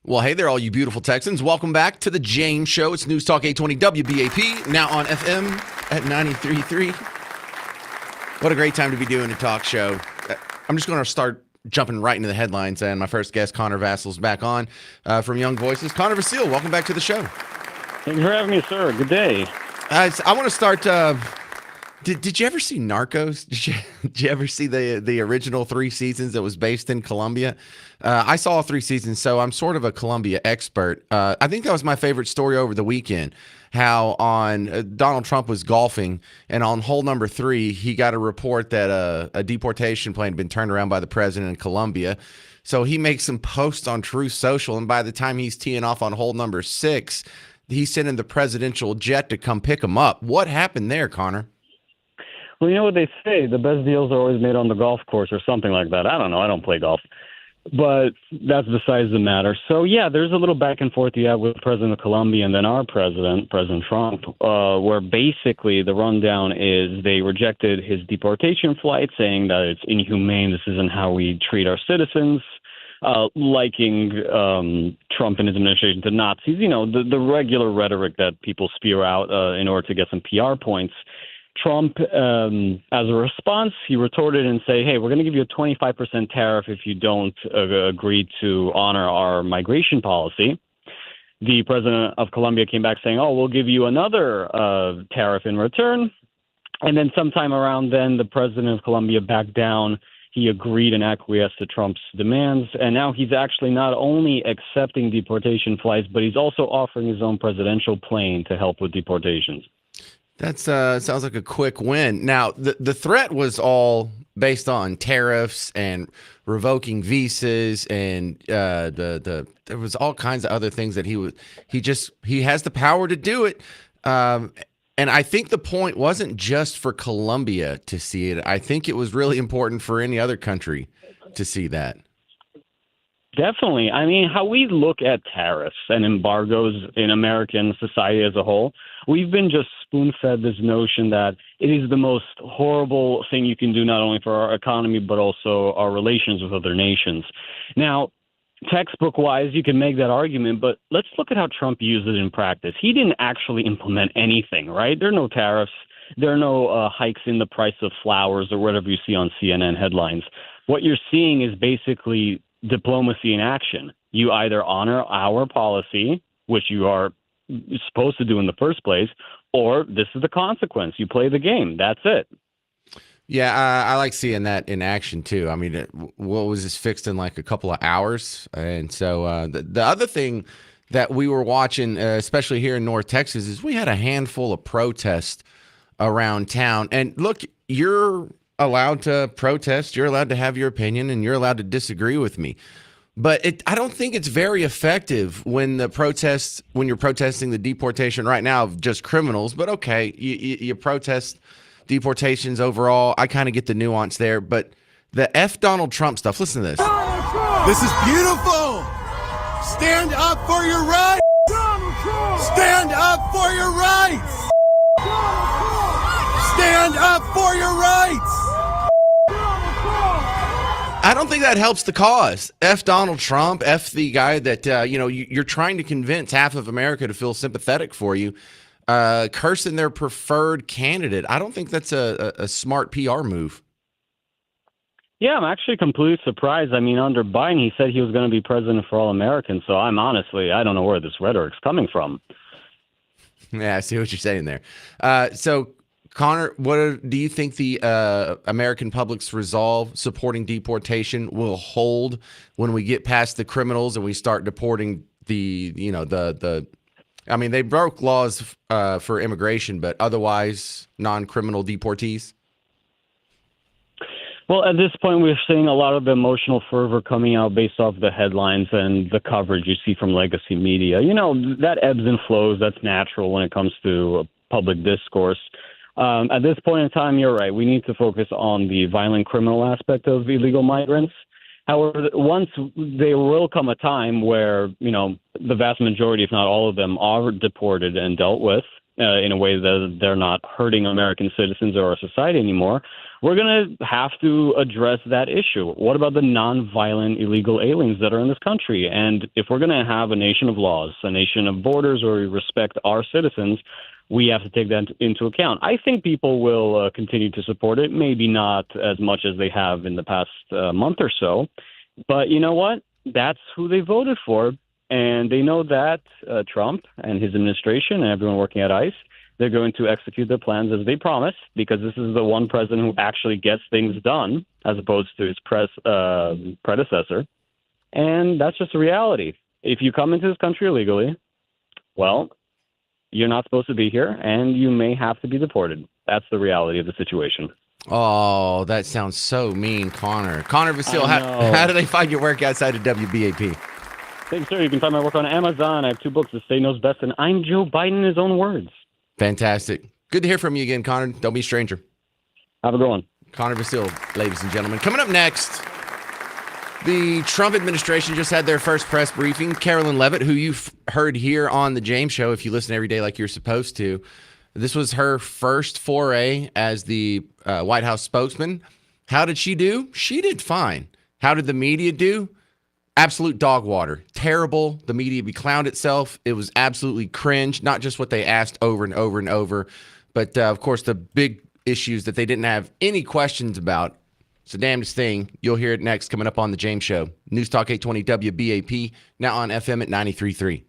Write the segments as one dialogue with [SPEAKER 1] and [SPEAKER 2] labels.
[SPEAKER 1] Well, hey there, all you beautiful Texans. Welcome back to the James Show. It's News Talk 820 WBAP, now on FM at 93.3. What a great time to be doing a talk show. I'm just going to start jumping right into the headlines, and my first guest, Connor Vassal's back on from Young Voices. Connor Vassil, welcome back to the show.
[SPEAKER 2] Thank you for having me, sir. Good day.
[SPEAKER 1] I want to start... Did you ever see Narcos? Did you ever see the original 3 seasons that was based in Colombia? I saw all 3 seasons, so I'm sort of a Colombia expert. I think that was my favorite story over the weekend, how on Donald Trump was golfing, and on hole number 3, he got a report that a deportation plane had been turned around by the president in Colombia. So he makes some posts on Truth Social, and by the time he's teeing off on hole number 6, he's sending the presidential jet to come pick him up. What happened there, Connor?
[SPEAKER 2] Well, you know what they say, the best deals are always made on the golf course or something like that. I don't know. I don't play golf. But that's besides the matter. So, yeah, there's a little back and forth you have with the president of Colombia and then our president, President Trump, where basically the rundown is they rejected his deportation flight, saying that it's inhumane, this isn't how we treat our citizens, liking Trump and his administration to Nazis, you know, the regular rhetoric that people spew out in order to get some PR points. Trump, as a response, he retorted and say, hey, we're going to give you a 25% tariff if you don't agree to honor our migration policy. The president of Colombia came back saying, oh, we'll give you another tariff in return. And then sometime around then, the president of Colombia backed down. He agreed and acquiesced to Trump's demands. And now he's actually not only accepting deportation flights, but he's also offering his own presidential plane to help with deportations.
[SPEAKER 1] That sounds like a quick win. Now, the threat was all based on tariffs and revoking visas, and there was all kinds of other things that he has the power to do it. And I think the point wasn't just for Colombia to see it. I think it was really important for any other country to see that.
[SPEAKER 2] Definitely. I mean, how we look at tariffs and embargoes in American society as a whole, we've been just spoon-fed this notion that it is the most horrible thing you can do, not only for our economy, but also our relations with other nations. Now, textbook-wise, you can make that argument, but let's look at how Trump used it in practice. He didn't actually implement anything, right? There are no tariffs. There are no hikes in the price of flowers or whatever you see on CNN headlines. What you're seeing is basically diplomacy in action. You either honor our policy, which you are supposed to do in the first place, or this is the consequence. You play the game. That's it.
[SPEAKER 1] Yeah, I like seeing that in action too. I mean, what was this fixed in like a couple of hours? And so the other thing that we were watching, especially here in North Texas, is we had a handful of protests around town. And look, you're allowed to protest, you're allowed to have your opinion, and you're allowed to disagree with me. But I don't think it's very effective when you're protesting the deportation right now of just criminals. But okay, you protest deportations overall. I kind of get the nuance there. But the F Donald Trump stuff, listen to this.
[SPEAKER 3] This is beautiful. Stand up for your rights. Stand up for your rights. Stand up for your rights.
[SPEAKER 1] I don't think that helps the cause. F Donald Trump, F the guy that, you're trying to convince half of America to feel sympathetic for you, cursing their preferred candidate. I don't think that's a smart PR move.
[SPEAKER 2] Yeah, I'm actually completely surprised. I mean, under Biden, he said he was going to be president for all Americans. So I don't know where this rhetoric's coming from.
[SPEAKER 1] Yeah, I see what you're saying there. So, Connor, do you think the American public's resolve supporting deportation will hold when we get past the criminals and we start deporting they broke laws for immigration, but otherwise non-criminal deportees?
[SPEAKER 2] Well, at this point, we're seeing a lot of the emotional fervor coming out based off the headlines and the coverage you see from legacy media. You know, that ebbs and flows. That's natural when it comes to public discourse. At this point in time, you're right. We need to focus on the violent criminal aspect of illegal migrants. However, there will come a time where, the vast majority, if not all of them, are deported and dealt with. in a way that they're not hurting American citizens or our society anymore, we're going to have to address that issue. What about the nonviolent illegal aliens that are in this country? And if we're going to have a nation of laws, a nation of borders where we respect our citizens, we have to take that into account. I think people will continue to support it, maybe not as much as they have in the past month or so. But you know what? That's who they voted for. And they know that Trump and his administration and everyone working at ICE, they're going to execute their plans as they promised, because this is the one president who actually gets things done as opposed to his predecessor. And that's just a reality. If you come into this country illegally, well, you're not supposed to be here and you may have to be deported. That's the reality of the situation.
[SPEAKER 1] Oh, that sounds so mean, Connor. Connor Vasile,
[SPEAKER 2] I
[SPEAKER 1] how,
[SPEAKER 2] know.
[SPEAKER 1] how do they find your work outside of WBAP?
[SPEAKER 2] Thanks, sir. You can find my work on Amazon. I have 2 books, The State Knows Best and I'm Joe Biden in his own words.
[SPEAKER 1] Fantastic. Good to hear from you again, Connor. Don't be a stranger.
[SPEAKER 2] Have a good one.
[SPEAKER 1] Connor Vasile, ladies and gentlemen. Coming up next, the Trump administration just had their first press briefing. Carolyn Levitt, who you've heard here on the James Show, if you listen every day like you're supposed to, this was her first foray as the White House spokesman. How did she do? She did fine. How did the media do? Absolute dog water. Terrible. The media beclowned itself. It was absolutely cringe. Not just what they asked over and over and over, but of course the big issues that they didn't have any questions about. It's the damnedest thing. You'll hear it next, coming up on the James Show. News Talk 820 WBAP, now on FM at 93.3.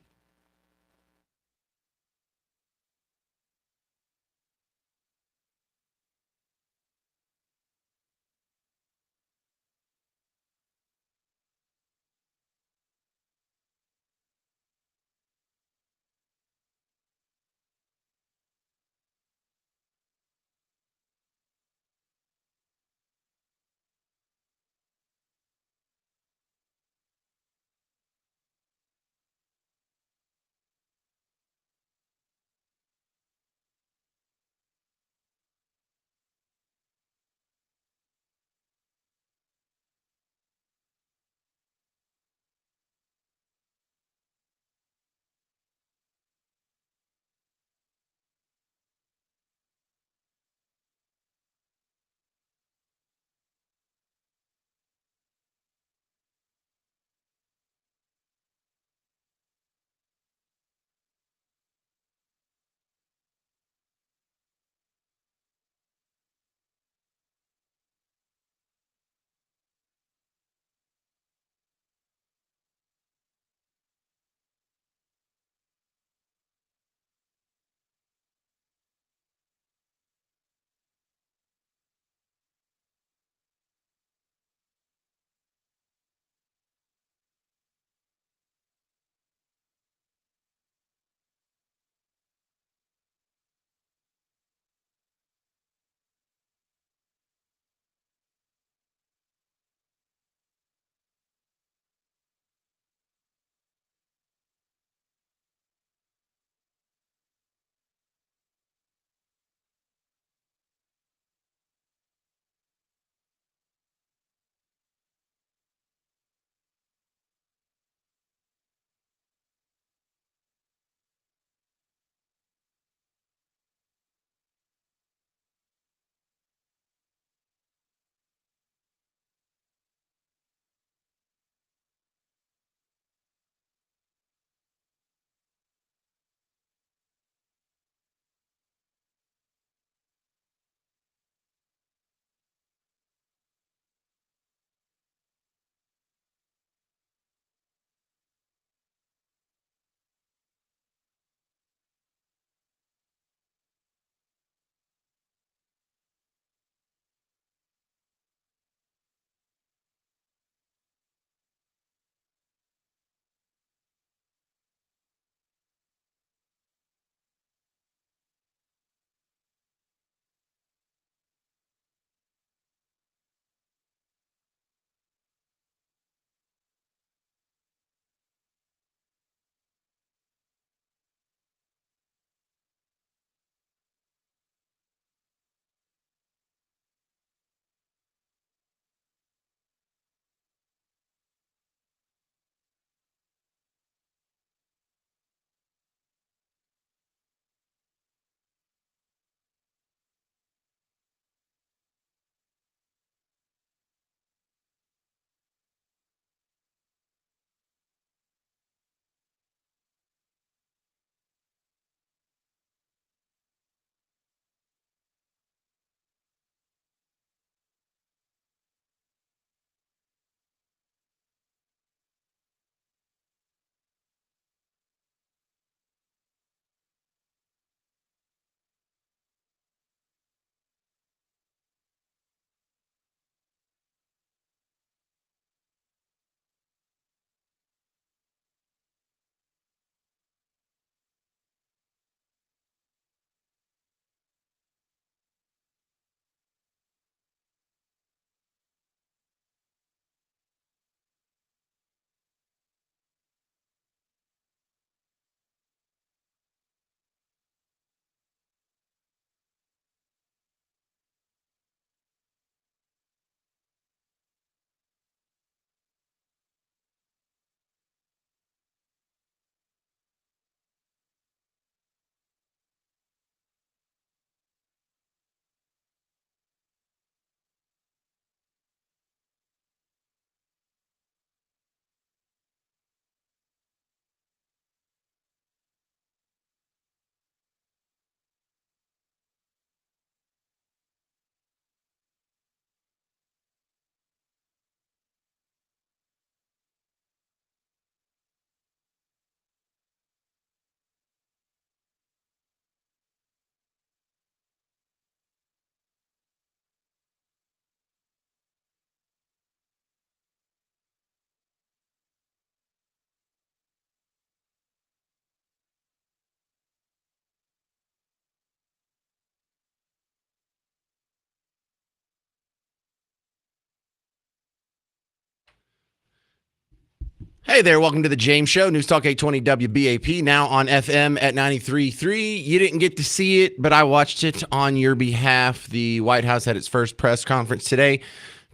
[SPEAKER 1] Hey there, welcome to the James Show, News Talk 820 WBAP, now on FM at 93.3. You didn't get to see it, but I watched it on your behalf. The White House had its first press conference today.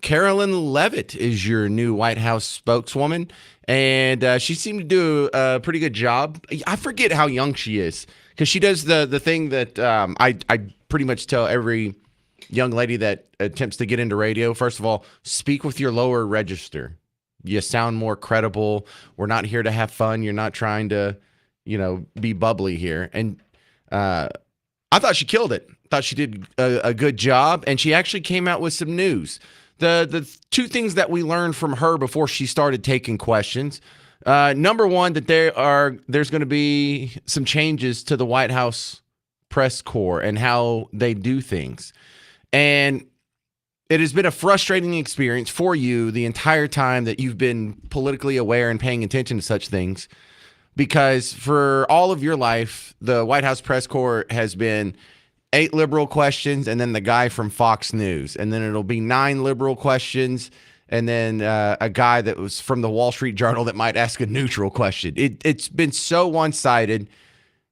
[SPEAKER 1] Carolyn Levitt is your new White House spokeswoman, and she seemed to do a pretty good job. I forget how young she is, because she does the thing that I pretty much tell every young lady that attempts to get into radio. First of all, speak with your lower register. You sound more credible. We're not here to have fun. You're not trying to, be bubbly here. And I thought she killed it. Thought she did a good job. And she actually came out with some news. The two things that we learned from her before she started taking questions. Number one, that there's going to be some changes to the White House press corps and how they do things. And it has been a frustrating experience for you the entire time that you've been politically aware and paying attention to such things, because for all of your life, the White House press corps has been 8 liberal questions and then the guy from Fox News, and then it'll be 9 liberal questions and then a guy that was from the Wall Street Journal that might ask a neutral question. It's been so one-sided.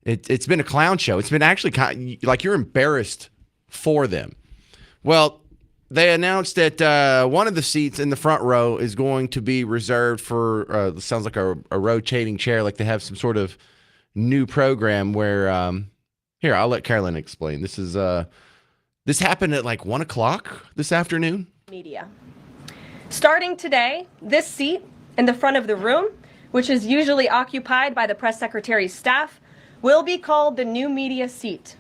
[SPEAKER 1] It's been a clown show. It's been actually kind of like you're embarrassed for them. Well, they announced that one of the seats in the front row is going to be reserved for, sounds like a rotating chair, like they have some sort of new program where, here, I'll let Carolyn explain. This happened at like 1 o'clock this afternoon.
[SPEAKER 4] Media. Starting today, this seat in the front of the room, which is usually occupied by the press secretary's staff, will be called the new media seat.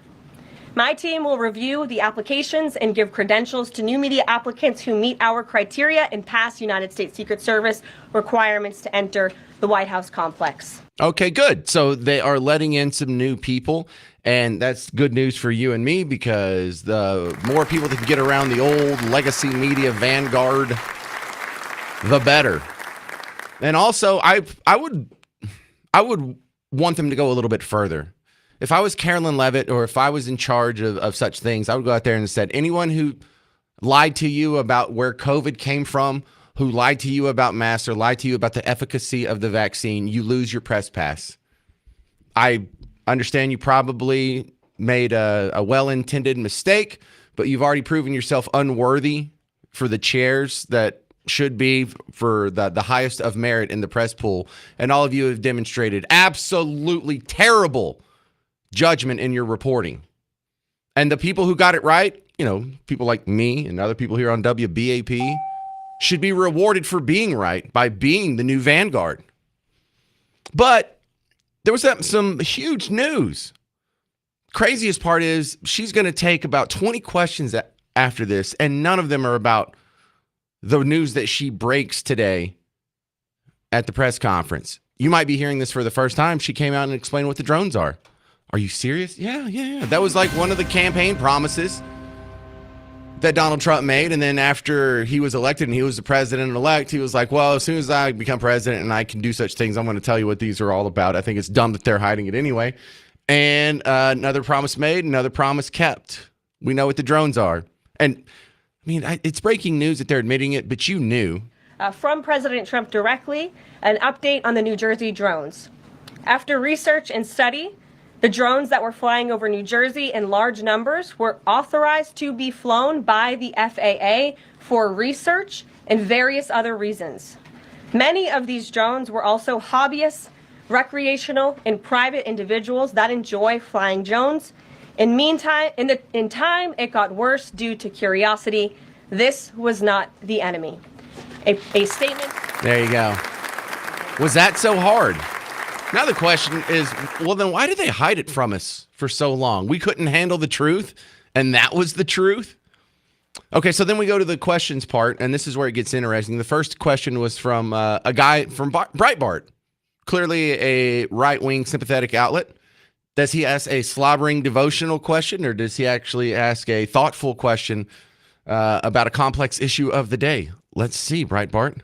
[SPEAKER 4] My team will review the applications and give credentials to new media applicants who meet our criteria and pass United States Secret Service requirements to enter the White House complex.
[SPEAKER 1] Okay, good. So they are letting in some new people, and that's good news for you and me, because the more people that can get around the old legacy media vanguard, the better. And also, I would want them to go a little bit further. If I was Carolyn Levitt, or if I was in charge of such things, I would go out there and said, anyone who lied to you about where COVID came from, who lied to you about masks, or lied to you about the efficacy of the vaccine, you lose your press pass. I understand you probably made a well-intended mistake, but you've already proven yourself unworthy for the chairs that should be for the highest of merit in the press pool. And all of you have demonstrated absolutely terrible judgment in your reporting. And the people who got it right, people like me and other people here on WBAP, should be rewarded for being right by being the new vanguard. But there was some huge news. Craziest part is she's going to take about 20 questions after this, and none of them are about the news that she breaks today at the press conference. You might be hearing this for the first time. She came out and explained what the drones are. Are you serious? Yeah. That was like one of the campaign promises that Donald Trump made. And then after he was elected and he was the president-elect, he was like, well, as soon as I become president and I can do such things, I'm going to tell you what these are all about. I think it's dumb that they're hiding it anyway. And another promise made, another promise kept. We know what the drones are. And, it's breaking news that they're admitting it, but you knew.
[SPEAKER 4] From President Trump directly, an update on the New Jersey drones. After research and study, the drones that were flying over New Jersey in large numbers were authorized to be flown by the FAA for research and various other reasons. Many of these drones were also hobbyists, recreational, and private individuals that enjoy flying drones. In time, it got worse due to curiosity. This was not the enemy. A statement.
[SPEAKER 1] There you go. Was that so hard? Now the question is, well, then why did they hide it from us for so long? We couldn't handle the truth, and that was the truth? Okay, so then we go to the questions part, and this is where it gets interesting. The first question was from a guy from Breitbart, clearly a right-wing sympathetic outlet. Does he ask a slobbering devotional question, or does he actually ask a thoughtful question about a complex issue of the day? Let's see, Breitbart.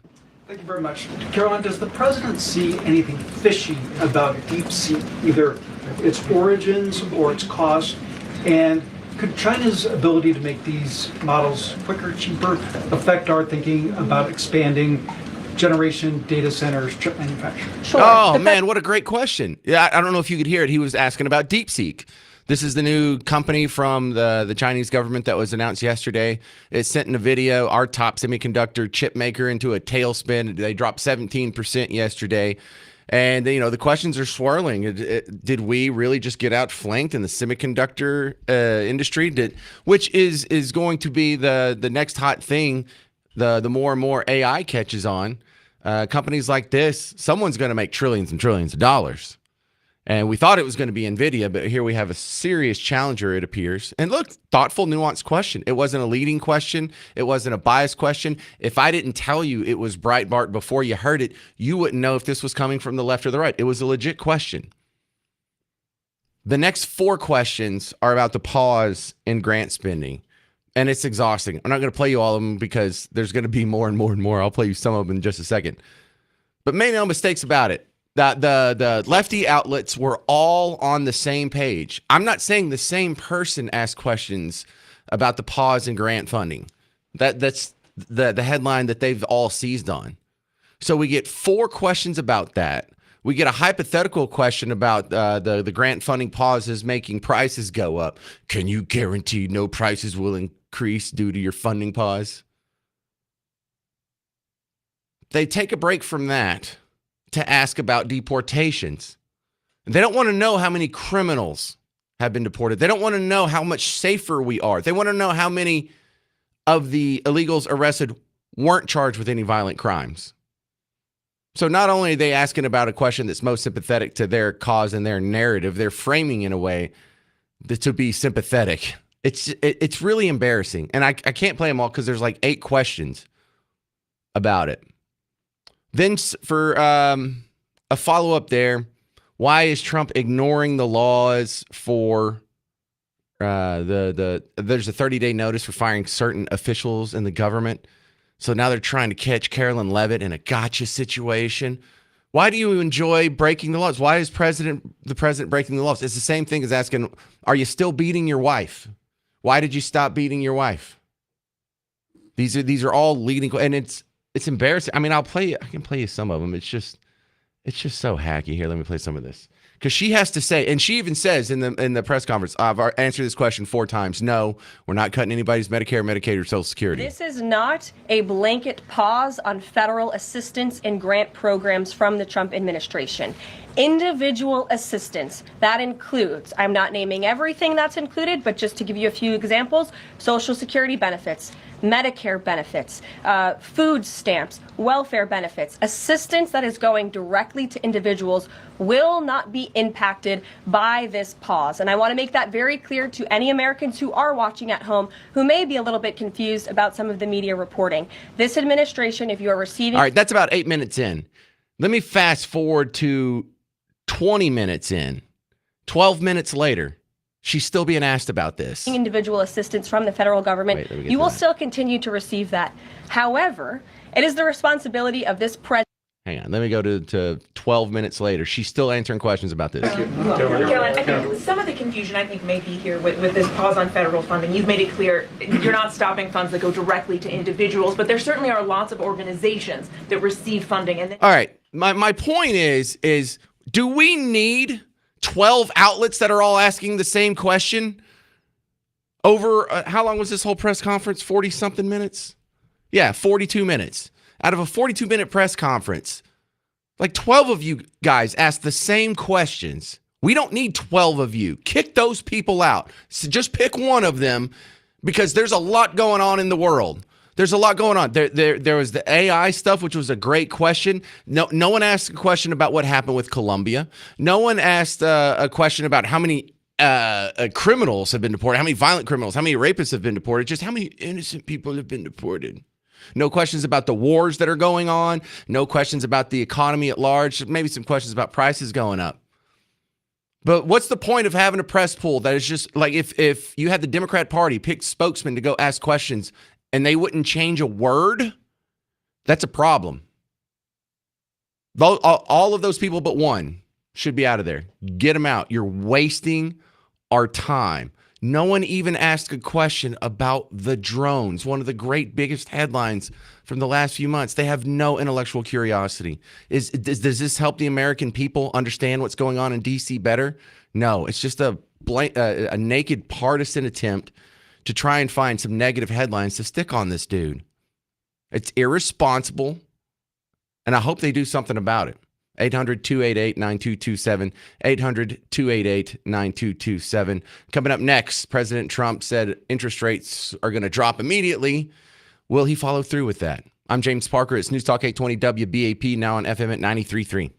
[SPEAKER 5] Thank you very much. Caroline, does the president see anything fishy about DeepSeek, either its origins or its cost? And could China's ability to make these models quicker, cheaper, affect our thinking about expanding generation data centers, chip manufacturing?
[SPEAKER 4] Sure.
[SPEAKER 1] Oh, man, what a great question. Yeah, I don't know if you could hear it. He was asking about DeepSeek. This is the new company from the Chinese government that was announced yesterday. It sent in a video our top semiconductor chip maker into a tailspin. They dropped 17% yesterday. And, the questions are swirling. Did we really just get outflanked in the semiconductor industry? Which is going to be the next hot thing, the more and more AI catches on. Companies like this, someone's going to make trillions and trillions of dollars. And we thought it was going to be NVIDIA, but here we have a serious challenger, it appears. And look, thoughtful, nuanced question. It wasn't a leading question. It wasn't a biased question. If I didn't tell you it was Breitbart before you heard it, you wouldn't know if this was coming from the left or the right. It was a legit question. The next 4 questions are about the pause in grant spending. And it's exhausting. I'm not going to play you all of them because there's going to be more and more and more. I'll play you some of them in just a second. But make no mistakes about it. The lefty outlets were all on the same page. I'm not saying the same person asked questions about the pause in grant funding. That's the headline that they've all seized on. So we get 4 questions about that. We get a hypothetical question about the grant funding pauses making prices go up. Can you guarantee no prices will increase due to your funding pause? They take a break from that to ask about deportations. They don't want to know how many criminals have been deported. They don't want to know how much safer we are. They want to know how many of the illegals arrested weren't charged with any violent crimes. So not only are they asking about a question that's most sympathetic to their cause and their narrative, they're framing in a way to be sympathetic. It's really embarrassing. And I can't play them all because there's like 8 questions about it. Then for a follow-up there, why is Trump ignoring the laws for there's a 30-day notice for firing certain officials in the government. So now they're trying to catch Carolyn Levitt in a gotcha situation. Why do you enjoy breaking the laws? Why is the president breaking the laws? It's the same thing as asking, are you still beating your wife? Why did you stop beating your wife? These are all leading, and it's embarrassing. I mean, I can play you some of them. It's just so hacky. Here, let me play some of this. Because she has to say, and she even says in the press conference, I've answered this question 4 times. No, we're not cutting anybody's Medicare, Medicaid, or Social Security.
[SPEAKER 4] This is not a blanket pause on federal assistance and grant programs from the Trump administration. Individual assistance, that includes, I'm not naming everything that's included, but just to give you a few examples, Social Security benefits, Medicare benefits, food stamps, welfare benefits, assistance that is going directly to individuals will not be impacted by this pause. And I want to make that very clear to any Americans who are watching at home who may be a little bit confused about some of the media reporting. This administration, if you are receiving...
[SPEAKER 1] All right, that's about 8 minutes in. Let me fast forward to 20 minutes in. 12 minutes later. She's still being asked about this.
[SPEAKER 4] Individual assistance from the federal government, you will still continue to receive that. However, it is the responsibility of this president.
[SPEAKER 1] Hang on, let me go to 12 minutes later. She's still answering questions about this.
[SPEAKER 6] Caroline, I think some of the confusion may be here with this pause on federal funding. You've made it clear you're not stopping funds that go directly to individuals, but there certainly are lots of organizations that receive funding. All
[SPEAKER 1] right, my point is do we need 12 outlets that are all asking the same question over how long was this whole press conference? 40 something minutes? Yeah, 42 minutes. Out of a 42-minute press conference, like 12 of you guys asked the same questions. We don't need 12 of you. Kick those people out. So just pick one of them because there's a lot going on in the world. There's a lot going on. There was the AI stuff, which was a great question. No one asked a question about what happened with Colombia. No one asked a question about how many criminals have been deported, how many violent criminals, how many rapists have been deported, just how many innocent people have been deported. No questions about the wars that are going on. No questions about the economy at large. Maybe some questions about prices going up. But what's the point of having a press pool that is just like if you had the Democrat Party pick spokesmen to go ask questions and they wouldn't change a word, that's a problem. All of those people but one should be out of there. Get them out. You're wasting our time. No one even asked a question about the drones, one of the great biggest headlines from the last few months. They have no intellectual curiosity. Does this help the American people understand what's going on in D.C. better? No, it's just a naked partisan attempt to try and find some negative headlines to stick on this dude. It's irresponsible, and I hope they do something about it. 800-288-9227, 800-288-9227. Coming up next, President Trump said interest rates are going to drop immediately. Will he follow through with that? I'm James Parker. It's News Talk 820 WBAP, now on FM at 93.3.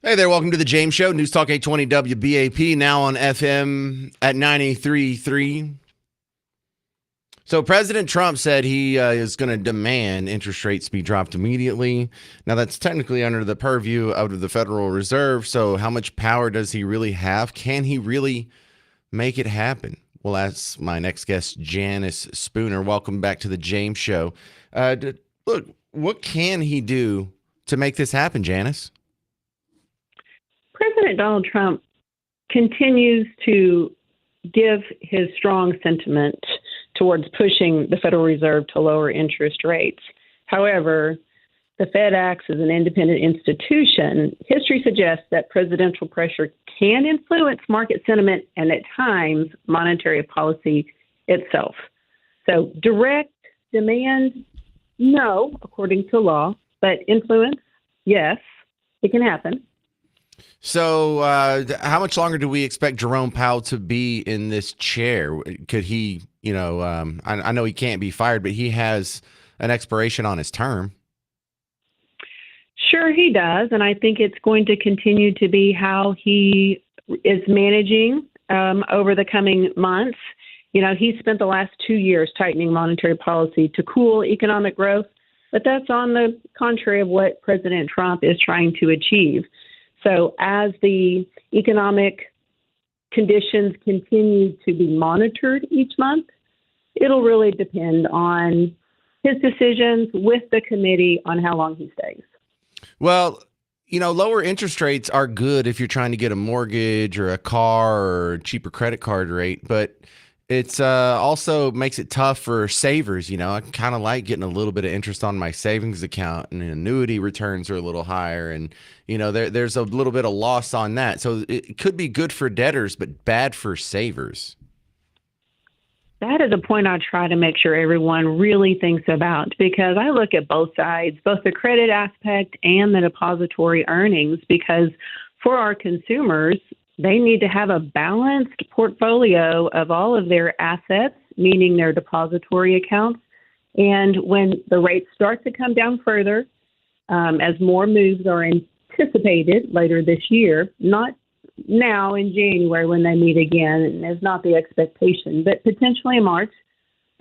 [SPEAKER 1] Hey there, welcome to the James Show, News Talk 820 WBAP, now on FM at 93.3. So President Trump said he is going to demand interest rates be dropped immediately. Now, that's technically under the purview of the Federal Reserve, so how much power does he really have? Can he really make it happen? Well, that's my next guest, Janice Spooner. Welcome back to the James Show. Look, what can he do to make this happen, Janice?
[SPEAKER 7] President Donald Trump continues to give his strong sentiment towards pushing the Federal Reserve to lower interest rates. However, the Fed acts as an independent institution. History suggests that presidential pressure can influence market sentiment and at times monetary policy itself. So direct demand, no, according to law, but influence, yes, it can happen.
[SPEAKER 1] So how much longer do we expect Jerome Powell to be in this chair? Could he, I know he can't be fired, but he has an expiration on his term.
[SPEAKER 7] Sure, he does. And I think it's going to continue to be how he is managing over the coming months. He spent the last 2 years tightening monetary policy to cool economic growth, but that's on the contrary of what President Trump is trying to achieve. So as the economic conditions continue to be monitored each month, it'll really depend on his decisions with the committee on how long he stays.
[SPEAKER 1] Well, lower interest rates are good if you're trying to get a mortgage or a car or a cheaper credit card rate, but it's also makes it tough for savers. I kind of like getting a little bit of interest on my savings account, and annuity returns are a little higher, and there's a little bit of loss on that. So it could be good for debtors, but bad for savers.
[SPEAKER 7] That is a point I try to make sure everyone really thinks about, because I look at both sides, both the credit aspect and the depository earnings, because for our consumers, they need to have a balanced portfolio of all of their assets, meaning their depository accounts. And when the rates start to come down further, as more moves are anticipated later this year, not now in January when they meet again, and is not the expectation, but potentially in March.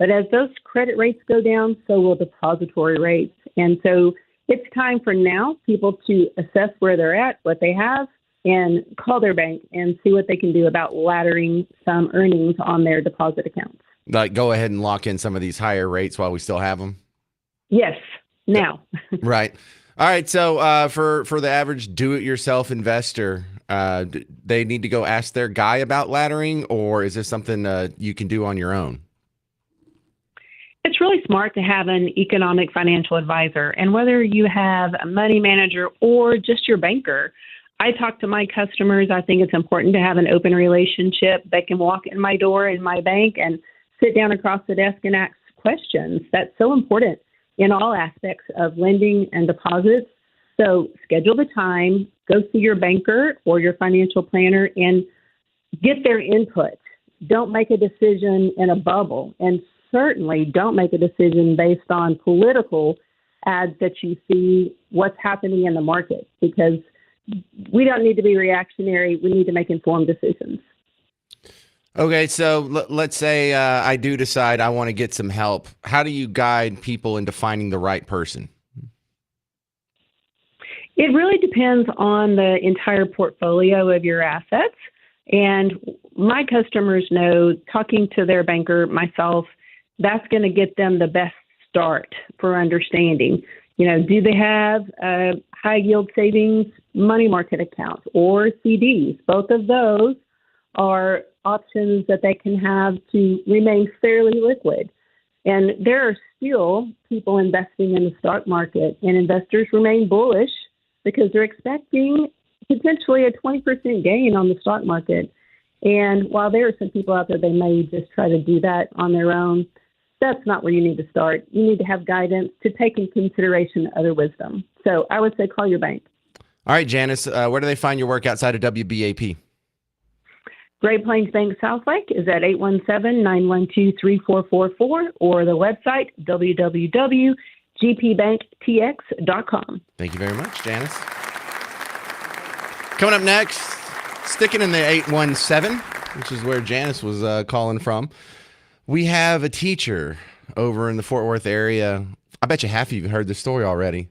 [SPEAKER 7] But as those credit rates go down, so will depository rates. And so it's time for now people to assess where they're at, what they have, and call their bank and see what they can do about laddering some earnings on their deposit accounts.
[SPEAKER 1] Like go ahead and lock in some of these higher rates while we still have them?
[SPEAKER 7] Yes, now.
[SPEAKER 1] Right. All right. So for the average do-it-yourself investor, they need to go ask their guy about laddering, or is this something you can do on your own?
[SPEAKER 7] It's really smart to have an economic financial advisor. And whether you have a money manager or just your banker, I talk to my customers. I think it's important to have an open relationship. They can walk in my door in my bank and sit down across the desk and ask questions. That's so important in all aspects of lending and deposits. So schedule the time, go see your banker or your financial planner and get their input. Don't make a decision in a bubble, and certainly don't make a decision based on political ads that you see what's happening in the market, because we don't need to be reactionary. We need to make informed decisions.
[SPEAKER 1] Okay, so let's say I do decide I want to get some help. How do you guide people into finding the right person?
[SPEAKER 7] It really depends on the entire portfolio of your assets. And my customers know, talking to their banker, myself, that's going to get them the best start for understanding. Do they have high yield savings money market accounts or CDs? Both of those are options that they can have to remain fairly liquid. And there are still people investing in the stock market, and investors remain bullish because they're expecting potentially a 20% gain on the stock market. And while there are some people out there, they may just try to do that on their own. That's not where you need to start. You need to have guidance to take into consideration other wisdom. So I would say call your bank.
[SPEAKER 1] All right, Janice, where do they find your work outside of WBAP?
[SPEAKER 7] Great Plains Bank Southlake is at 817-912-3444 or the website www.gpbanktx.com.
[SPEAKER 1] Thank you very much, Janice. Coming up next, sticking in the 817, which is where Janice was calling from, we have a teacher over in the Fort Worth area. I bet you half of you have heard this story already.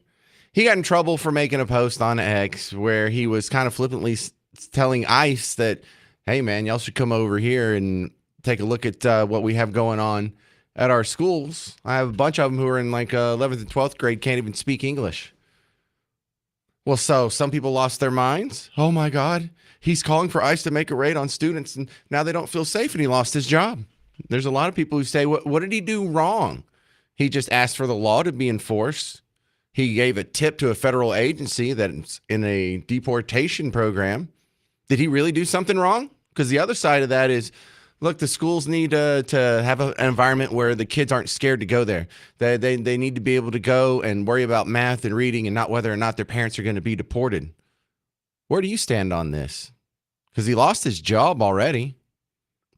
[SPEAKER 1] He got in trouble for making a post on X where he was kind of flippantly telling ICE that, hey, man, y'all should come over here and take a look at what we have going on at our schools. I have a bunch of them who are in like 11th and 12th grade, can't even speak English. Well, so some people lost their minds. Oh, my God. He's calling for ICE to make a raid on students, and now they don't feel safe, and he lost his job. There's a lot of people who say, what did he do wrong? He just asked for the law to be enforced. He gave a tip to a federal agency that's in a deportation program. Did he really do something wrong? Because the other side of that is, look, the schools need to have an environment where the kids aren't scared to go there. They need to be able to go and worry about math and reading and not whether or not their parents are going to be deported. Where do you stand on this? Because he lost his job already.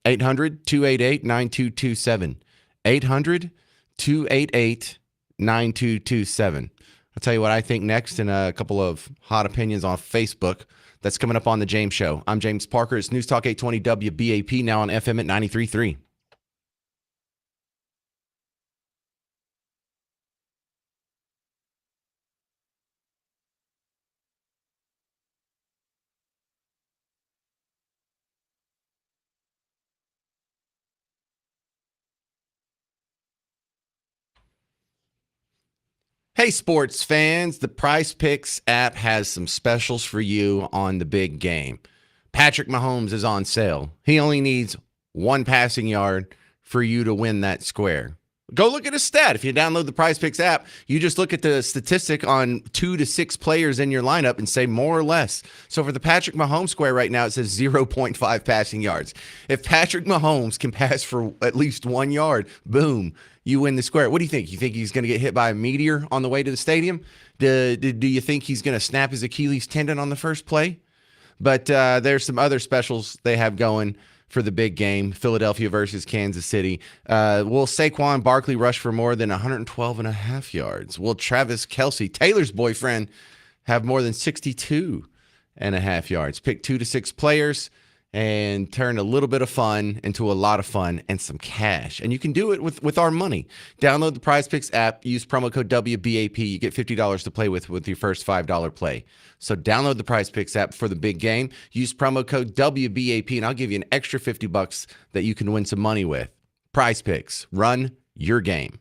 [SPEAKER 1] 800-288-9227. 800-288-9227. I'll tell you what I think next in a couple of hot opinions on Facebook. That's coming up on The James Show. I'm James Parker. It's News Talk 820 WBAP, now on FM at 93.3. Hey, sports fans, the Prize Picks app has some specials for you on the big game. Patrick Mahomes is on sale. He only needs one passing yard for you to win that square. Go look at his stat. If you download the Prize Picks app, you just look at the statistic on 2 to 6 players in your lineup and say more or less. So for the Patrick Mahomes square right now, it says 0.5 passing yards. If Patrick Mahomes can pass for at least 1 yard, boom, you win the square. What do you think? You think he's going to get hit by a meteor on the way to the stadium? Do you think he's going to snap his Achilles tendon on the first play? But there's some other specials they have going for the big game, Philadelphia versus Kansas City. Will Saquon Barkley rush for more than 112.5 yards? Will Travis Kelce, Taylor's boyfriend, have more than 62.5 yards? Pick 2 to 6 players and turn a little bit of fun into a lot of fun and some cash. And you can do it with our money. Download the Prize Picks app. Use promo code WBAP. You get $50 to play with your first $5 play. So download the Prize Picks app for the big game. Use promo code WBAP, and I'll give you an extra $50 that you can win some money with. Prize Picks. Run your game.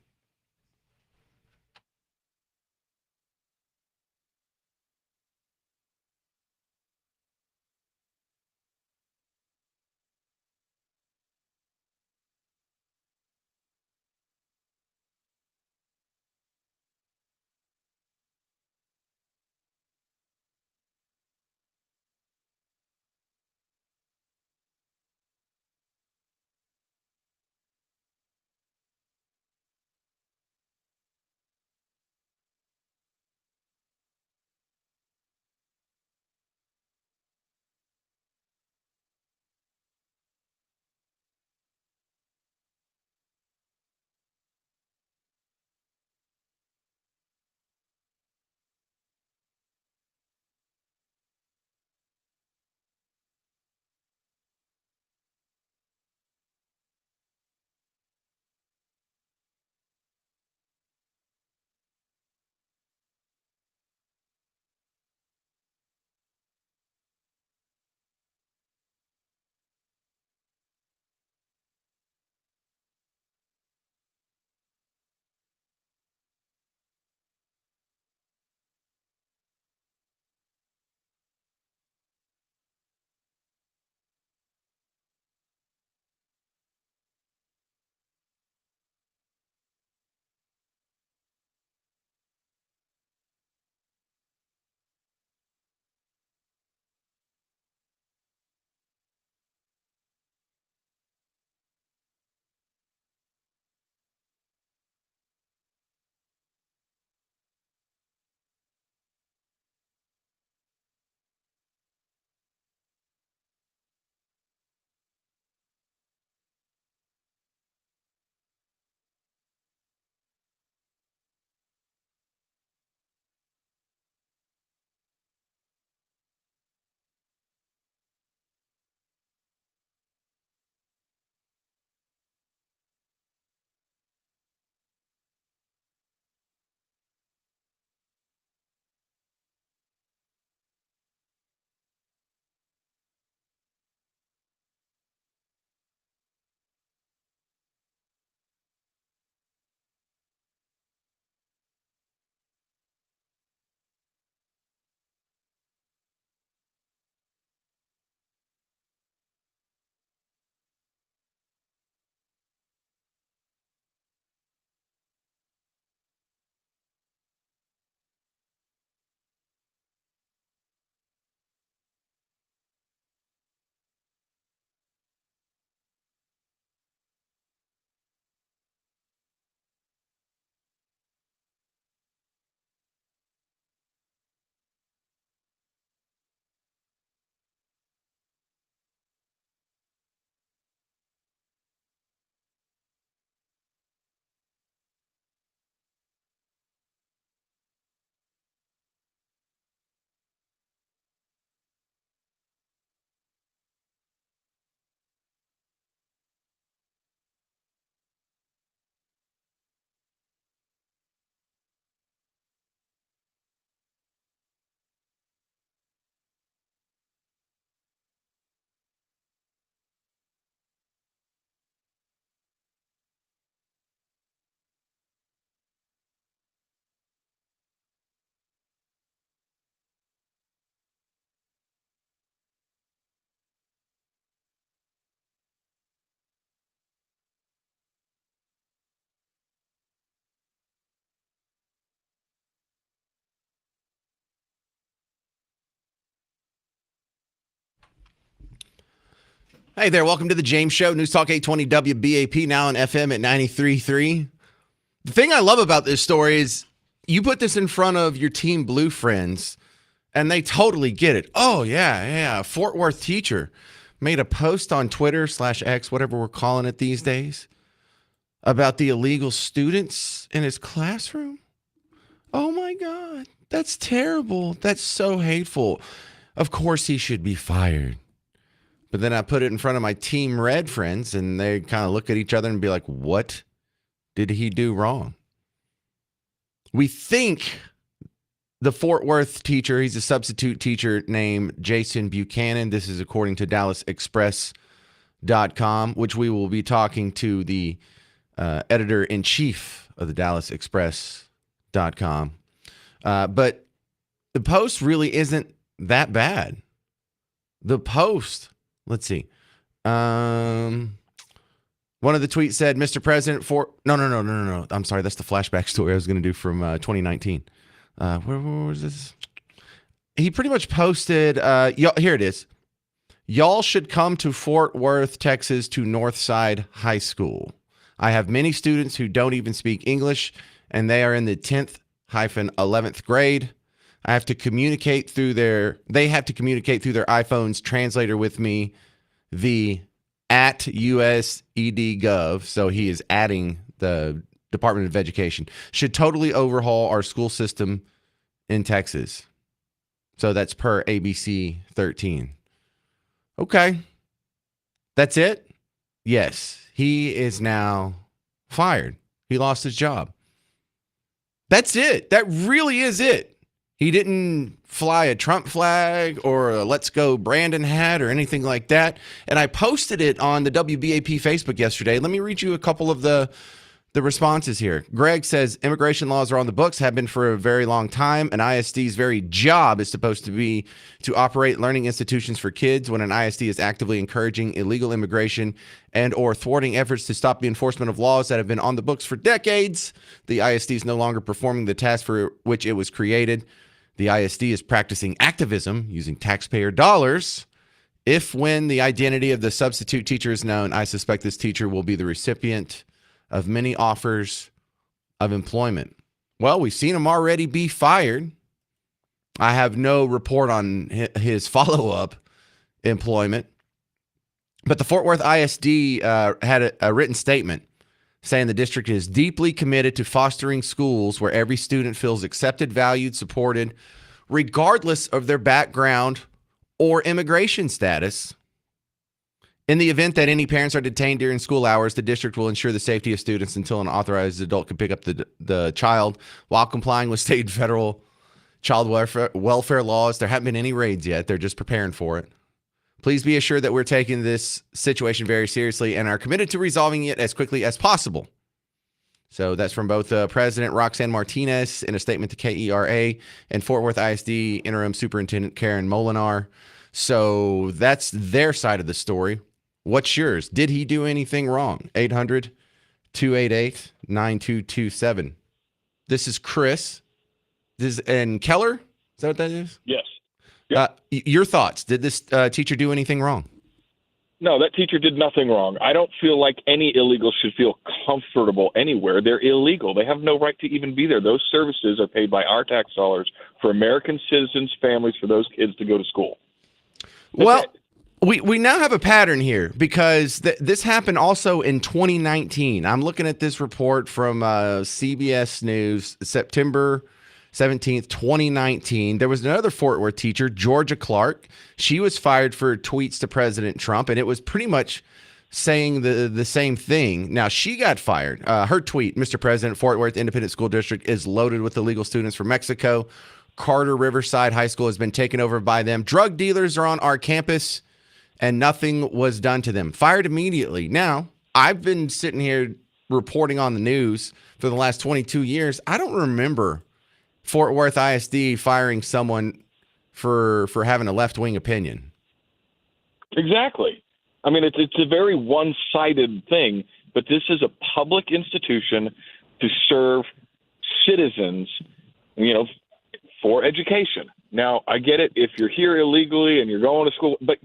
[SPEAKER 1] Hey there, welcome to the James Show, News Talk 820 WBAP, now on FM at 93.3. The thing I love about this story is you put this in front of your Team Blue friends, and they totally get it. Oh, yeah. Fort Worth teacher made a post on Twitter/X, whatever we're calling it these days, about the illegal students in his classroom. Oh, my God. That's terrible. That's so hateful. Of course he should be fired. But then I put it in front of my Team Red friends, and they kind of look at each other and be like, what did he do wrong? We think the Fort Worth teacher, he's a substitute teacher named Jason Buchanan. This is according to DallasExpress.com, which we will be talking to the editor-in-chief of the DallasExpress.com. But the post really isn't that bad. The post... Let's see. One of the tweets said, Mr. President, No. I'm sorry. That's the flashback story I was going to do from 2019. Where was this? He pretty much posted, here it is. Y'all should come to Fort Worth, Texas to Northside High School. I have many students who don't even speak English, and they are in the 10th-11th grade. They have to communicate through their iPhone's translator with me, the @USED.gov. So he is adding the Department of Education. Should totally overhaul our school system in Texas. So that's per ABC 13. Okay. That's it? Yes. He is now fired. He lost his job. That's it. That really is it. He didn't fly a Trump flag or a Let's Go Brandon hat or anything like that. And I posted it on the WBAP Facebook yesterday. Let me read you a couple of the responses here. Greg says, immigration laws are on the books, have been for a very long time. An ISD's very job is supposed to be to operate learning institutions for kids. When an ISD is actively encouraging illegal immigration and or thwarting efforts to stop the enforcement of laws that have been on the books for decades, the ISD is no longer performing the task for which it was created. The ISD is practicing activism using taxpayer dollars. When the identity of the substitute teacher is known, I suspect this teacher will be the recipient of many offers of employment. Well, we've seen him already be fired. I have no report on his follow-up employment. But the Fort Worth ISD had a written statement saying the district is deeply committed to fostering schools where every student feels accepted, valued, supported, regardless of their background or immigration status. In the event that any parents are detained during school hours, the district will ensure the safety of students until an authorized adult can pick up the child while complying with state and federal child welfare laws. There haven't been any raids yet. They're just preparing for it. Please be assured that we're taking this situation very seriously and are committed to resolving it as quickly as possible. So that's from both President Roxanne Martinez in a statement to KERA and Fort Worth ISD Interim Superintendent Karen Molinar. So that's their side of the story. What's yours? Did he do anything wrong? 800-288-9227. This is Chris. And Keller? Is that what that is?
[SPEAKER 8] Yes. Yep.
[SPEAKER 1] Your thoughts? Did this teacher do anything wrong?
[SPEAKER 8] No, that teacher did nothing wrong. I don't feel like any illegal should feel comfortable anywhere. They're illegal. They have no right to even be there. Those services are paid by our tax dollars for American citizens' families, for those kids to go to school.
[SPEAKER 1] Well, we now have a pattern here because this happened also in 2019. I'm looking at this report from CBS News, September 17th, 2019. There was another Fort Worth teacher, Georgia Clark. She was fired for tweets to President Trump, and it was pretty much saying the same thing. Now, she got fired. Her tweet, Mr. President, Fort Worth Independent School District is loaded with illegal students from Mexico. Carter Riverside High School has been taken over by them. Drug dealers are on our campus, and nothing was done to them. Fired immediately. Now, I've been sitting here reporting on the news for the last 22 years. I don't remember Fort Worth ISD firing someone for having a left-wing opinion.
[SPEAKER 8] Exactly. I mean, it's a very one-sided thing, but this is a public institution to serve citizens, for education. Now, I get it if you're here illegally and you're going to school, but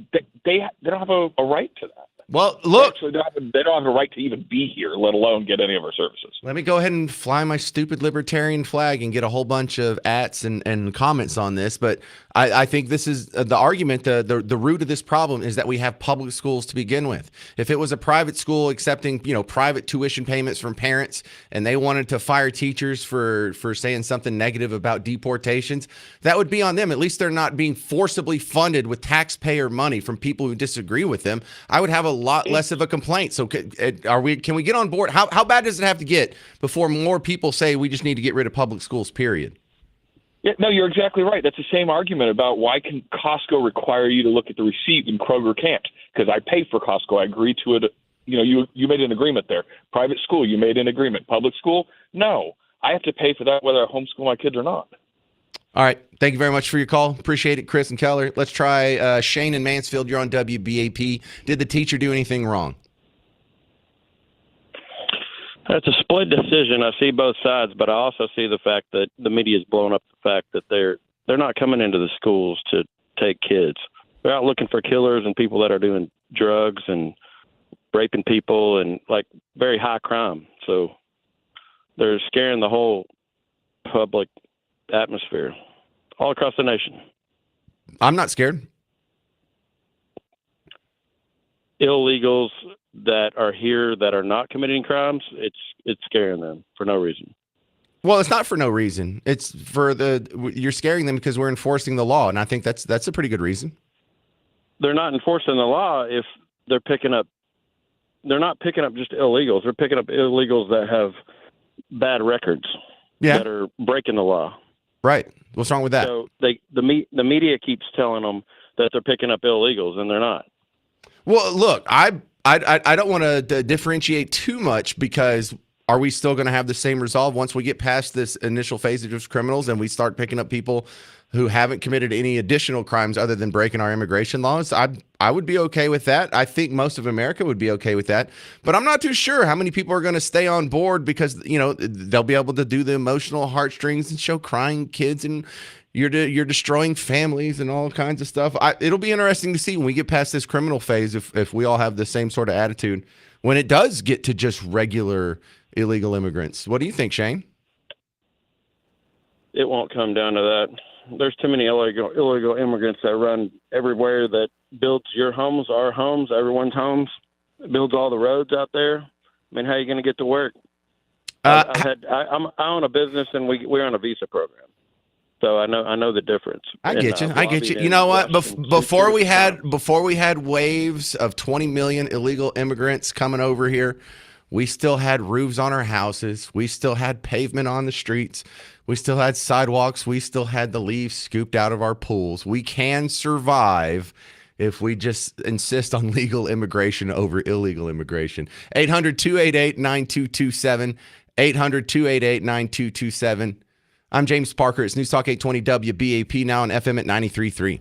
[SPEAKER 8] they don't have a right to that.
[SPEAKER 1] Well,
[SPEAKER 8] They
[SPEAKER 1] look,
[SPEAKER 8] actually they don't have a right to even be here, let alone get any of our services.
[SPEAKER 1] let me go ahead and fly my stupid libertarian flag and get a whole bunch of ats and comments on this. But I think this is the argument. The root of this problem is that we have public schools to begin with. If it was a private school accepting, private tuition payments from parents and they wanted to fire teachers for saying something negative about deportations, that would be on them. At least they're not being forcibly funded with taxpayer money from people who disagree with them. I would have a lot less of a complaint. So can we get on board? How bad does it have to get before more people say we just need to get rid of public schools, period?
[SPEAKER 8] Yeah, no, you're exactly right. That's the same argument about why can Costco require you to look at the receipt and Kroger can't? Because I pay for Costco. I agree to it. You made an agreement there. Private school, you made an agreement. Public school, no. I have to pay for that whether I homeschool my kids or not.
[SPEAKER 1] All right. Thank you very much for your call. Appreciate it, Chris and Keller. Let's try Shane in Mansfield. You're on WBAP. Did the teacher do anything wrong?
[SPEAKER 9] That's a split decision. I see both sides, but I also see the fact that the media has blown up the fact that they're not coming into the schools to take kids. They're out looking for killers and people that are doing drugs and raping people and like very high crime. So they're scaring the whole public atmosphere all across the nation.
[SPEAKER 1] I'm not scared.
[SPEAKER 9] Illegals that are here that are not committing crimes, it's scaring them for no reason.
[SPEAKER 1] Well, it's not for no reason. It's for you're scaring them because we're enforcing the law, and I think that's a pretty good reason.
[SPEAKER 9] They're not enforcing the law if they're picking up. They're not picking up just illegals. They're picking up illegals that have bad records.
[SPEAKER 1] Yeah.
[SPEAKER 9] That are breaking the law.
[SPEAKER 1] Right. What's wrong with that?
[SPEAKER 9] So the media keeps telling them that they're picking up illegals, and they're not.
[SPEAKER 1] Well, look, I don't want to differentiate too much because are we still going to have the same resolve once we get past this initial phase of just criminals and we start picking up people who haven't committed any additional crimes other than breaking our immigration laws? I would be okay with that. I think most of America would be okay with that. But I'm not too sure how many people are going to stay on board because, they'll be able to do the emotional heartstrings and show crying kids and you're destroying families and all kinds of stuff. It'll be interesting to see when we get past this criminal phase if we all have the same sort of attitude when it does get to just regular illegal immigrants. What do you think, Shane?
[SPEAKER 9] It won't come down to that. There's too many illegal immigrants that run everywhere that builds your homes, our homes, everyone's homes, builds all the roads out there. I mean, how are you going to get to work? I own a business and we're on a visa program. So I know the difference.
[SPEAKER 1] I get you. You know what? Before we had waves of 20 million illegal immigrants coming over here, we still had roofs on our houses. We still had pavement on the streets. We still had sidewalks. We still had the leaves scooped out of our pools. We can survive if we just insist on legal immigration over illegal immigration. 800-288-9227. 800-288-9227. I'm James Parker. It's News Talk 820 WBAP, now on FM at 93.3.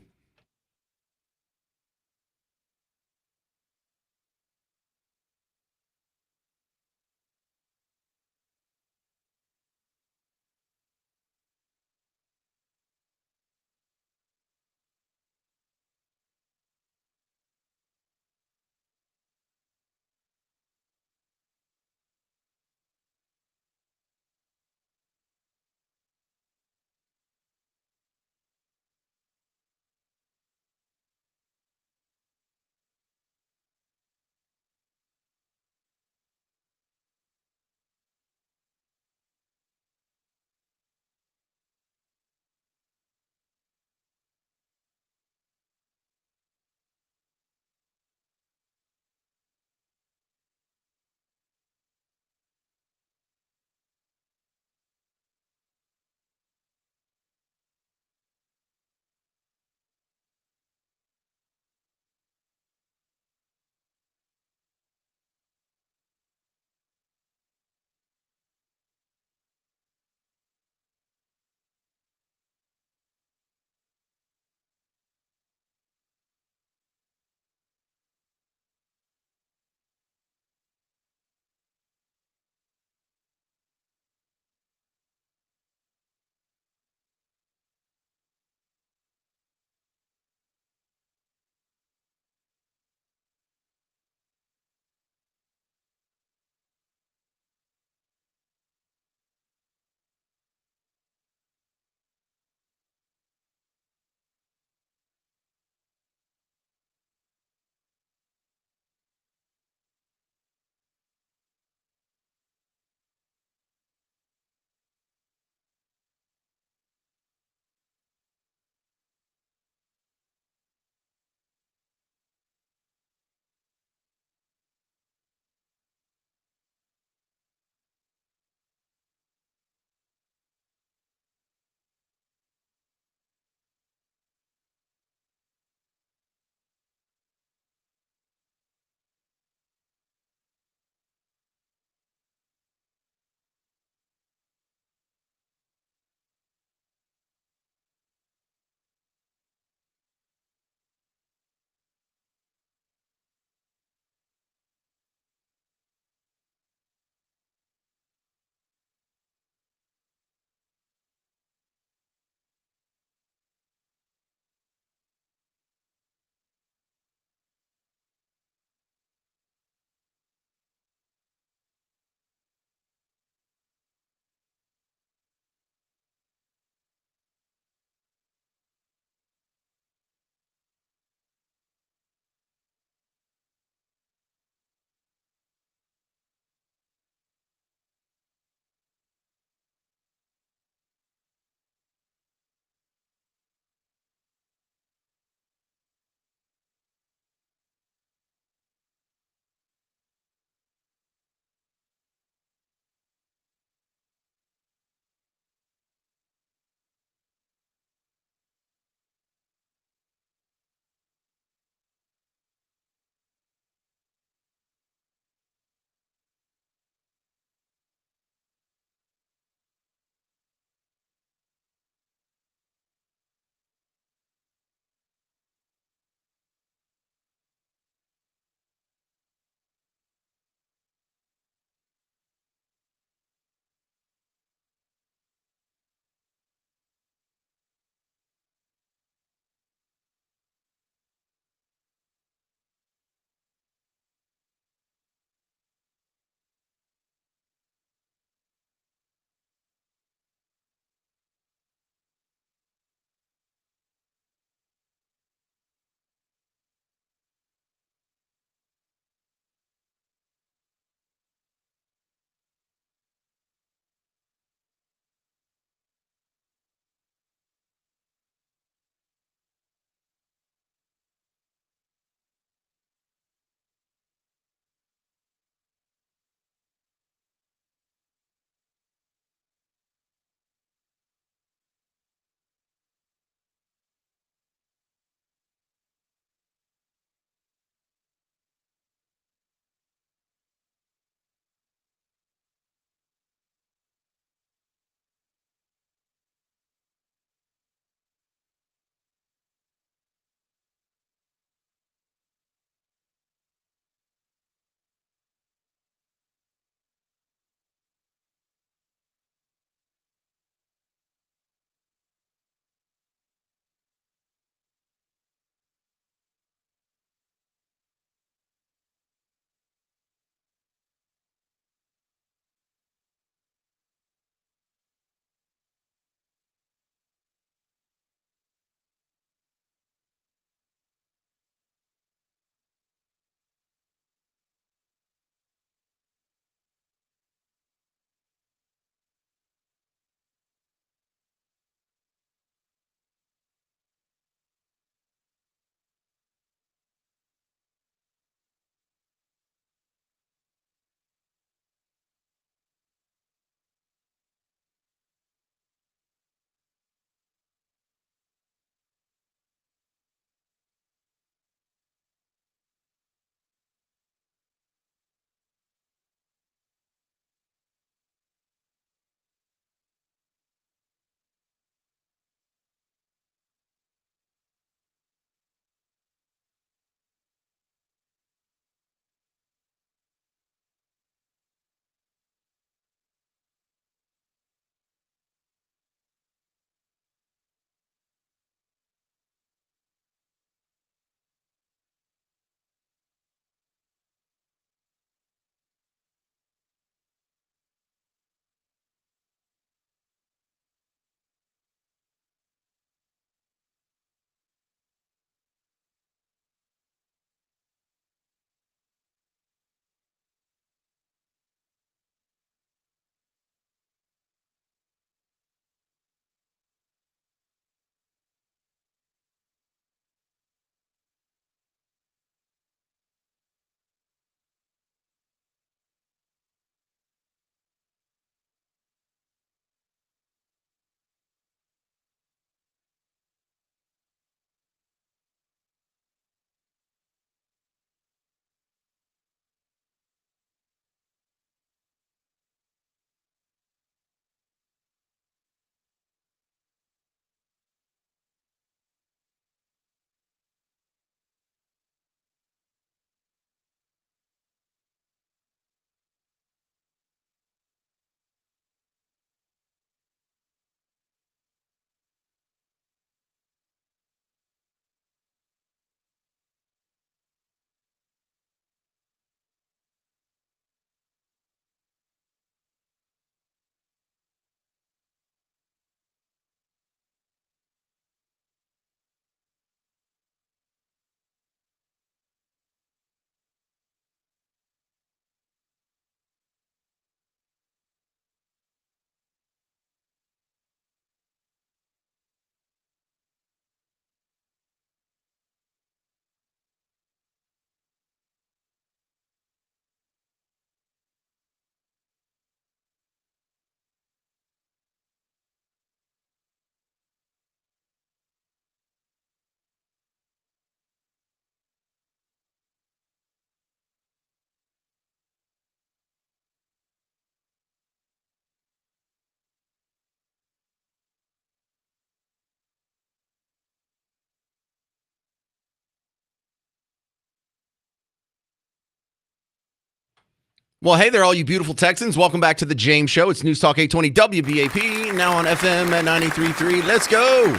[SPEAKER 1] Well, hey there, all you beautiful Texans. Welcome back to the James Show. It's News Talk 820 WBAP, now on FM at 93.3. Let's go.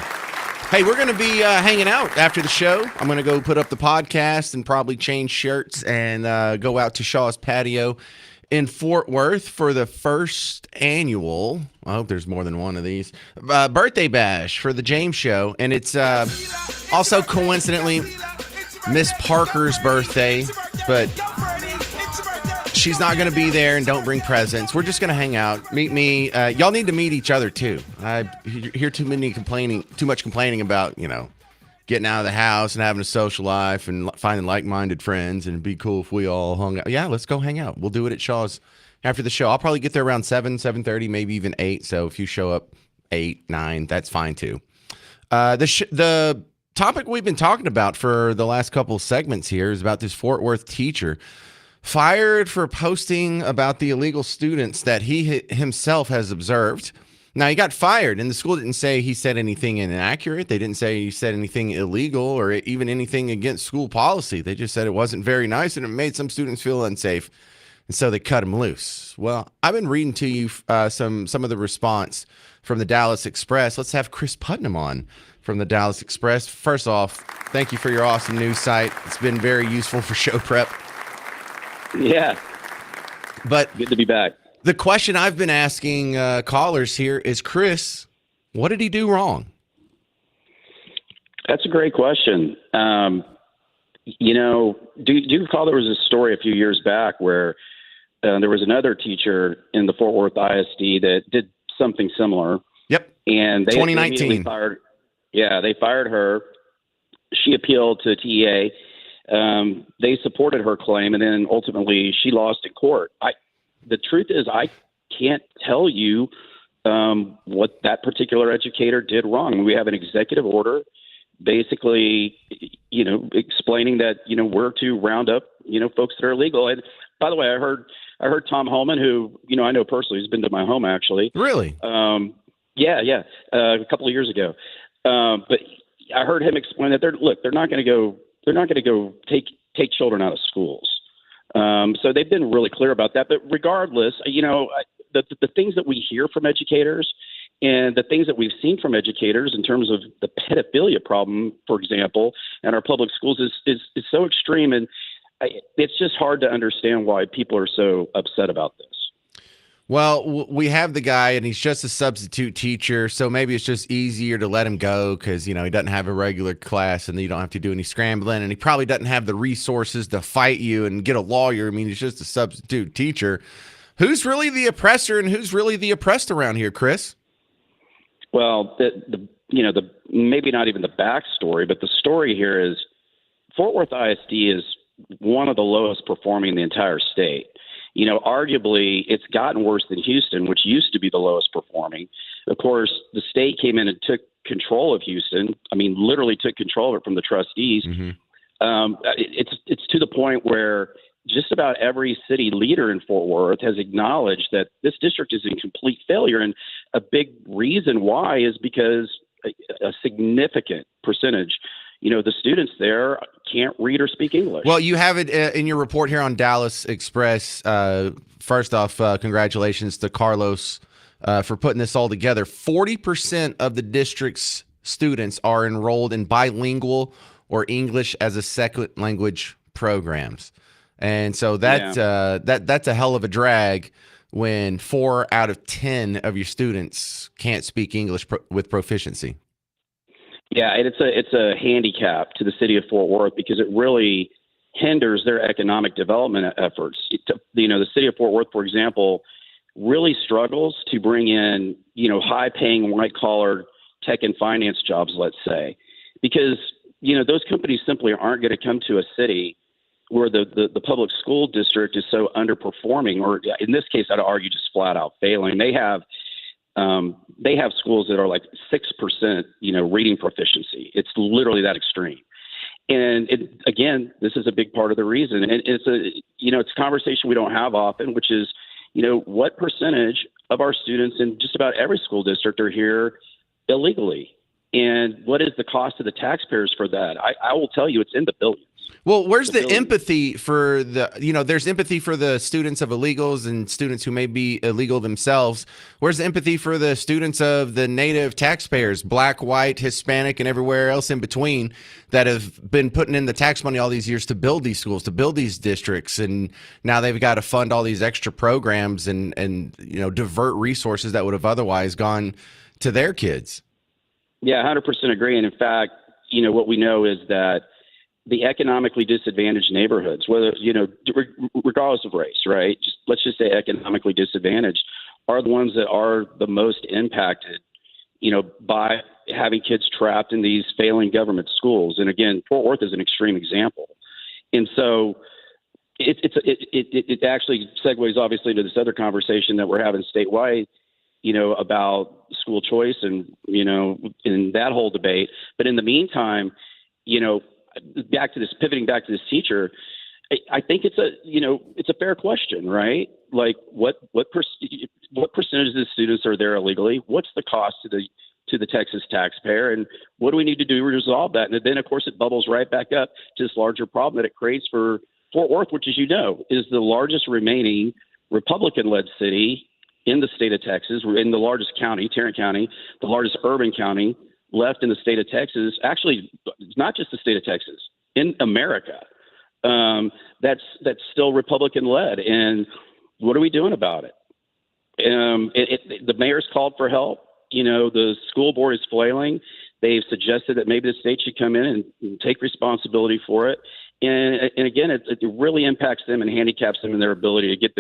[SPEAKER 1] Hey, we're going to be hanging out after the show. I'm going to go put up the podcast and probably change shirts and go out to Shaw's Patio in Fort Worth for the first annual, I hope there's more than one of these, birthday bash for the James Show. And it's also coincidentally Miss Parker's birthday, but she's not going to be there and don't bring presents. We're just going to hang out. Meet me. Y'all need to meet each other, too. I hear too much complaining about, getting out of the house and having a social life and finding like-minded friends, and it'd be cool if we all hung out. Yeah, let's go hang out. We'll do it at Shaw's after the show. I'll probably get there around 7:30, maybe even 8. So if you show up 8, 9, that's fine, too. The topic we've been talking about for the last couple of segments here is about this Fort Worth teacher fired for posting about the illegal students that he himself has observed. Now, he got fired, and the school didn't say he said anything inaccurate. They didn't say he said anything illegal or even anything against school policy. They just said it wasn't very nice, and it made some students feel unsafe, and so they cut him loose. Well, I've been reading to you some of the response from the Dallas Express. Let's have Chris Putnam on from the Dallas Express. First off, thank you for your awesome news site. It's been very useful for show prep.
[SPEAKER 10] Yeah.
[SPEAKER 1] But
[SPEAKER 10] good to be back.
[SPEAKER 1] The question I've been asking callers here is, Chris, what did he do wrong?
[SPEAKER 10] That's a great question. Do you recall there was a story a few years back where there was another teacher in the Fort Worth ISD that did something similar?
[SPEAKER 1] Yep.
[SPEAKER 10] And they
[SPEAKER 1] 2019.
[SPEAKER 10] They fired her. She appealed to TEA. They supported her claim, and then ultimately she lost in court. The truth is, I can't tell you what that particular educator did wrong. We have an executive order basically, explaining that, we're to round up, folks that are illegal. And by the way, I heard Tom Holman, who, I know personally, he's been to my home actually.
[SPEAKER 1] Really?
[SPEAKER 10] Yeah. A couple of years ago. But I heard him explain that they're not going to go take children out of schools. So they've been really clear about that. But regardless, the things that we hear from educators and the things that we've seen from educators in terms of the pedophilia problem, for example, in our public schools is so extreme. And it's just hard to understand why people are so upset about this.
[SPEAKER 1] Well, we have the guy, and he's just a substitute teacher, so maybe it's just easier to let him go because, he doesn't have a regular class, and you don't have to do any scrambling, and he probably doesn't have the resources to fight you and get a lawyer. I mean, he's just a substitute teacher. Who's really the oppressor, and who's really the oppressed around here, Chris?
[SPEAKER 10] Well, the maybe not even the backstory, but the story here is Fort Worth ISD is one of the lowest performing in the entire state. Arguably, it's gotten worse than Houston, which used to be the lowest performing. Of course, the state came in and took control of Houston. I mean, literally took control of it from the trustees.
[SPEAKER 1] Mm-hmm.
[SPEAKER 10] It's to the point where just about every city leader in Fort Worth has acknowledged that this district is in complete failure. And a big reason why is because a significant percentage the students there can't read or speak English.
[SPEAKER 1] Well, you have it in your report here on Dallas Express. First off, congratulations to Carlos for putting this all together. 40% of the district's students are enrolled in bilingual or English as a second language programs. And so that's a hell of a drag when 4 out of 10 of your students can't speak English with proficiency.
[SPEAKER 10] Yeah, and it's a handicap to the city of Fort Worth because it really hinders their economic development efforts. The city of Fort Worth, for example, really struggles to bring in, high-paying white-collar tech and finance jobs, let's say, because, those companies simply aren't going to come to a city where the public school district is so underperforming, or in this case, I'd argue just flat out failing. They have schools that are like 6%, reading proficiency. It's literally that extreme. And again, this is a big part of the reason. And it's a conversation we don't have often, which is, what percentage of our students in just about every school district are here illegally? And what is the cost to the taxpayers for that? I will tell you it's in the billions.
[SPEAKER 1] Well, where's
[SPEAKER 10] The
[SPEAKER 1] the
[SPEAKER 10] ability.
[SPEAKER 1] empathy for there's empathy for the students of illegals and students who may be illegal themselves. Where's the empathy for the students of the native taxpayers, black, white, Hispanic, and everywhere else in between that have been putting in the tax money all these years to build these schools, to build these districts, and now they've got to fund all these extra programs and divert resources that would have otherwise gone to their kids.
[SPEAKER 10] Yeah, 100% agree. And in fact, what we know is that the economically disadvantaged neighborhoods, whether, regardless of race, right? Let's just say economically disadvantaged, are the ones that are the most impacted, by having kids trapped in these failing government schools. And again, Fort Worth is an extreme example. And so it actually segues obviously into this other conversation that we're having statewide, about school choice and, in that whole debate. But in the meantime, pivoting back to this teacher, I think it's a fair question, right? Like what percentage of the students are there illegally? What's the cost to the Texas taxpayer, and what do we need to do to resolve that? And then, of course, it bubbles right back up to this larger problem that it creates for Fort Worth, which, as you know, is the largest remaining Republican-led city in the state of Texas. We're in the largest county, Tarrant County, the largest urban county left in the state of Texas. Actually, it's not just the state of Texas, in America. That's still Republican led. And what are we doing about it? The mayor's called for help. The school board is flailing. They've suggested that maybe the state should come in and take responsibility for it. And again, it really impacts them and handicaps them in their ability to get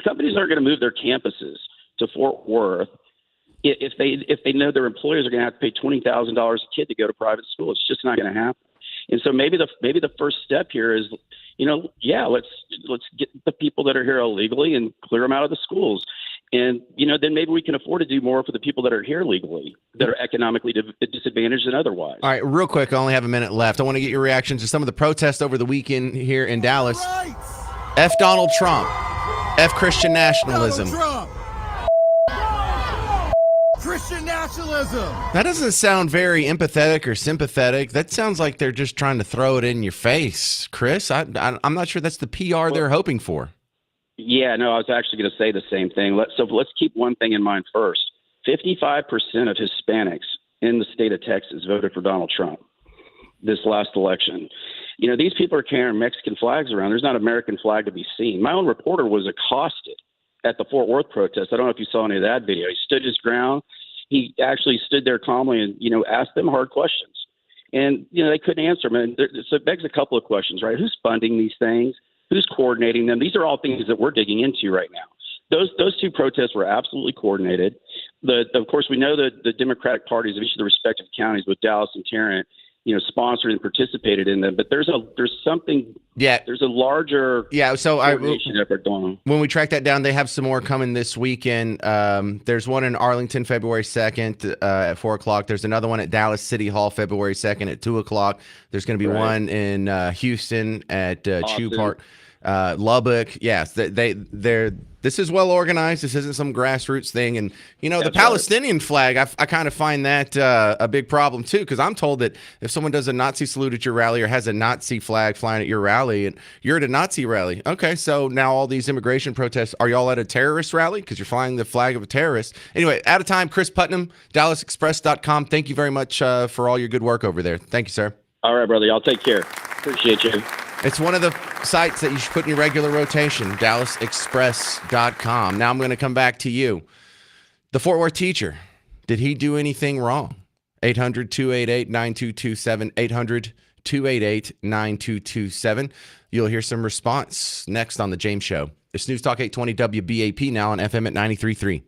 [SPEAKER 10] companies aren't going to move their campuses to Fort Worth if they know their employers are going to have to pay $20,000 a kid to go to private school. It's just not going to happen. And so maybe the first step here is, let's get the people that are here illegally and clear them out of the schools. And, then maybe we can afford to do more for the people that are here legally, that are economically disadvantaged and otherwise.
[SPEAKER 1] All right, real quick, I only have a minute left. I want to get your reaction to some of the protests over the weekend here in Dallas. F Donald Trump. F Christian nationalism.
[SPEAKER 3] Donald Trump. Christian nationalism.
[SPEAKER 1] That doesn't sound very empathetic or sympathetic. That sounds like they're just trying to throw it in your face, Chris. I'm not sure that's the PR they're hoping for.
[SPEAKER 10] Yeah, no, I was actually going to say the same thing. Let's keep one thing in mind first. 55% of Hispanics in the state of Texas voted for Donald Trump this last election. These people are carrying Mexican flags around. There's not an American flag to be seen. My own reporter was accosted at the Fort Worth protest. I don't know if you saw any of that video. He stood his ground. He actually stood there calmly and, asked them hard questions. And, they couldn't answer them. And so it begs a couple of questions, right? Who's funding these things? Who's coordinating them? These are all things that we're digging into right now. Those two protests were absolutely coordinated. Of course, we know that the Democratic parties of each of the respective counties, with Dallas and Tarrant, sponsored and participated in them. But there's something. Yeah. There's a larger coordination effort going on.
[SPEAKER 1] When we track that down, they have some more coming this weekend. There's one in Arlington, February 2nd at 4 o'clock. There's another one at Dallas City Hall, February 2nd at 2 o'clock. There's going to be one in Houston at Chew Park. Lubbock, yes, they're. This is well organized. This isn't some grassroots thing, and the Palestinian flag. I kind of find that a big problem too, because I'm told that if someone does a Nazi salute at your rally or has a Nazi flag flying at your rally, and you're at a Nazi rally, okay, so now all these immigration protests, are y'all at a terrorist rally because you're flying the flag of a terrorist? Anyway, out of time. Chris Putnam, DallasExpress.com. Thank you very much for all your good work over there. Thank you, sir.
[SPEAKER 10] All right, brother. Y'all take care. Appreciate you.
[SPEAKER 1] It's one of the sites that you should put in your regular rotation, DallasExpress.com. Now I'm going to come back to you. The Fort Worth teacher, did he do anything wrong? 800-288-9227, 800-288-9227. You'll hear some response next on The James Show. It's News Talk 820 WBAP, now on FM at 93.3.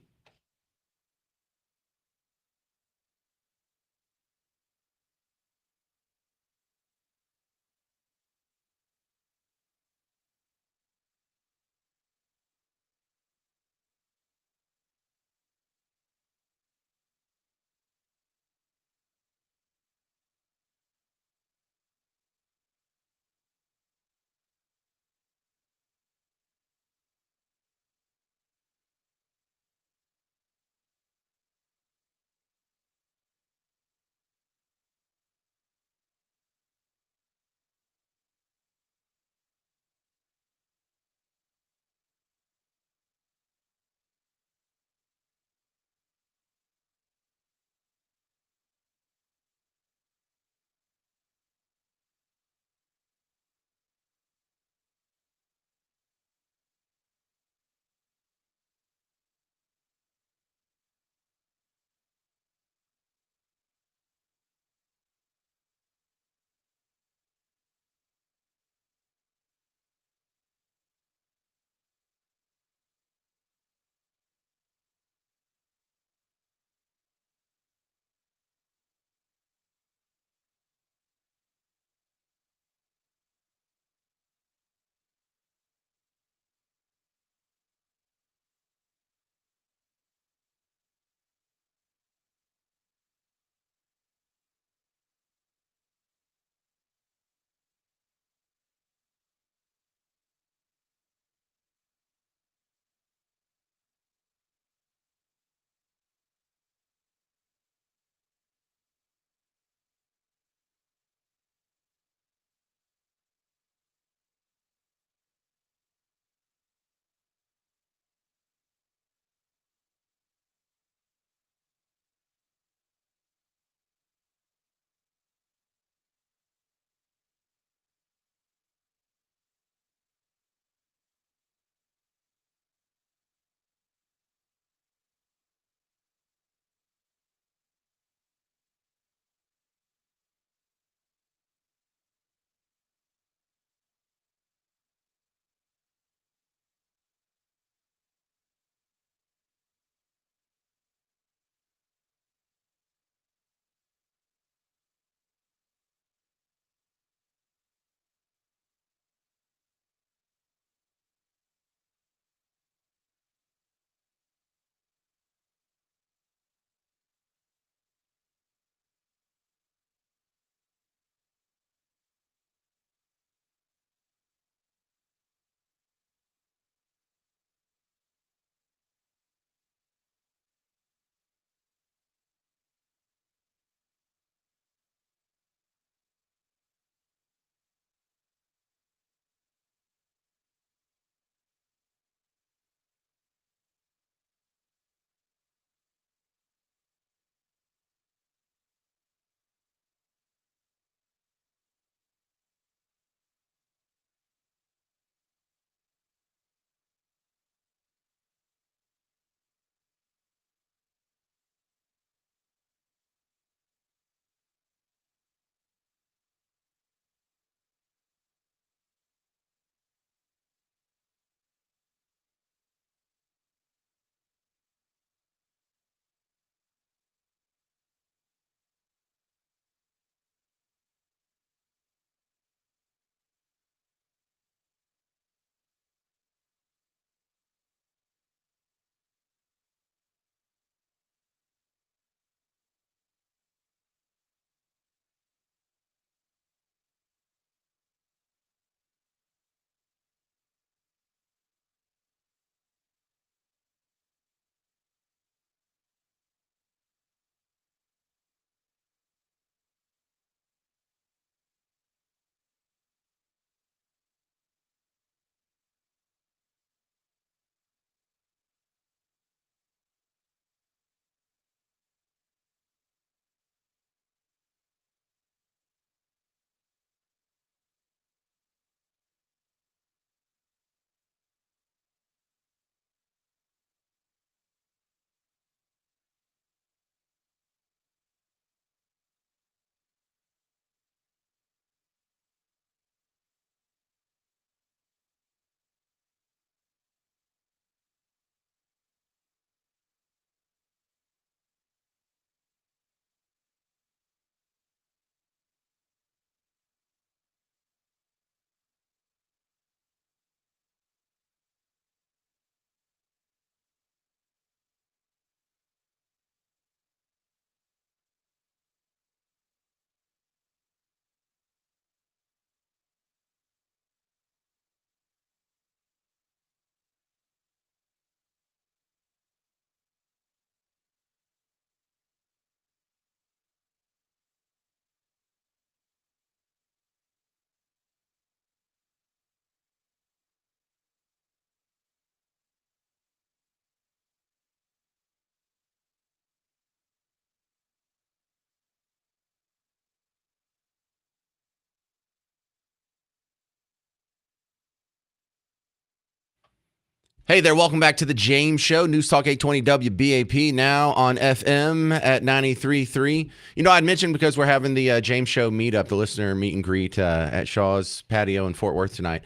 [SPEAKER 1] Hey there, welcome back to the James Show, News Talk 820 WBAP, now on FM at 93.3. You know, I'd mentioned because we're having the James Show meetup, the listener meet and greet at Shaw's Patio in Fort Worth tonight.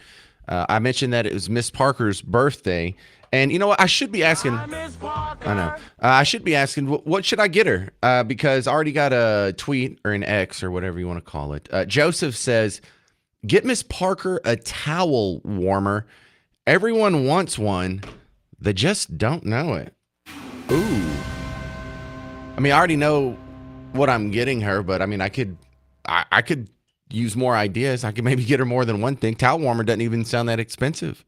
[SPEAKER 1] I mentioned that it was Miss Parker's birthday. And you know what? I should be asking. I know. I should be asking, what should I get her? Because I already got a tweet or an X or whatever you want to call it. Joseph says, get Miss Parker a towel warmer. Everyone wants one. They just don't know it. Ooh. I mean, I already know what I'm getting her, but I mean, I could use more ideas. I could maybe get her more than one thing. Towel warmer doesn't even sound that expensive.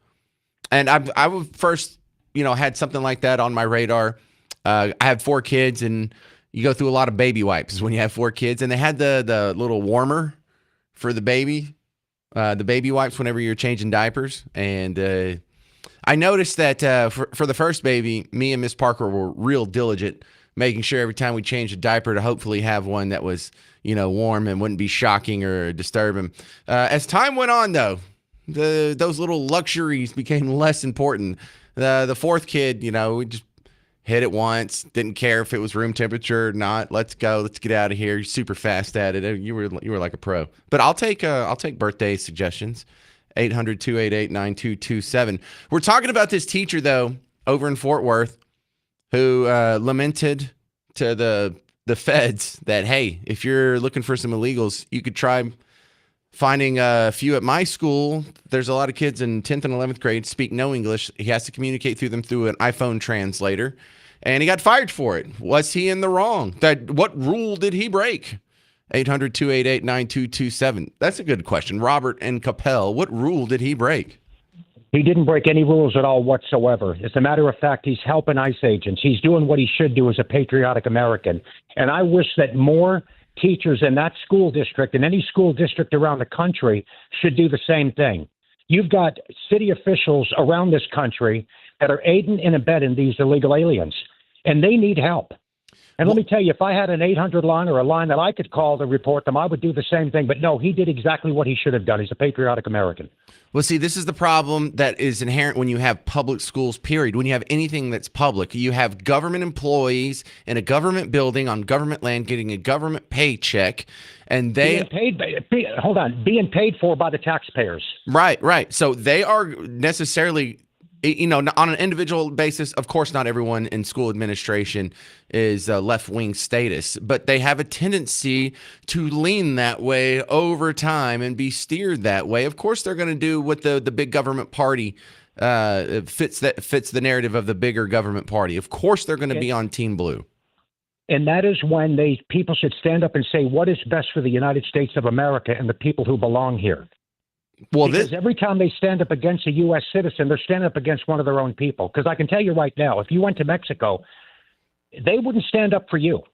[SPEAKER 1] And I would first, had something like that on my radar. I have 4 kids, and you go through a lot of baby wipes when you have 4 kids. And they had the little warmer for the baby wipes whenever you're changing diapers. And I noticed that for the first baby, me and Miss Parker were real diligent, making sure every time we changed a diaper to hopefully have one that was, warm and wouldn't be shocking or disturbing. As time went on, though, those little luxuries became less important. The 4th kid, we just hit it once, didn't care if it was room temperature or not. Let's go. Let's get out of here. You're super fast at it. You were like a pro. But I'll take birthday suggestions. 800-288-9227. We're talking about this teacher though over in Fort Worth who lamented to the feds that, hey, if you're looking for some illegals, you could try finding a few at my school. There's a lot of kids in 10th and 11th grade speak no English. He has to communicate through them through an iPhone translator, and he got fired for it. Was he in the wrong? What rule did he break? 800-288-9227. That's a good question. Robert and Capel, what rule did he break?
[SPEAKER 11] He didn't break any rules at all whatsoever. As a matter of fact, he's helping ICE agents. He's doing what he should do as a patriotic American. And I wish that more teachers in that school district and any school district around the country should do the same thing. You've got city officials around this country that are aiding and abetting these illegal aliens, and they need help. And let me tell you, if I had an 800 line or a line that I could call to report them, I would do the same thing. But no, he did exactly what he should have done. He's a patriotic American.
[SPEAKER 1] Well, see, this is the problem that is inherent when you have public schools, period. When you have anything that's public, you have government employees in a government building on government land getting a government paycheck, and they
[SPEAKER 11] being paid for by the taxpayers.
[SPEAKER 1] Right. So they are necessarily, on an individual basis, of course, not everyone in school administration is left-wing status, but they have a tendency to lean that way over time and be steered that way. Of course, they're going to do what the big government party fits the narrative of the bigger government party. Of course, they're going to be on Team Blue.
[SPEAKER 11] And that is when people should stand up and say, what is best for the United States of America and the people who belong here? Well, because every time they stand up against a U.S. citizen, they're standing up against one of their own people. Because I can tell you right now, if you went to Mexico, they wouldn't stand up for you.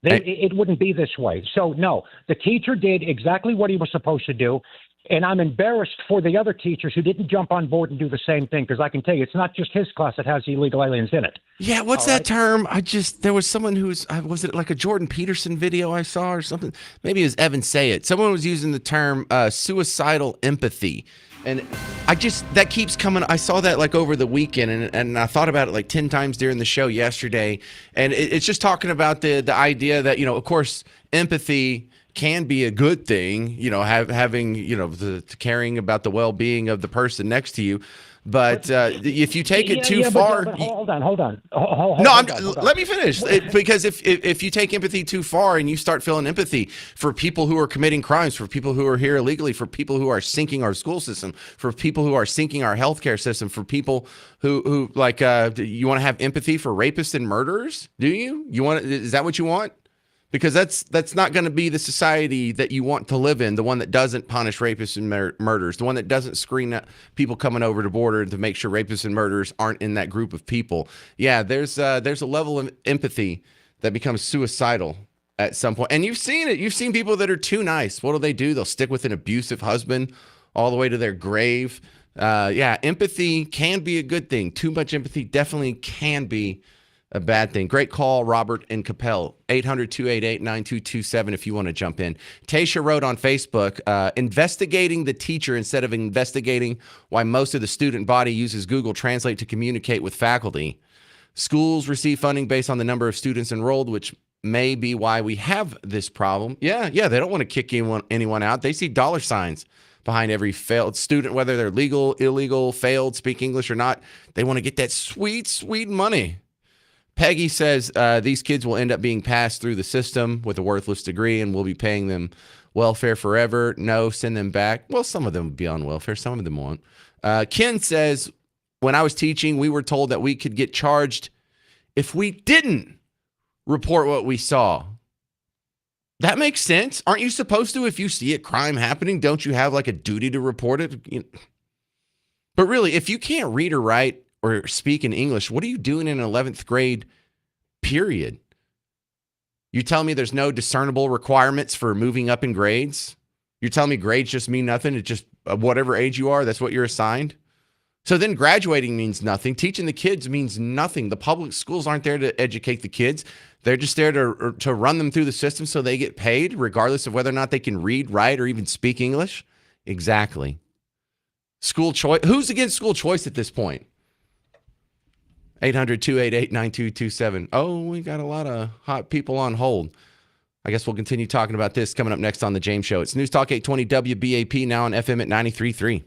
[SPEAKER 11] It wouldn't be this way. So, no, the teacher did exactly what he was supposed to do. And I'm embarrassed for the other teachers who didn't jump on board and do the same thing. Because I can tell you, it's not just his class that has illegal aliens in it.
[SPEAKER 1] Yeah, what's that term? There was someone was it like a Jordan Peterson video I saw or something? Maybe it was Evan Say It. Someone was using the term suicidal empathy. And that keeps coming. I saw that like over the weekend, and I thought about it like 10 times during the show yesterday. And it's just talking about the idea that, of course, empathy can be a good thing, having, the caring about the well-being of the person next to you. But if you take it too far,
[SPEAKER 11] hold on.
[SPEAKER 1] Let me finish. Because if you take empathy too far and you start feeling empathy for people who are committing crimes, for people who are here illegally, for people who are sinking our school system, for people who are sinking our healthcare system, for people who like, you want to have empathy for rapists and murderers? Do you? Is that what you want? Because that's not going to be the society that you want to live in, the one that doesn't punish rapists and murderers, the one that doesn't screen out people coming over the border to make sure rapists and murderers aren't in that group of people. Yeah, there's a level of empathy that becomes suicidal at some point. And you've seen it. You've seen people that are too nice. What do? They'll stick with an abusive husband all the way to their grave. Empathy can be a good thing. Too much empathy definitely can be a bad thing. Great call, Robert in Capel. 800-288-9227 if you want to jump in. Tasha wrote on Facebook, investigating the teacher instead of investigating why most of the student body uses Google Translate to communicate with faculty. Schools receive funding based on the number of students enrolled, which may be why we have this problem. Yeah, they don't want to kick anyone out. They see dollar signs behind every failed student, whether they're legal, illegal, failed, speak English or not. They want to get that sweet, sweet money. Peggy says these kids will end up being passed through the system with a worthless degree and we'll be paying them welfare forever. No, send them back. Well, some of them will be on welfare. Some of them won't. Ken says, when I was teaching, we were told that we could get charged if we didn't report what we saw. That makes sense. Aren't you supposed to, if you see a crime happening, don't you have like a duty to report it? But really, if you can't read or write or speak in English, what are you doing in an 11th grade period? You tell me there's no discernible requirements for moving up in grades? You're telling me grades just mean nothing? It's just whatever age you are, that's what you're assigned? So then graduating means nothing. Teaching the kids means nothing. The public schools aren't there to educate the kids. They're just there to run them through the system so they get paid, regardless of whether or not they can read, write, or even speak English. Exactly. School choice. Who's against school choice at this point? 800-288-9227. Oh, we got a lot of hot people on hold. I guess we'll continue talking about this coming up next on The James Show. It's News Talk 820 WBAP, now on FM at 93.3.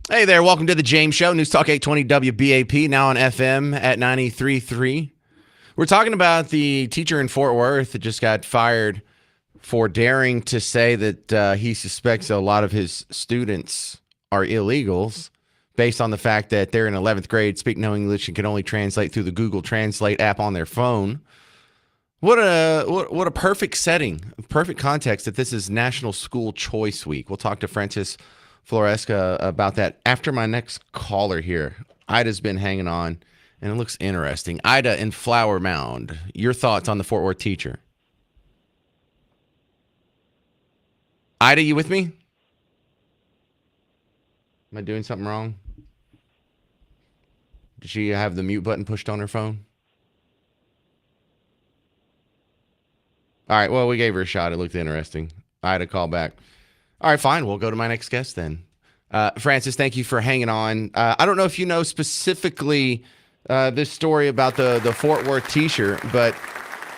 [SPEAKER 1] Hey there, welcome to the James Show, News Talk 820 WBAP, now on FM at 93.3. We're talking about the teacher in Fort Worth that just got fired for daring to say that he suspects a lot of his students are illegals based on the fact that they're in 11th grade, speak no English, and can only translate through the Google Translate app on their phone. What a perfect setting, perfect context that this is National School Choice Week. We'll talk to Francis Floresca about that after my next caller here. Ida's been hanging on, and it looks interesting. Ida in Flower Mound, your thoughts on the Fort Worth teacher? Ida, you with me? Am I doing something wrong? Did she have the mute button pushed on her phone? All right, well, we gave her a shot. It looked interesting. Ida, call back. All right, fine. We'll go to my next guest then. Francis, thank you for hanging on. I don't know if you know specifically this story about the Fort Worth teacher, but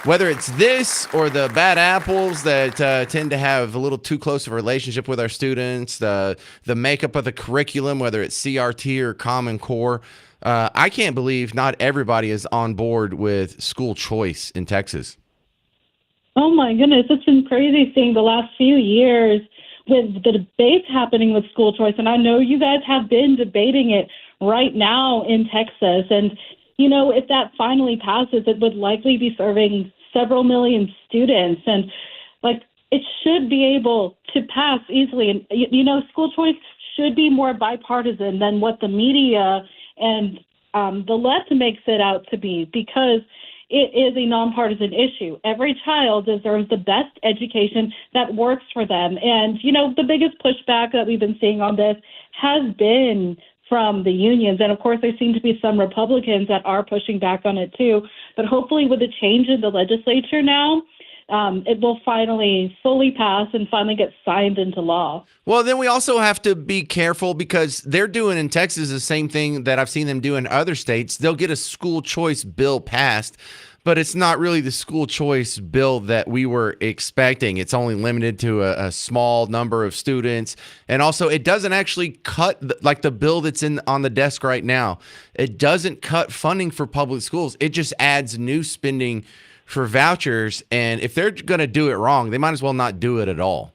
[SPEAKER 1] whether it's this or the bad apples that tend to have a little too close of a relationship with our students, the makeup of the curriculum, whether it's CRT or Common Core, I can't believe not everybody is on board with school choice in Texas.
[SPEAKER 12] Oh my goodness, it's been crazy seeing the last few years with the debates happening with school choice. And I know you guys have been debating it right now in Texas. And, you know, if that finally passes, it would likely be serving several million students. And, like, it should be able to pass easily. And, you know, school choice should be more bipartisan than what the media and the left makes it out to be, because it is a nonpartisan issue. Every child deserves the best education that works for them. And, you know, the biggest pushback that we've been seeing on this has been from the unions. And, of course, there seem to be some Republicans that are pushing back on it, too. But hopefully with the change in the legislature now, it will finally fully pass and finally get signed into law.
[SPEAKER 1] Well, then we also have to be careful because they're doing in Texas the same thing that I've seen them do in other states. They'll get a school choice bill passed, but it's not really the school choice bill that we were expecting. It's only limited to a small number of students. And also, it doesn't actually cut, like the bill that's on the desk right now, it doesn't cut funding for public schools. It just adds new spending for vouchers. And if they're going to do it wrong, they might as well not do it at all.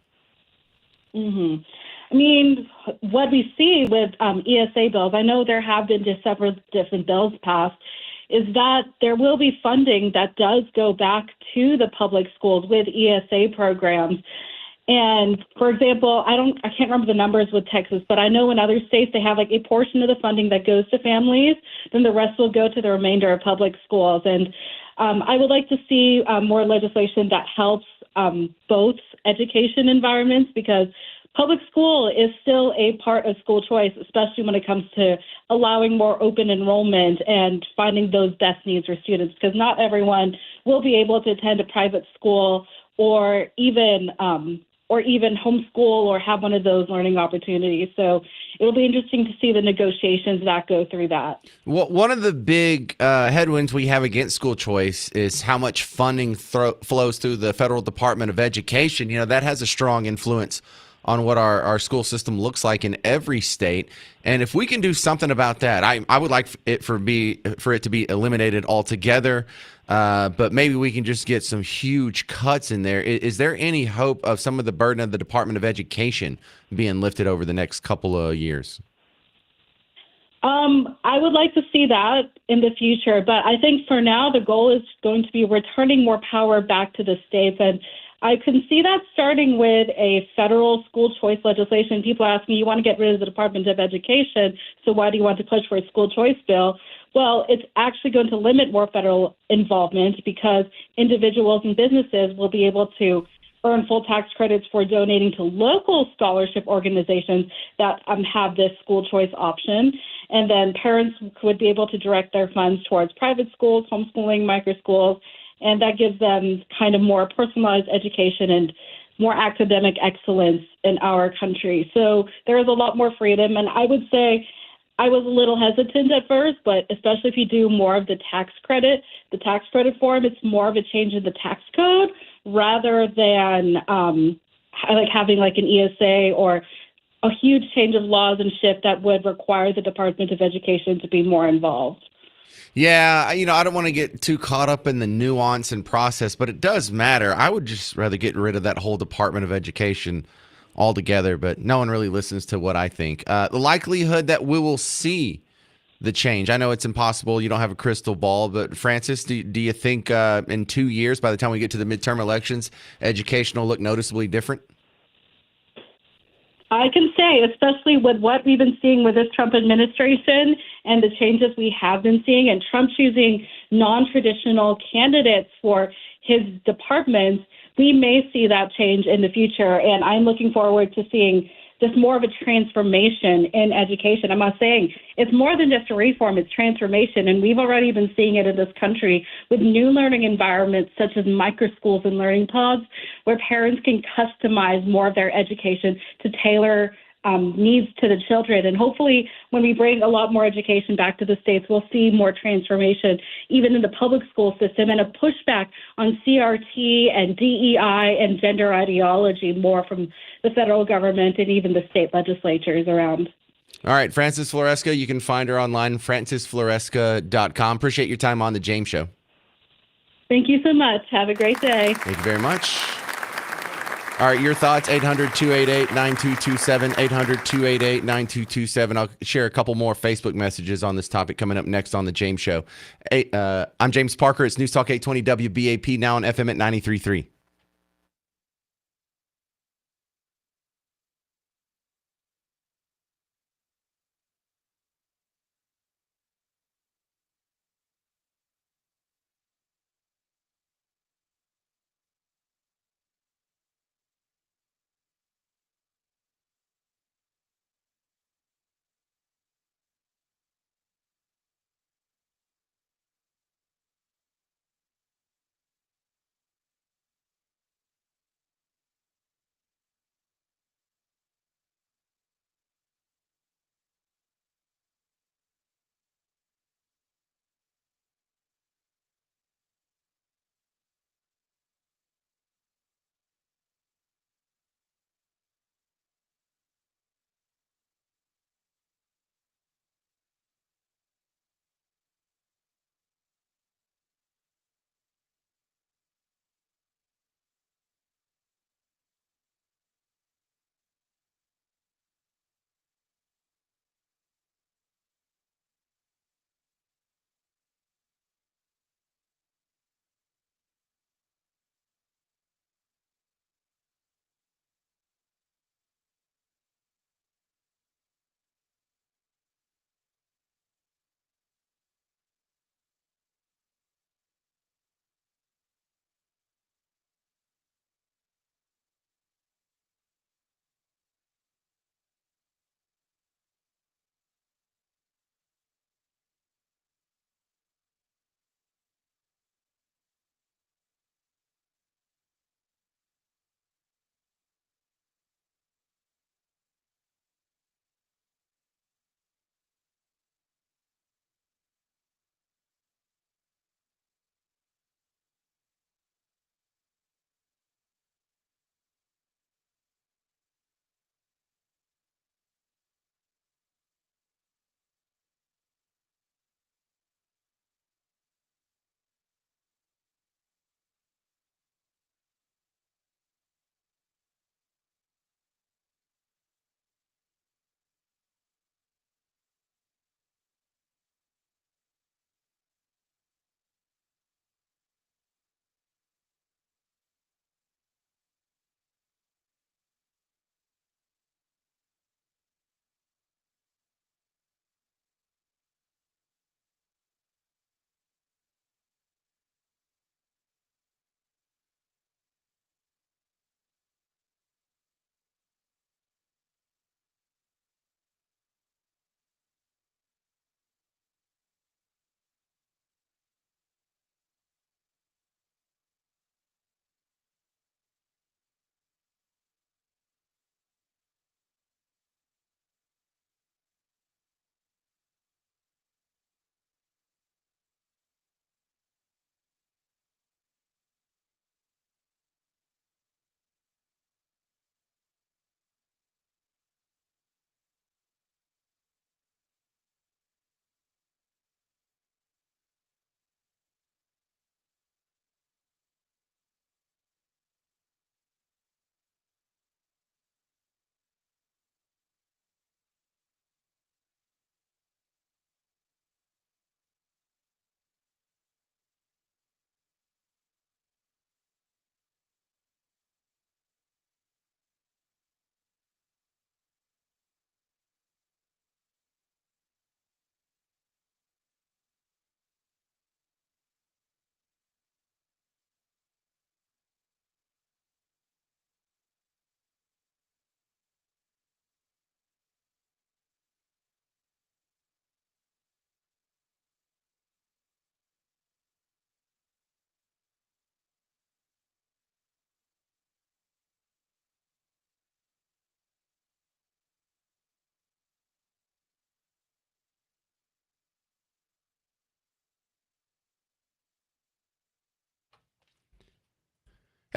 [SPEAKER 12] Mm-hmm. I mean, what we see with ESA bills, I know there have been just several different bills passed, is that there will be funding that does go back to the public schools with ESA programs. And for example, I can't remember the numbers with Texas, but I know in other states they have like a portion of the funding that goes to families, then the rest will go to the remainder of public schools. And I would like to see more legislation that helps both education environments, because public school is still a part of school choice, especially when it comes to allowing more open enrollment and finding those best needs for students, because not everyone will be able to attend a private school or even homeschool or have one of those learning opportunities. So it'll be interesting to see the negotiations that go through that.
[SPEAKER 1] Well, one of the big headwinds we have against school choice is how much funding flows through the Federal Department of Education. You know, that has a strong influence on what our school system looks like in every state. And if we can do something about that, I would like it for it to be eliminated altogether. But maybe we can just get some huge cuts in there. Is there any hope of some of the burden of the Department of Education being lifted over the next couple of years?
[SPEAKER 12] I would like to see that in the future, but I think for now the goal is going to be returning more power back to the states. And I can see that starting with a federal school choice legislation. People ask me, you want to get rid of the Department of Education, so why do you want to push for a school choice bill? Well, it's actually going to limit more federal involvement, because individuals and businesses will be able to earn full tax credits for donating to local scholarship organizations that have this school choice option. And then parents would be able to direct their funds towards private schools, homeschooling, micro schools, and that gives them kind of more personalized education and more academic excellence in our country. So there is a lot more freedom. And I would say I was a little hesitant at first, but especially if you do more of the tax credit form, it's more of a change in the tax code rather than like having like an ESA or a huge change of laws and shift that would require the Department of Education to be more involved.
[SPEAKER 1] Yeah, I don't want to get too caught up in the nuance and process, but it does matter. I would just rather get rid of that whole Department of Education altogether, but no one really listens to what I think. The likelihood that we will see the change. I know it's impossible. You don't have a crystal ball, but Francis, do you think in 2 years, by the time we get to the midterm elections, education will look noticeably different?
[SPEAKER 12] I can say, especially with what we've been seeing with this Trump administration and the changes we have been seeing, and Trump choosing non-traditional candidates for his departments, we may see that change in the future. And I'm looking forward to seeing just more of a transformation in education. I'm not saying it's more than just a reform, it's transformation. And we've already been seeing it in this country with new learning environments such as microschools and learning pods, where parents can customize more of their education to tailor needs to the children. And hopefully when we bring a lot more education back to the states, we'll see more transformation even in the public school system, and a pushback on CRT and DEI and gender ideology more from the federal government and even the state legislatures around.
[SPEAKER 1] All right, Francis Floresca, you can find her online, francisfloresca.com. Appreciate your time on the James Show.
[SPEAKER 12] Thank you so much. Have a great day.
[SPEAKER 1] Thank you very much. All right, your thoughts, 800-288-9227, 800-288-9227. I'll share a couple more Facebook messages on this topic coming up next on The James Show. Hey, I'm James Parker. It's News Talk 820 WBAP, now on FM at 93.3.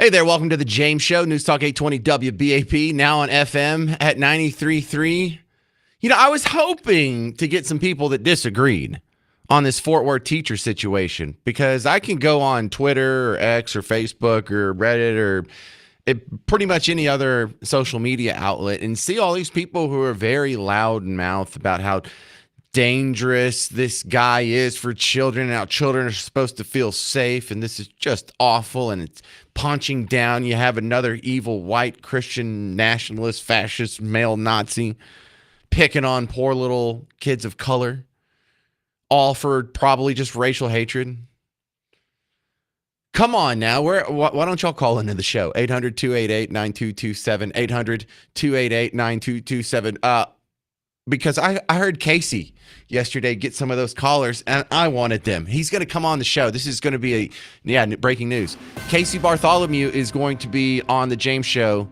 [SPEAKER 1] Hey there, welcome to the James Show, News Talk 820 WBAP, now on FM at 93.3. You know, I was hoping to get some people that disagreed on this Fort Worth teacher situation, because I can go on Twitter or X or Facebook or Reddit or pretty much any other social media outlet and see all these people who are very loud in mouth about how dangerous this guy is for children and how children are supposed to feel safe, and this is just awful, and it's punching down. You have another evil white Christian nationalist fascist male Nazi picking on poor little kids of color, all for probably just racial hatred. Come on now. Why don't y'all call into the show? 800-288-9227, 800-288-9227. Because I heard Casey yesterday get some of those callers, and I wanted them. He's going to come on the show. This is going to be breaking news. Casey Bartholomew is going to be on the James Show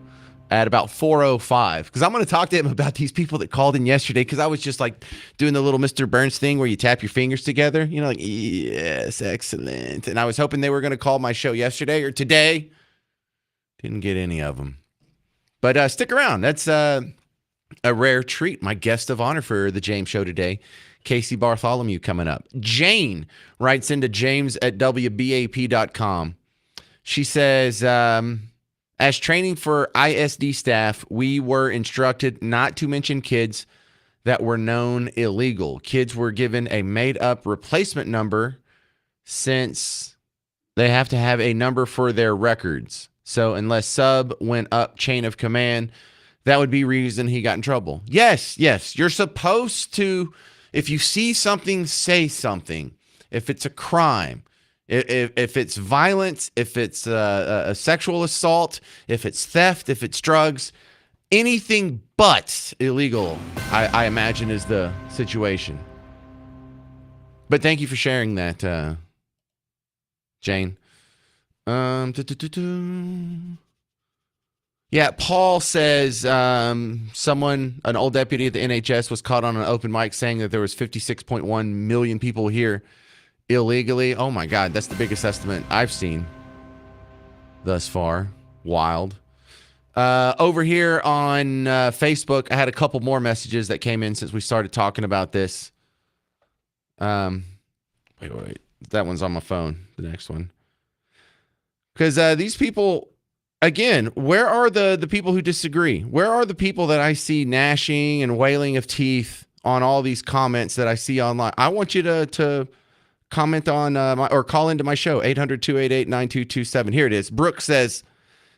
[SPEAKER 1] at about 4:05, because I'm going to talk to him about these people that called in yesterday, because I was just like doing the little Mr. Burns thing where you tap your fingers together, you know, like, yes, excellent. And I was hoping they were going to call my show yesterday or today. Didn't get any of them. But stick around. That's a rare treat. My guest of honor for the James Show today, Casey Bartholomew, coming up. Jane writes into james@wbap.com. She says, as training for ISD staff, we were instructed not to mention kids that were known illegal. Kids were given a made-up replacement number since they have to have a number for their records. So unless sub went up chain of command, that would be reason he got in trouble. Yes. You're supposed to, if you see something, say something. If it's a crime, if it's violence, if it's a sexual assault, if it's theft, if it's drugs, anything but illegal, I imagine is the situation. But thank you for sharing that, Jane. Yeah, Paul says someone, an old deputy at the NHS, was caught on an open mic saying that there was 56.1 million people here illegally. Oh my God, that's the biggest estimate I've seen thus far. Wild. Over here on Facebook, I had a couple more messages that came in since we started talking about this. Wait. That one's on my phone, the next one. Because these people... Again, where are the people who disagree? Where are the people that I see gnashing and wailing of teeth on all these comments that I see online? I want you to comment on or call into my show, 800-288-9227. Here it is. Brooke says,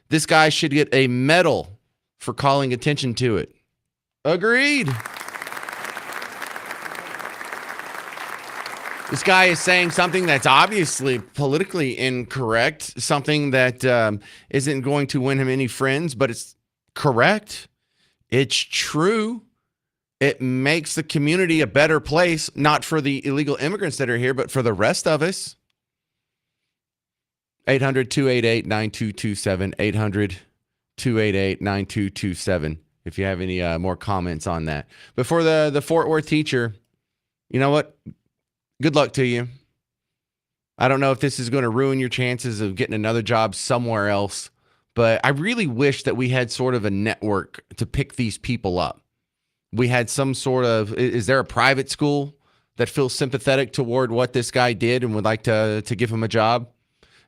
[SPEAKER 1] this guy should get a medal for calling attention to it. Agreed. This guy is saying something that's obviously politically incorrect, something that isn't going to win him any friends, but it's correct. It's true. It makes the community a better place, not for the illegal immigrants that are here, but for the rest of us. 800-288-9227, 800-288-9227, if you have any more comments on that. But for the Fort Worth teacher, you know what? Good luck to you. I don't know if this is going to ruin your chances of getting another job somewhere else, but I really wish that we had sort of a network to pick these people up. We had some sort of, is there a private school that feels sympathetic toward what this guy did and would like to give him a job?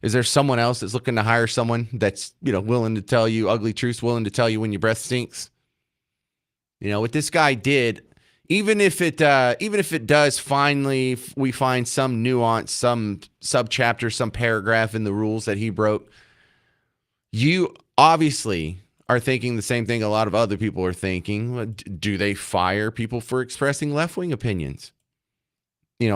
[SPEAKER 1] Is there someone else that's looking to hire someone that's, willing to tell you ugly truths, willing to tell you when your breath stinks? What this guy did, even if it does finally, we find some nuance, some subchapter, some paragraph in the rules that he broke, you obviously are thinking the same thing a lot of other people are thinking. Do they fire people for expressing left-wing opinions?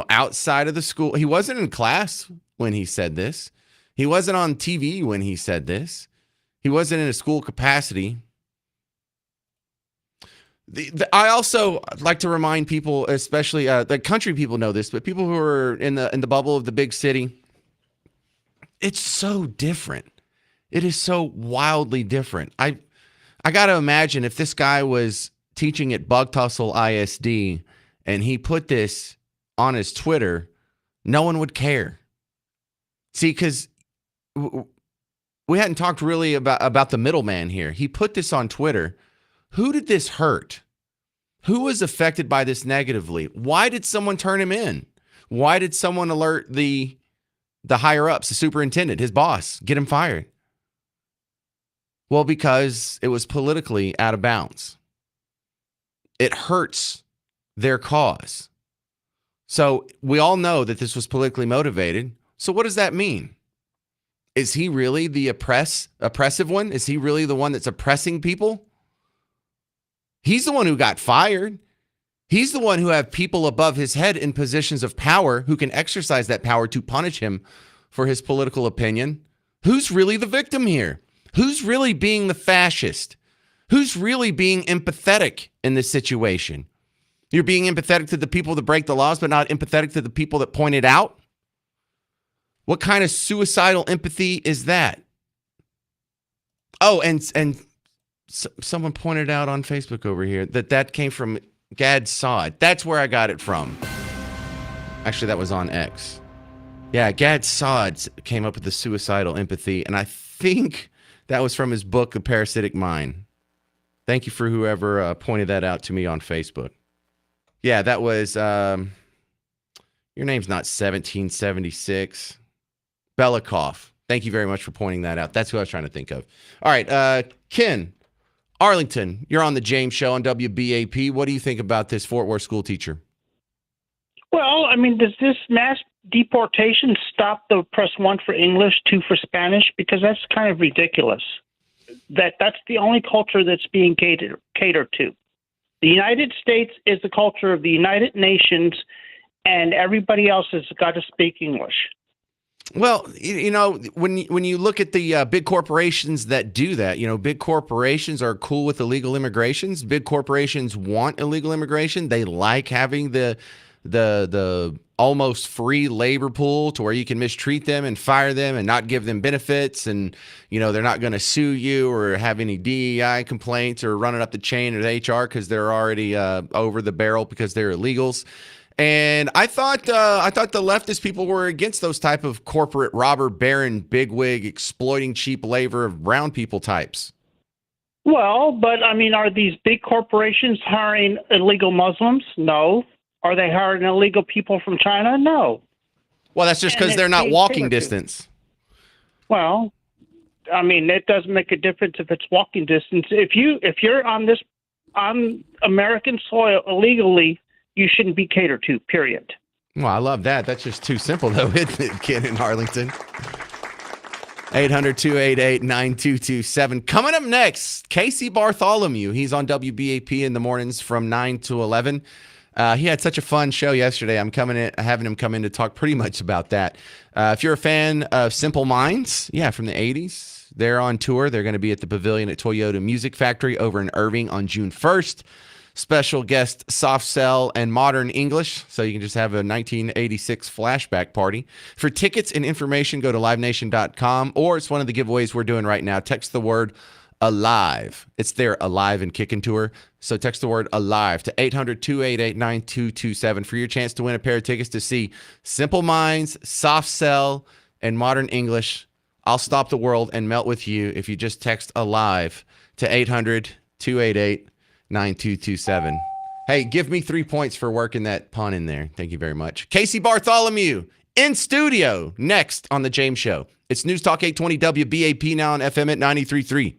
[SPEAKER 1] Outside of the school. He wasn't in class when he said this. He wasn't on TV when he said this. He wasn't in a school capacity. I also like to remind people, especially the country people know this, but people who are in the bubble of the big city, it's so different. It is so wildly different. I got to imagine if this guy was teaching at Bug Tussle ISD and he put this on his Twitter, no one would care. See, because we hadn't talked really about the middleman here. He put this on Twitter. Who did this hurt? Who was affected by this negatively? Why did someone turn him in? Why did someone alert the higher ups, the superintendent, his boss, get him fired? Well, because it was politically out of bounds. It hurts their cause. So we all know that this was politically motivated. So what does that mean? Is he really the oppressive one? Is he really the one that's oppressing people? He's the one who got fired. He's the one who have people above his head in positions of power who can exercise that power to punish him for his political opinion. Who's really the victim here? Who's really being the fascist? Who's really being empathetic in this situation? You're being empathetic to the people that break the laws, but not empathetic to the people that point it out? What kind of suicidal empathy is that? Oh, and someone pointed out on Facebook over here that came from Gad Saad. That's where I got it from. Actually, that was on X. Yeah, Gad Saad came up with the suicidal empathy, and I think that was from his book, The Parasitic Mind. Thank you for whoever pointed that out to me on Facebook. Yeah, that was, your name's not 1776. Belikov. Thank you very much for pointing that out. That's who I was trying to think of. All right, Ken Arlington, you're on the James Show on WBAP. What do you think about this Fort Worth school teacher?
[SPEAKER 13] Well, I mean, does this mass deportation stop the press 1 for English, 2 for Spanish? Because that's kind of ridiculous. That's the only culture that's being catered to. The United States is the culture of the United Nations, and everybody else has got to speak English.
[SPEAKER 1] Well, you know, when you look at the big corporations that do that, you know, big corporations are cool with illegal immigrations. Big corporations want illegal immigration. They like having the almost free labor pool to where you can mistreat them and fire them and not give them benefits. And, you know, they're not going to sue you or have any DEI complaints or run it up the chain at HR because they're already over the barrel because they're illegals. And I thought the leftist people were against those type of corporate robber baron, bigwig, exploiting cheap labor of brown people types.
[SPEAKER 13] Well, but I mean, are these big corporations hiring illegal Muslims? No. Are they hiring illegal people from China? No.
[SPEAKER 1] Well, that's just because they're not walking distance.
[SPEAKER 13] Well, I mean, it doesn't make a difference if it's walking distance. If you're on American soil illegally, you shouldn't be catered to, period.
[SPEAKER 1] Well, I love that. That's just too simple, though, isn't it, Ken in Arlington? 800-288-9227. Coming up next, Casey Bartholomew. He's on WBAP in the mornings from 9 to 11. He had such a fun show yesterday. I'm having him come in to talk pretty much about that. If you're a fan of Simple Minds, from the 80s, they're on tour. They're going to be at the Pavilion at Toyota Music Factory over in Irving on June 1st. Special guest Soft Cell and Modern English, so you can just have a 1986 flashback party. For tickets and information, go to livenation.com, or it's one of the giveaways we're doing right now. Text the word ALIVE. It's their Alive and Kickin' tour, so text the word ALIVE to 800-288-9227 for your chance to win a pair of tickets to see Simple Minds, Soft Cell, and Modern English. I'll stop the world and melt with you if you just text ALIVE to 800-288-9227. Hey, give me 3 points for working that pun in there. Thank you very much. Casey Bartholomew in studio next on The James Show. It's News Talk 820 WBAP, now on FM at 93.3.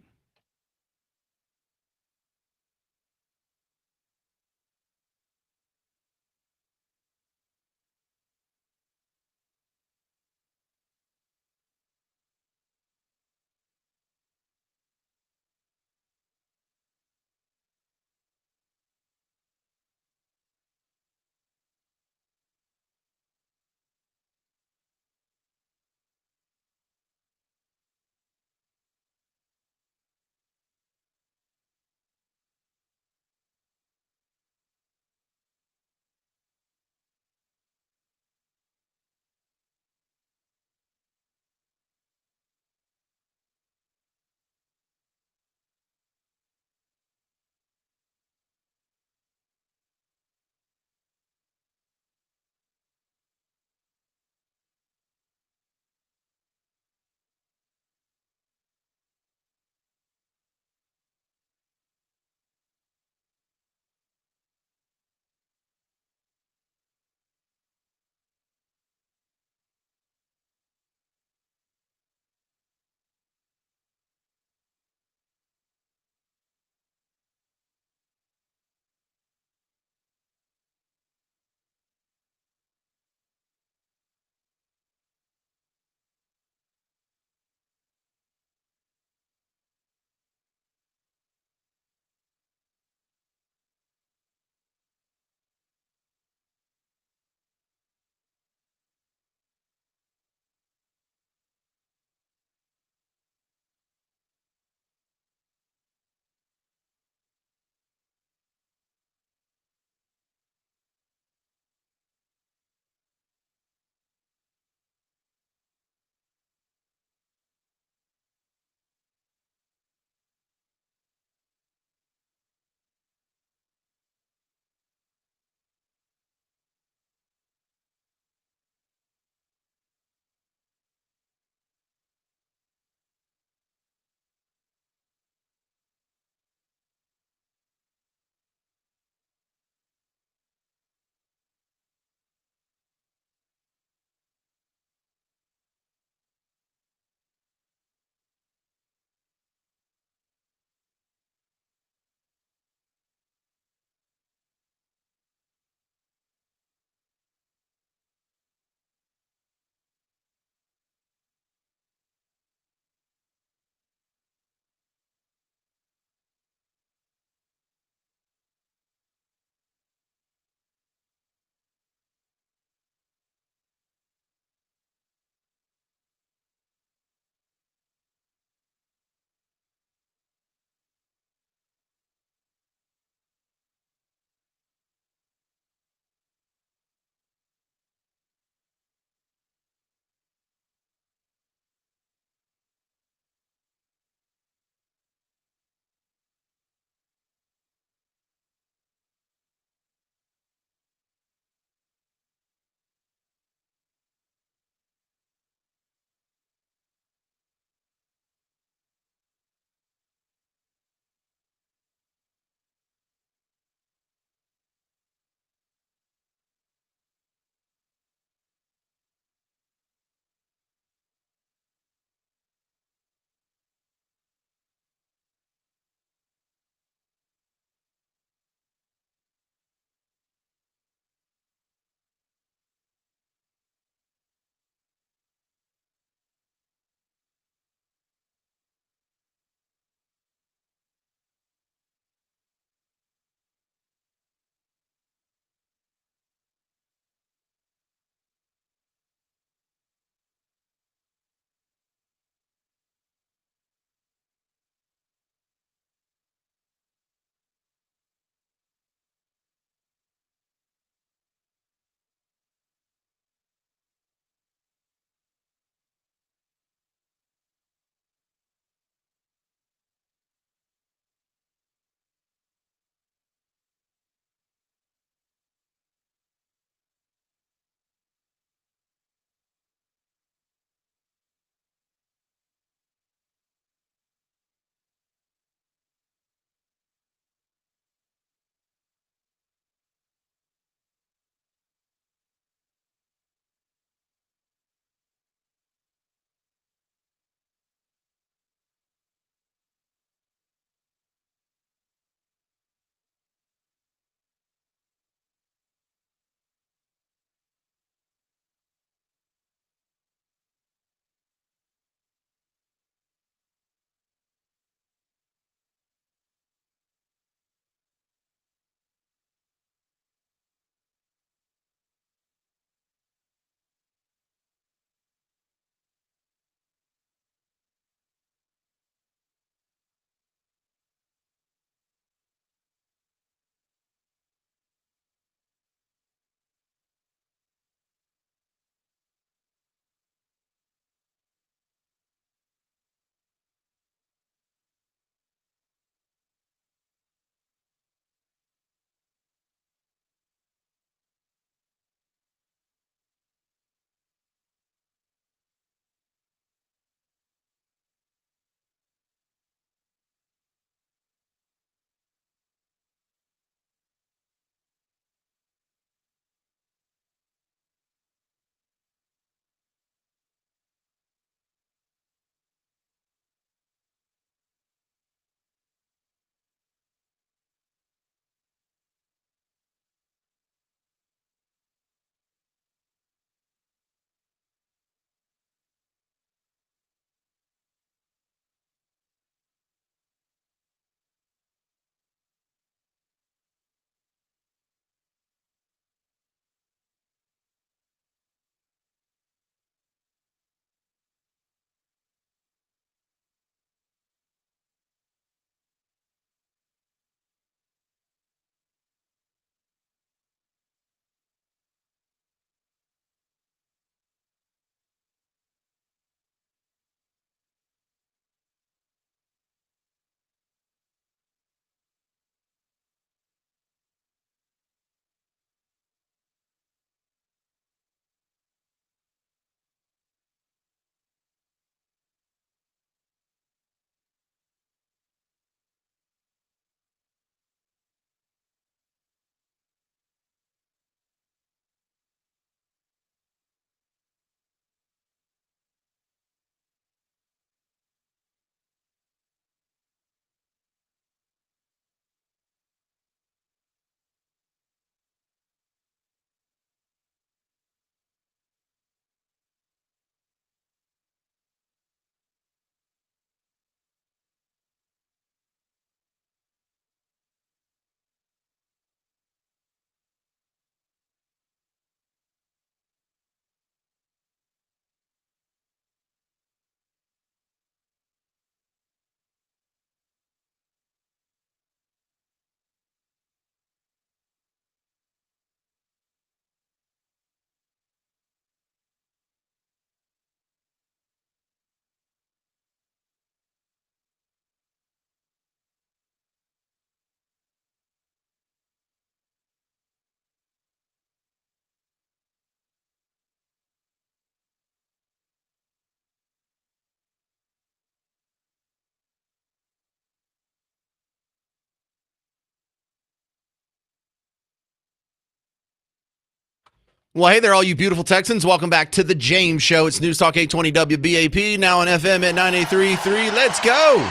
[SPEAKER 1] Well, hey there, all you beautiful Texans. Welcome back to the James Show. It's News Talk 820 WBAP, now on FM at 98.3. Let's go.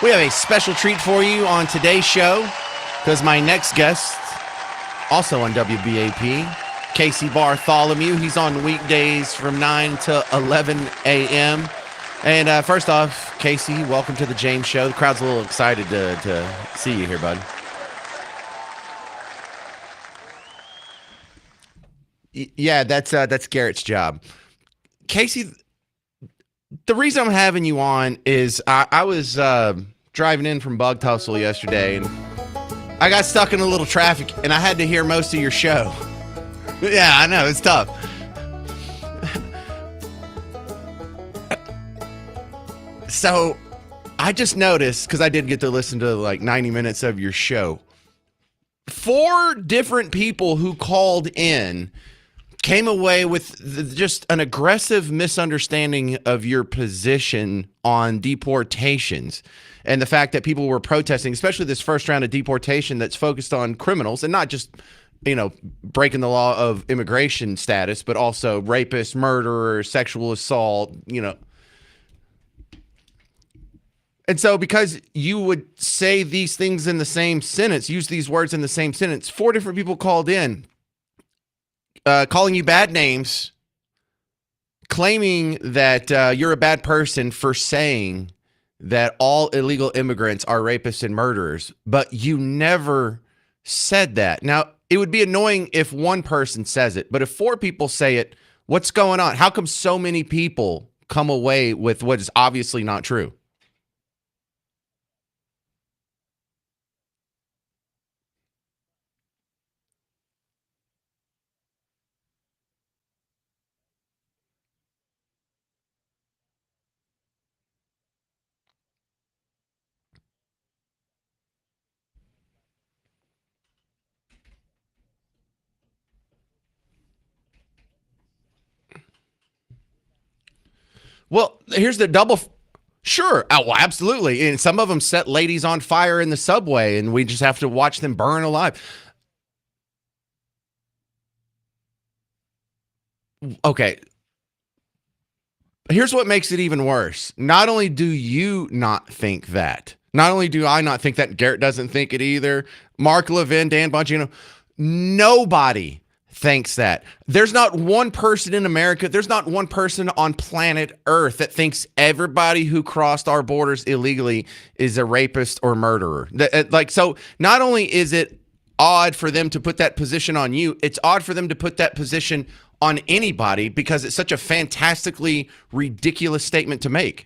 [SPEAKER 1] We have a special treat for you on today's show because my next guest, also on WBAP, Casey Bartholomew. He's on weekdays from 9 to 11 a.m. And first off, Casey, welcome to the James Show. The crowd's a little excited to see you here, bud. Yeah, that's Garrett's job. Casey, the reason I'm having you on is I was driving in from Bug Tussle yesterday, and I got stuck in a little traffic, and I had to hear most of your show. Yeah, I know, it's tough. So I just noticed, because I did get to listen to like 90 minutes of your show, 4 different people who called in came away with just an aggressive misunderstanding of your position on deportations and the fact that people were protesting, especially this first round of deportation that's focused on criminals and not just, breaking the law of immigration status, but also rapists, murderers, sexual assault, And so because you would say these things in the same sentence, use these words in the same sentence, 4 different people called in, calling you bad names, claiming that you're a bad person for saying that all illegal immigrants are rapists and murderers, but you never said that. Now, it would be annoying if one person says it, but if 4 people say it, what's going on? How come so many people come away with what is obviously not true? Well, here's the double. Sure. Oh, well, absolutely. And some of them set ladies on fire in the subway, and we just have to watch them burn alive. Okay. Here's what makes it even worse. Not only do you not think that, not only do I not think that, Garrett doesn't think it either, Mark Levin, Dan Bongino, nobody thinks that. There's not one person in America, there's not one person on planet Earth that thinks everybody who crossed our borders illegally is a rapist or murderer. So not only is it odd for them to put that position on you, it's odd for them to put that position on anybody because it's such a fantastically ridiculous statement to make.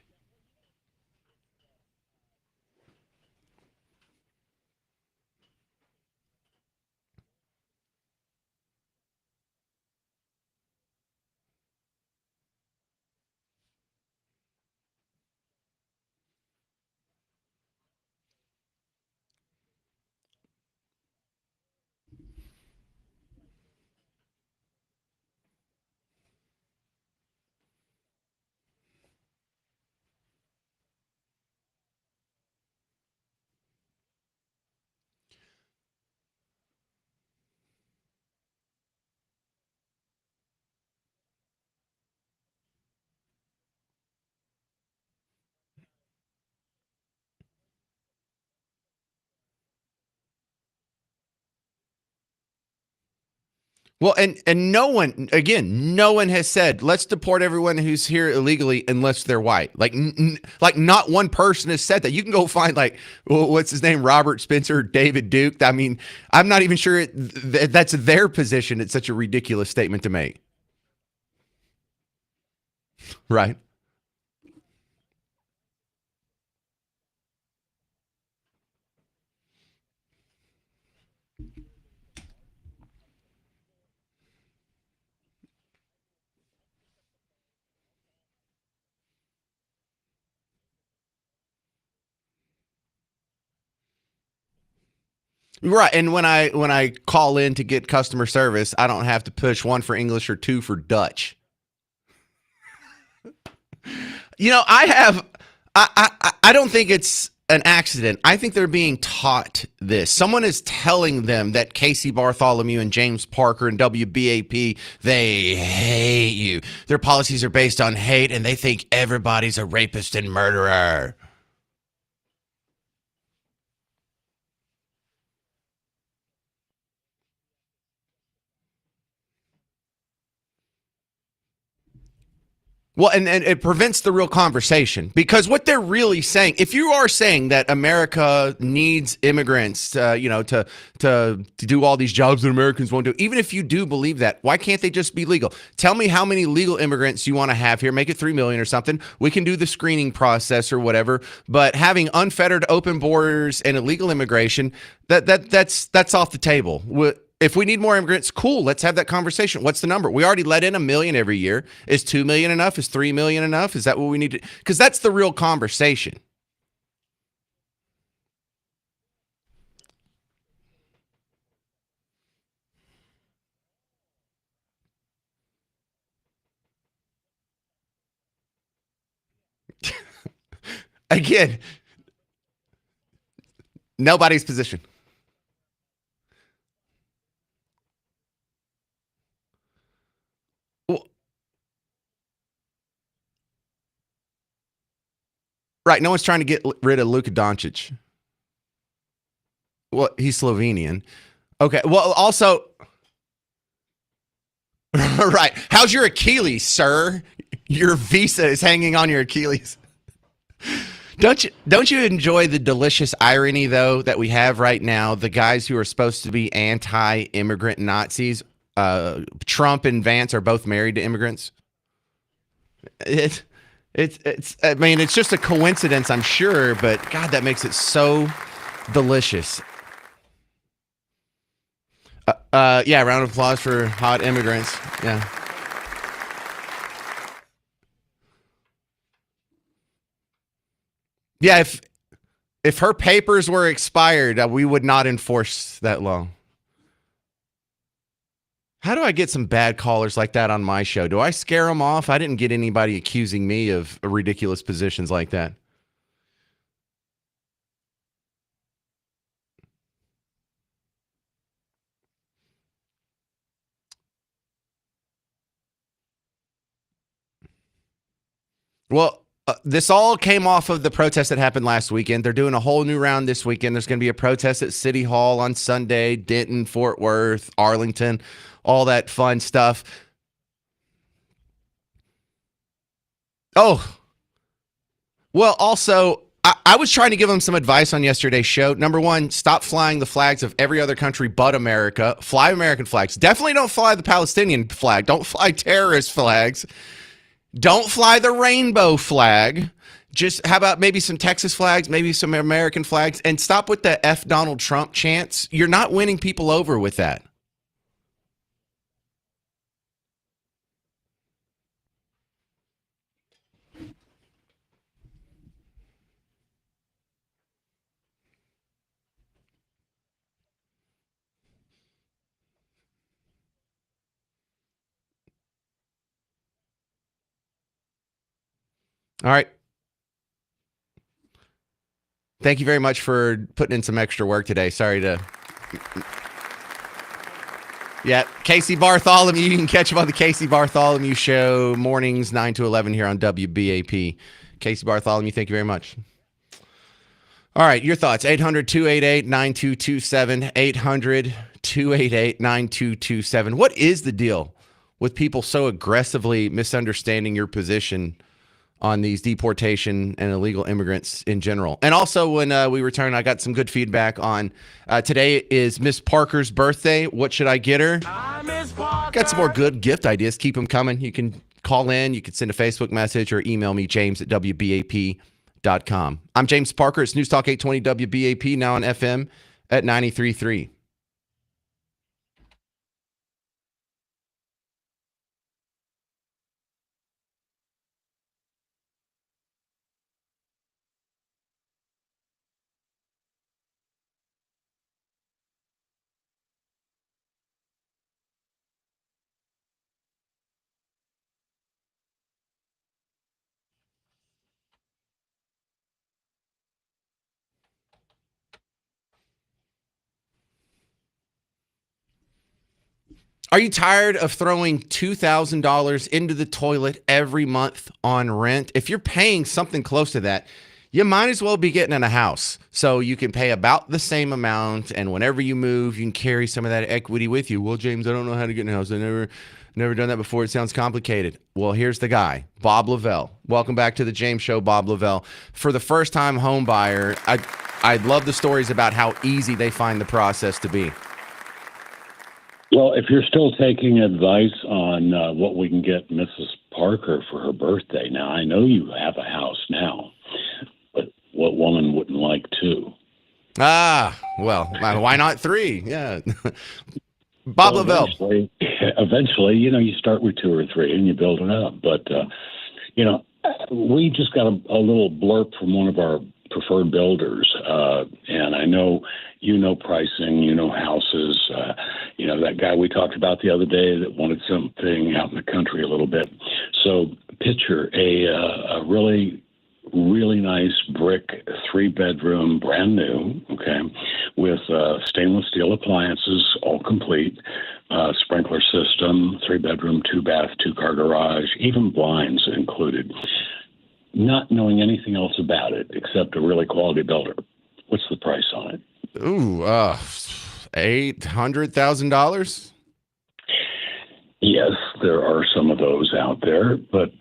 [SPEAKER 1] Well, and no one, again, no one has said, let's deport everyone who's here illegally unless they're white. Like not one person has said that. You can go find what's his name, Robert Spencer, David Duke. I mean, I'm not even sure that's their position. It's such a ridiculous statement to make. Right. Right. And when I call in to get customer service, I don't have to push 1 for English or 2 for Dutch. I don't think it's an accident. I think they're being taught this. Someone is telling them that Casey Bartholomew and James Parker and WBAP, they hate you. Their policies are based on hate, and they think everybody's a rapist and murderer. Well, and it prevents the real conversation, because what they're really saying, if you are saying that America needs immigrants, to do all these jobs that Americans won't do, even if you do believe that, why can't they just be legal? Tell me how many legal immigrants you want to have here. Make it 3 million or something. We can do the screening process or whatever. But having unfettered open borders and illegal immigration, that's off the table. If we need more immigrants, cool, let's have that conversation. What's the number? We already let in 1 million every year. Is 2 million enough? Is 3 million enough? Is that what we need to? Because that's the real conversation. Again, nobody's position. Well, right, no one's trying to get rid of Luka Doncic. Well, he's Slovenian. Okay, well, also, right. How's your Achilles, sir? Your visa is hanging on your Achilles. Don't you enjoy the delicious irony, though, that we have right now? The guys who are supposed to be anti-immigrant Nazis, Trump and Vance, are both married to immigrants. It's. I mean, it's just a coincidence, I'm sure, but God, that makes it so delicious. Yeah, round of applause for hot immigrants. Yeah. Yeah, if her papers were expired, we would not enforce that law. How do I get some bad callers like that on my show? Do I scare them off? I didn't get anybody accusing me of ridiculous positions like that. Well, this all came off of the protest that happened last weekend. They're doing a whole new round this weekend. There's going to be a protest at City Hall on Sunday, Denton, Fort Worth, Arlington, all that fun stuff. Oh, well, also, I was trying to give them some advice on yesterday's show. Number one, stop flying the flags of every other country but America. Fly American flags. Definitely don't fly the Palestinian flag. Don't fly terrorist flags. Don't fly the rainbow flag. Just how about maybe some Texas flags, maybe some American flags, and stop with the F Donald Trump chants. You're not winning people over with that. All right. Thank you very much for putting in some extra work today. Sorry to. Yeah, Casey Bartholomew. You can catch him on the Casey Bartholomew Show, mornings 9 to 11 here on WBAP. Casey Bartholomew, thank you very much. All right, your thoughts. 800-288-9227. 800-288-9227. What is the deal with people so aggressively misunderstanding your position on these deportation and illegal immigrants in general? And also, when we return, I got some good feedback on today is Miss Parker's birthday. What should I get her? Got some more good gift ideas. Keep them coming. You can call in. You can send a Facebook message or email me, james@wbap.com. I'm James Parker. It's News Talk 820 WBAP, now on FM at 93.3. Are you tired of throwing $2,000 into the toilet every month on rent? If you're paying something close to that, you might as well be getting in a house. So you can pay about the same amount, and whenever you move, you can carry some of that equity with you. Well, James, I don't know how to get in a house. I never done that before. It sounds complicated. Well, here's the guy, Bob Lavelle. Welcome back to the James Show, Bob Lavelle. For the first-time home buyer, I love the stories about how easy they find the process to be.
[SPEAKER 14] Well, if you're still taking advice on what we can get Mrs. Parker for her birthday, now I know you have a house now, but what woman wouldn't like two?
[SPEAKER 1] Ah, well, why not three? Yeah. Bob Lavelle.
[SPEAKER 14] Eventually, you start with two or three and you build it up. But, we just got a little blurb from one of our preferred builders. And I know pricing, houses, that guy we talked about the other day that wanted something out in the country a little bit. So picture a really, really nice brick 3-bedroom, brand new, okay, with stainless steel appliances, all complete, sprinkler system, 3-bedroom, 2-bath, 2-car garage, even blinds included. Not knowing anything else about it except a really quality builder. What's the price on it?
[SPEAKER 1] Ooh, $800,000.
[SPEAKER 14] Yes, there are some of those out there, but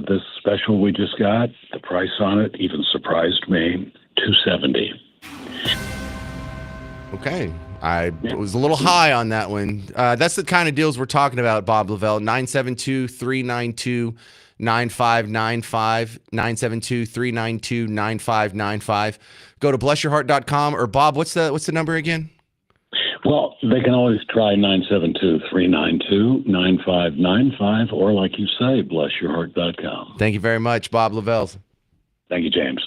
[SPEAKER 14] this special we just got, the price on it even surprised me, $270.
[SPEAKER 1] Okay. I was a little high on that one. That's the kind of deals we're talking about, Bob Lavelle. 972-392-9595. 972-392-9595. Go to blessyourheart.com, or Bob, what's the number again?
[SPEAKER 14] Well, they can always try 972-392-9595, or like you say, blessyourheart.com.
[SPEAKER 1] Thank you very much, Bob Lavelle.
[SPEAKER 14] Thank you, James.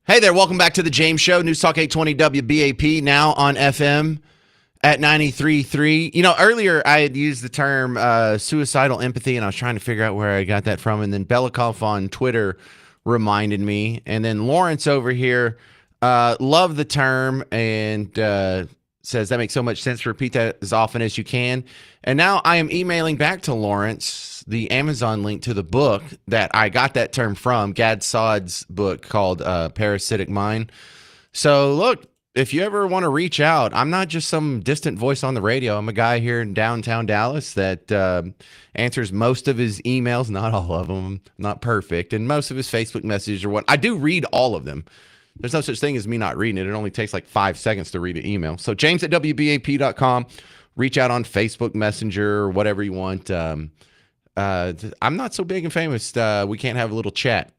[SPEAKER 1] Hey there, welcome back to the James Show, News Talk 820 WBAP, now on FM at 93.3. You know, earlier I had used the term suicidal empathy, and I was trying to figure out where I got that from, and then Belikov on Twitter reminded me, and then Lawrence over here loved the term and says that makes so much sense. Repeat that as often as you can. And now I am emailing back to Lawrence the Amazon link to the book that I got that term from, Gad Saad's book called Parasitic Mind. So look, if you ever want to reach out, I'm not just some distant voice on the radio. I'm a guy here in downtown Dallas that answers most of his emails, not all of them, not perfect, and most of his Facebook messages or what. I do read all of them. There's no such thing as me not reading it. It only takes like 5 seconds to read an email. So James at WBAP.com. Reach out on Facebook Messenger or whatever you want. I'm not so big and famous. We can't have a little chat.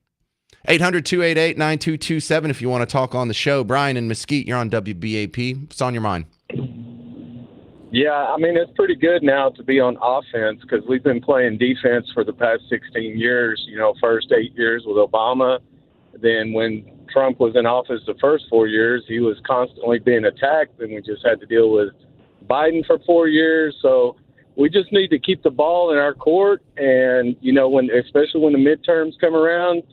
[SPEAKER 1] 800-288-9227 if you want to talk on the show. Brian in Mesquite, you're on WBAP. What's on your mind?
[SPEAKER 15] Yeah, I mean, it's pretty good now to be on offense because we've been playing defense for the past 16 years. You know, first 8 years with Obama. Then when Trump was in office the first 4 years, he was constantly being attacked, and we just had to deal with Biden for 4 years. So we just need to keep the ball in our court. And, you know, especially when the midterms come around,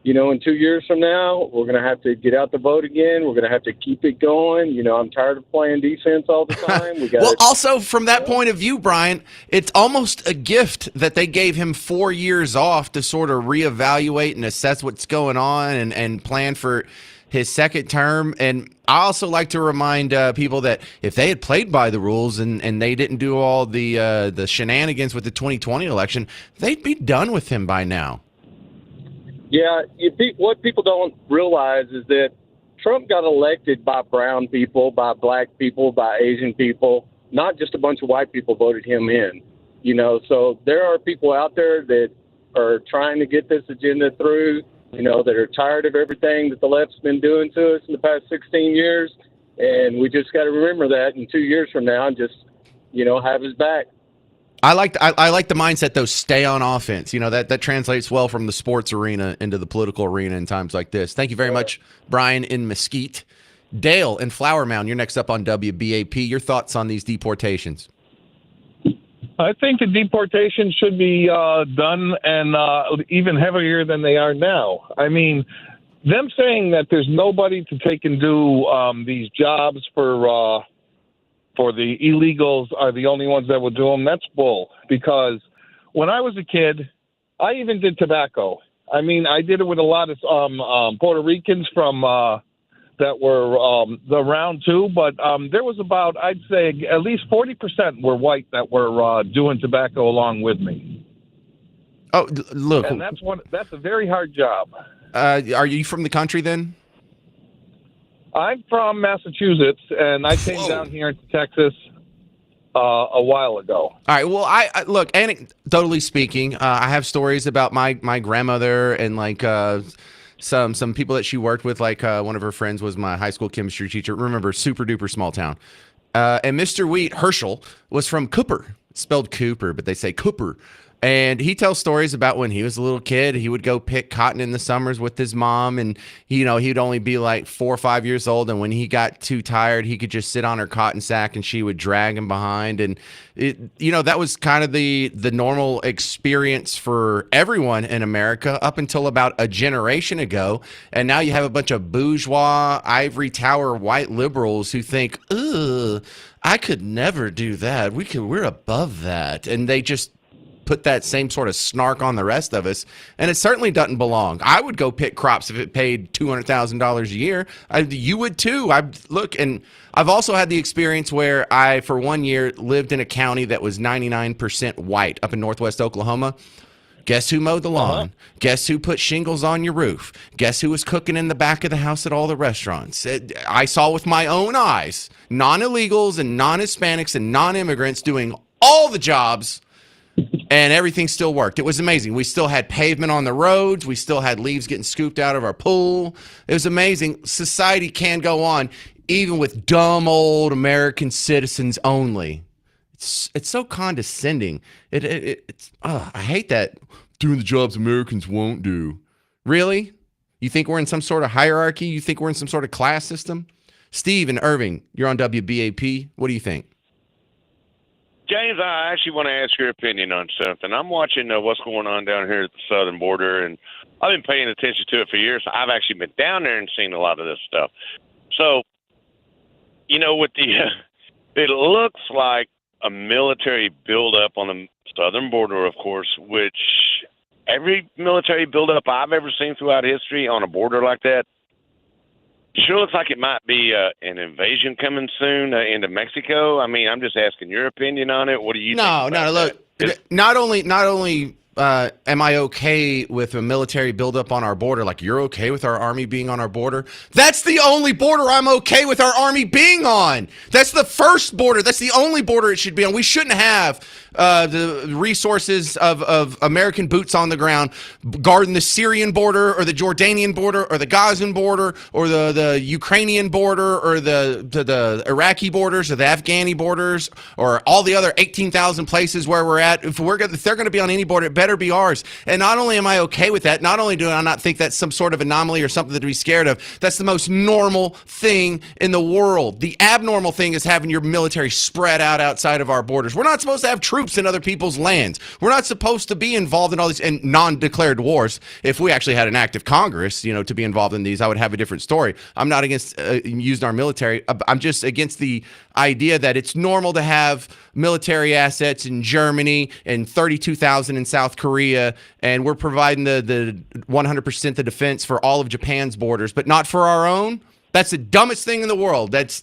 [SPEAKER 15] you know, in 2 years from now, we're going to have to get out the vote again. We're going to have to keep it going. You know, I'm tired of playing defense all the time.
[SPEAKER 1] Well, also from that point of view, Brian, it's almost a gift that they gave him 4 years off to sort of reevaluate and assess what's going on and plan for his second term. And I also like to remind people that if they had played by the rules and they didn't do all the shenanigans with the 2020 election, they'd be done with him by now.
[SPEAKER 15] Yeah, what people don't realize is that Trump got elected by brown people, by black people, by Asian people. Not just a bunch of white people voted him in. You know, so there are people out there that are trying to get this agenda through, you know, that are tired of everything that the left's been doing to us in the past 16 years. And we just got to remember that in 2 years from now and just, you know, have his back.
[SPEAKER 1] I like the mindset, though, stay on offense. You know, that translates well from the sports arena into the political arena in times like this. Thank you very much, Brian in Mesquite. Dale in Flower Mound, you're next up on WBAP. Your thoughts on these deportations?
[SPEAKER 16] I think the deportation should be done and even heavier than they are now. I mean, them saying that there's nobody to take and do these jobs for the illegals are the only ones that will do them, that's bull. Because when I was a kid, I even did tobacco. I mean, I did it with a lot of Puerto Ricans from that were around too, but there was about, I'd say, at least 40% were white that were doing tobacco along with me.
[SPEAKER 1] Oh, look.
[SPEAKER 16] And that's a very hard job.
[SPEAKER 1] Are you from the country then?
[SPEAKER 16] I'm from Massachusetts, and I came down here to Texas a while ago.
[SPEAKER 1] All right. Well, I look, anecdotally speaking, I have stories about my grandmother and like some people that she worked with. Like one of her friends was my high school chemistry teacher. Remember, super duper small town. And Mr. Wheat Herschel was from Cooper, spelled Cooper, but they say Cooper. And he tells stories about when he was a little kid, he would go pick cotton in the summers with his mom. And, you know, he'd only be like 4 or 5 years old. And when he got too tired, he could just sit on her cotton sack and she would drag him behind. And, that was kind of the normal experience for everyone in America up until about a generation ago. And now you have a bunch of bourgeois, ivory tower white liberals who think, ugh, I could never do that. We're above that. And they just put that same sort of snark on the rest of us, and it certainly doesn't belong. I would go pick crops if it paid $200,000 a year. You would too. And I've also had the experience where I, for 1 year, lived in a county that was 99% white up in northwest Oklahoma. Guess who mowed the lawn? Guess who put shingles on your roof? Guess who was cooking in the back of the house at all the restaurants? I saw with my own eyes non-illegals and non-Hispanics and non-immigrants doing all the jobs, and everything still worked. It was amazing. We still had pavement on the roads. We still had leaves getting scooped out of our pool. It was amazing. Society can go on, even with dumb old American citizens only. It's so condescending. I hate that. Doing the jobs Americans won't do. Really? You think we're in some sort of hierarchy? You think we're in some sort of class system? Steve and Irving, you're on WBAP. What do you think?
[SPEAKER 17] James, I actually want to ask your opinion on something. I'm watching what's going on down here at the southern border, and I've been paying attention to it for years. I've actually been down there and seen a lot of this stuff. So, with it looks like a military buildup on the southern border, of course, which every military buildup I've ever seen throughout history on a border like that sure looks like it might be an invasion coming soon into Mexico. I mean, I'm just asking your opinion on it. What do you think about that?
[SPEAKER 1] Look, not only am I okay with a military buildup on our border, like you're okay with our army being on our border? That's the only border I'm okay with our army being on. That's the first border. That's the only border it should be on. We shouldn't have the resources of American boots on the ground guarding the Syrian border or the Jordanian border or the Gazan border or the Ukrainian border or the Iraqi borders or the Afghani borders or all the other 18,000 places where we're at. If they're going to be on any border, it better be ours. And not only am I okay with that, not only do I not think that's some sort of anomaly or something to be scared of, that's the most normal thing in the world. The abnormal thing is having your military spread out outside of our borders. We're not supposed to have troops in other people's lands. We're not supposed to be involved in all these and non-declared wars. If we actually had an active Congress, to be involved in these, I would have a different story. I'm not against using our military. I'm just against the idea that it's normal to have military assets in Germany and 32,000 in South Korea, and we're providing the 100% the defense for all of Japan's borders, but not for our own. That's the dumbest thing in the world. That's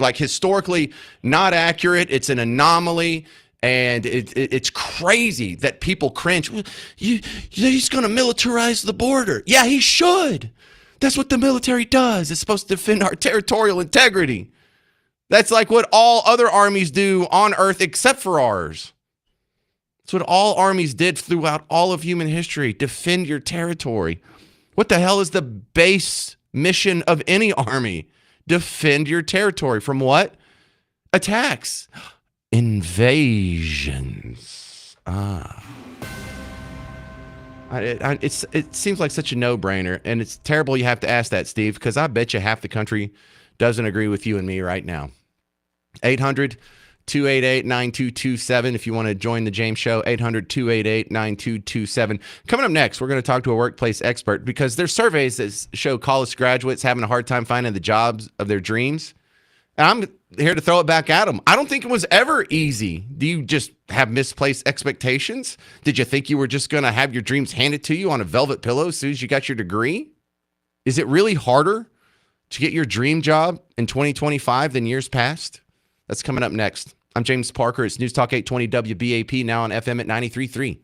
[SPEAKER 1] like historically not accurate. It's an anomaly. And it's crazy that people cringe. He's going to militarize the border. Yeah, he should. That's what the military does. It's supposed to defend our territorial integrity. That's like what all other armies do on Earth except for ours. That's what all armies did throughout all of human history. Defend your territory. What the hell is the base mission of any army? Defend your territory from what? Attacks. Invasions. It seems like such a no-brainer, and it's terrible you have to ask that, Steve, because I bet you half the country doesn't agree with you and me right now. 800-288-9227 if you want to join the James Show, 800-288-9227. Coming up next, we're going to talk to a workplace expert because there's surveys that show college graduates having a hard time finding the jobs of their dreams. And I'm here to throw it back at them. I don't think it was ever easy. Do you just have misplaced expectations? Did you think you were just going to have your dreams handed to you on a velvet pillow as soon as you got your degree? Is it really harder to get your dream job in 2025 than years past? That's coming up next. I'm James Parker. It's News Talk 820 WBAP, now on FM at 93.3.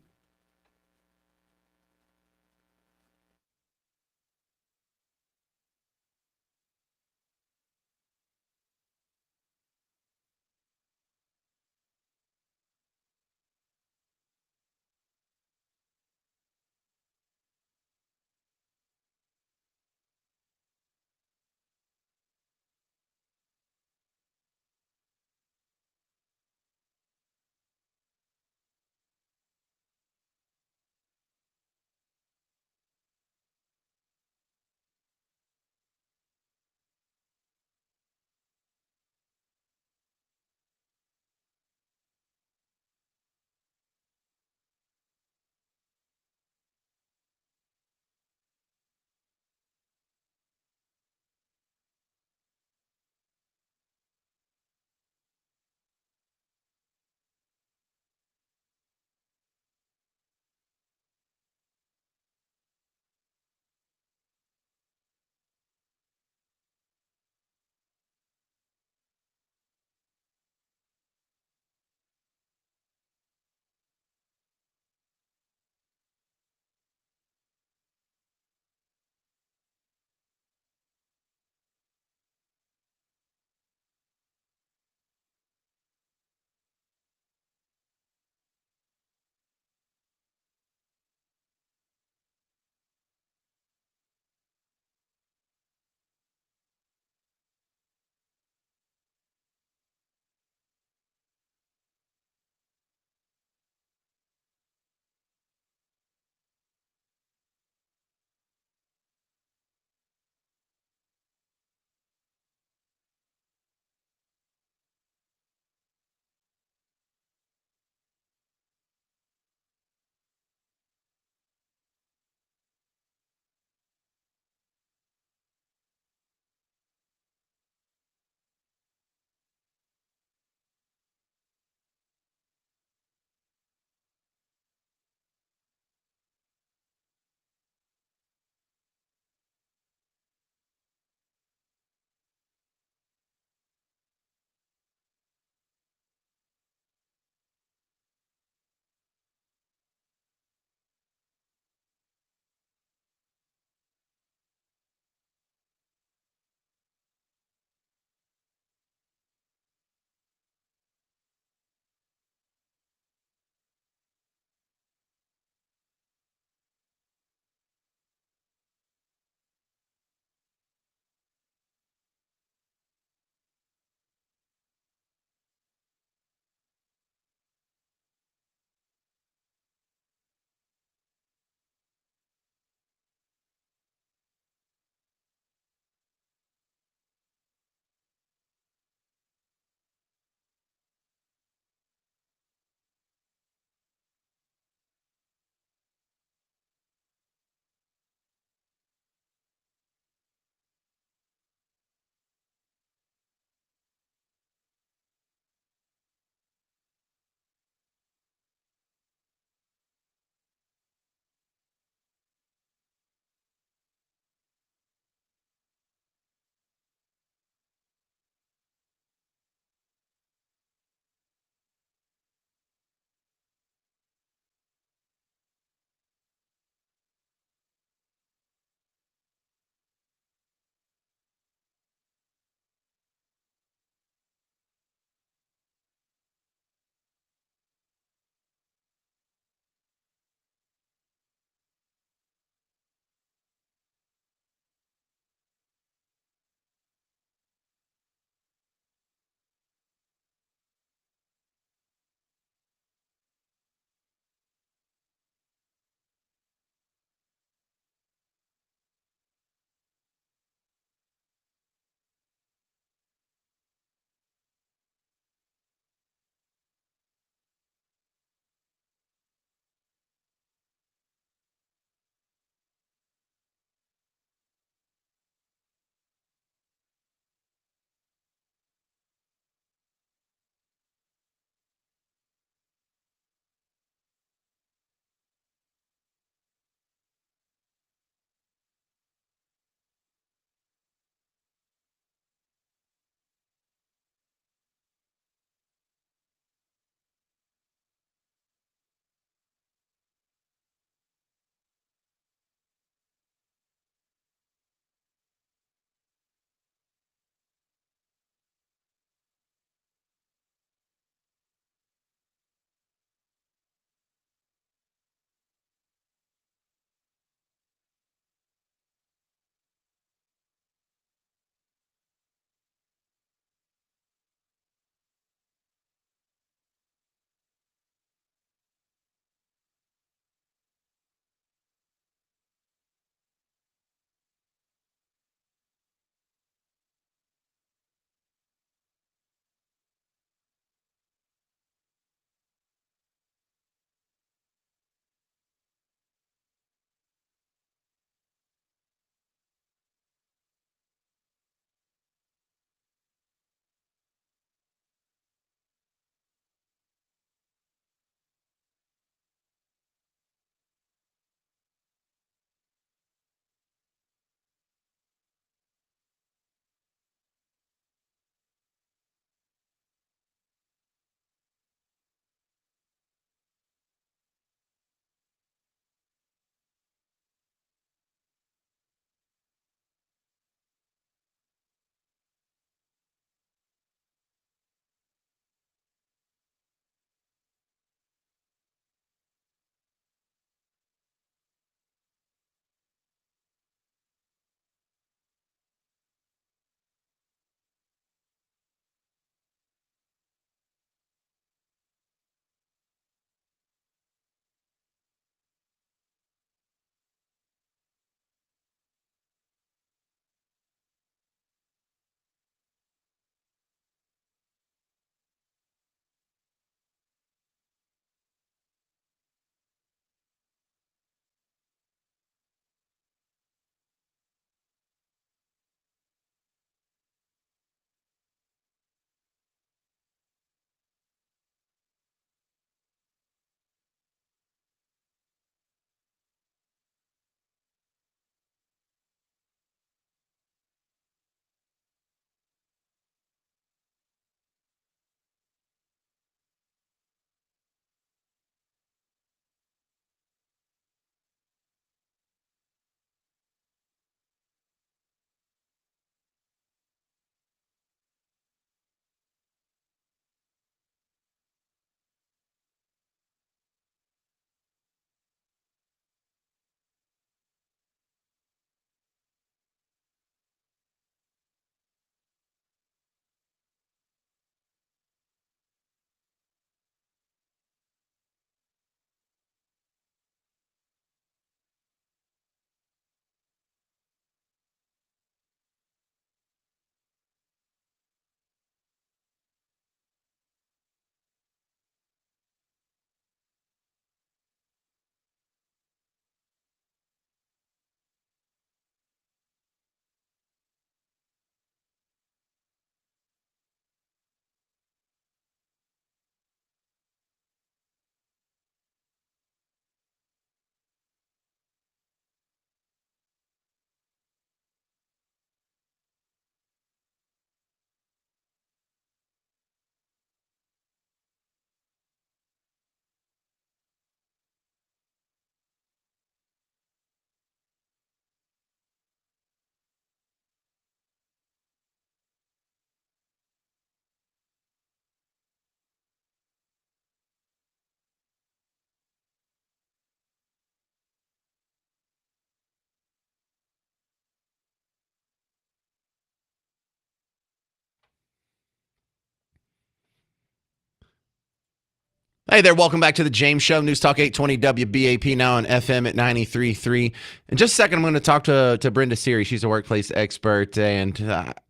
[SPEAKER 1] Hey there, welcome back to the James Show, News Talk 820 WBAP, now on FM at 93.3. In just a second, I'm going to talk to Brenda Seary. She's a workplace expert, and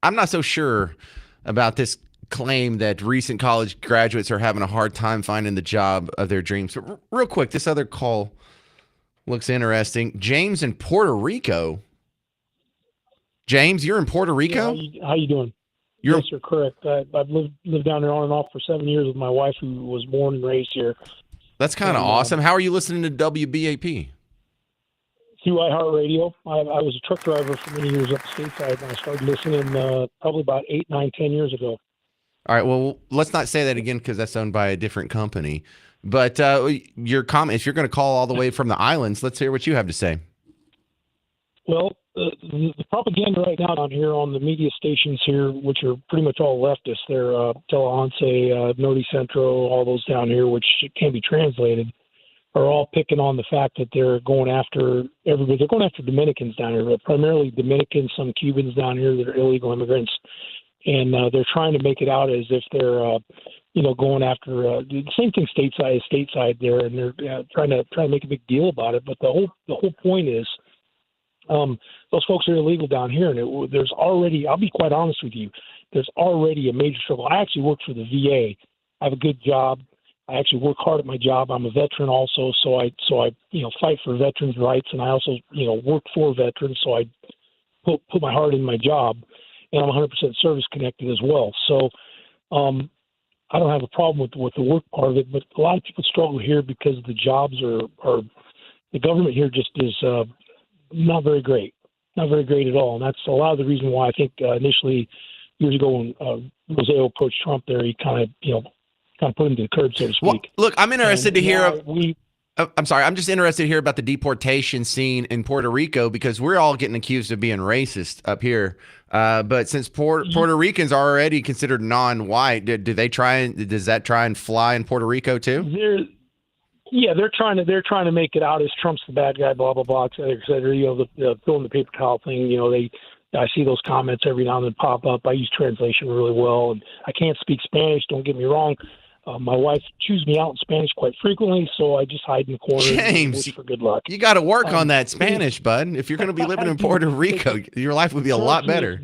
[SPEAKER 1] I'm not so sure about this claim that recent college graduates are having a hard time finding the job of their dreams. But real quick, this other call looks interesting. James in Puerto Rico. James, you're in Puerto Rico?
[SPEAKER 18] Yeah, how you doing?
[SPEAKER 1] You're,
[SPEAKER 18] Yes, you're correct. I've lived down there on and off for 7 years with my wife, who was born and raised here.
[SPEAKER 1] That's kind of awesome. How are you listening to WBAP?
[SPEAKER 18] Through iHeartRadio. I was a truck driver for many years up stateside, and I started listening probably about 8, 9, 10 years ago.
[SPEAKER 1] All right, well, let's not say that again because that's owned by a different company. But your comment, if you're going to call all the way from the islands, let's hear what you have to say.
[SPEAKER 18] Well, the propaganda right now down here on the media stations here, which are pretty much all leftists, they're Teleonce, Noti Centro, all those down here, which can be translated, are all picking on the fact that they're going after everybody. They're going after Dominicans down here, primarily Dominicans, some Cubans down here that are illegal immigrants, and they're trying to make it out as if they're going after the same thing stateside there, and they're trying to make a big deal about it. But the whole point is, those folks are illegal down here, and there's already, I'll be quite honest with you, there's already a major struggle. I actually work for the VA. I have a good job. I actually work hard at my job. I'm a veteran also, so I fight for veterans' rights, and I also work for veterans, so I put my heart in my job, and I'm 100% service connected as well. So I don't have a problem with the work part of it, but a lot of people struggle here because the jobs are the government here just is not very great at all, and that's a lot of the reason why I think initially years ago when Roseo approached Trump, there he kind of put him to the curb, so to speak.
[SPEAKER 1] Well, look, I'm interested to hear.
[SPEAKER 18] I'm
[SPEAKER 1] sorry, I'm just interested to hear about the deportation scene in Puerto Rico because we're all getting accused of being racist up here. But since Puerto Ricans are already considered non-white, does that try and fly in Puerto Rico too?
[SPEAKER 18] They're trying to make it out as Trump's the bad guy, blah blah blah, et cetera, et cetera. The throwing the paper towel thing. I see those comments every now and then pop up. I use translation really well, and I can't speak Spanish. Don't get me wrong. My wife chews me out in Spanish quite frequently, so I just hide in the corner and wish for good luck.
[SPEAKER 1] You got to work on that Spanish, bud. If you're going to be living in Puerto Rico, your life would be a lot better.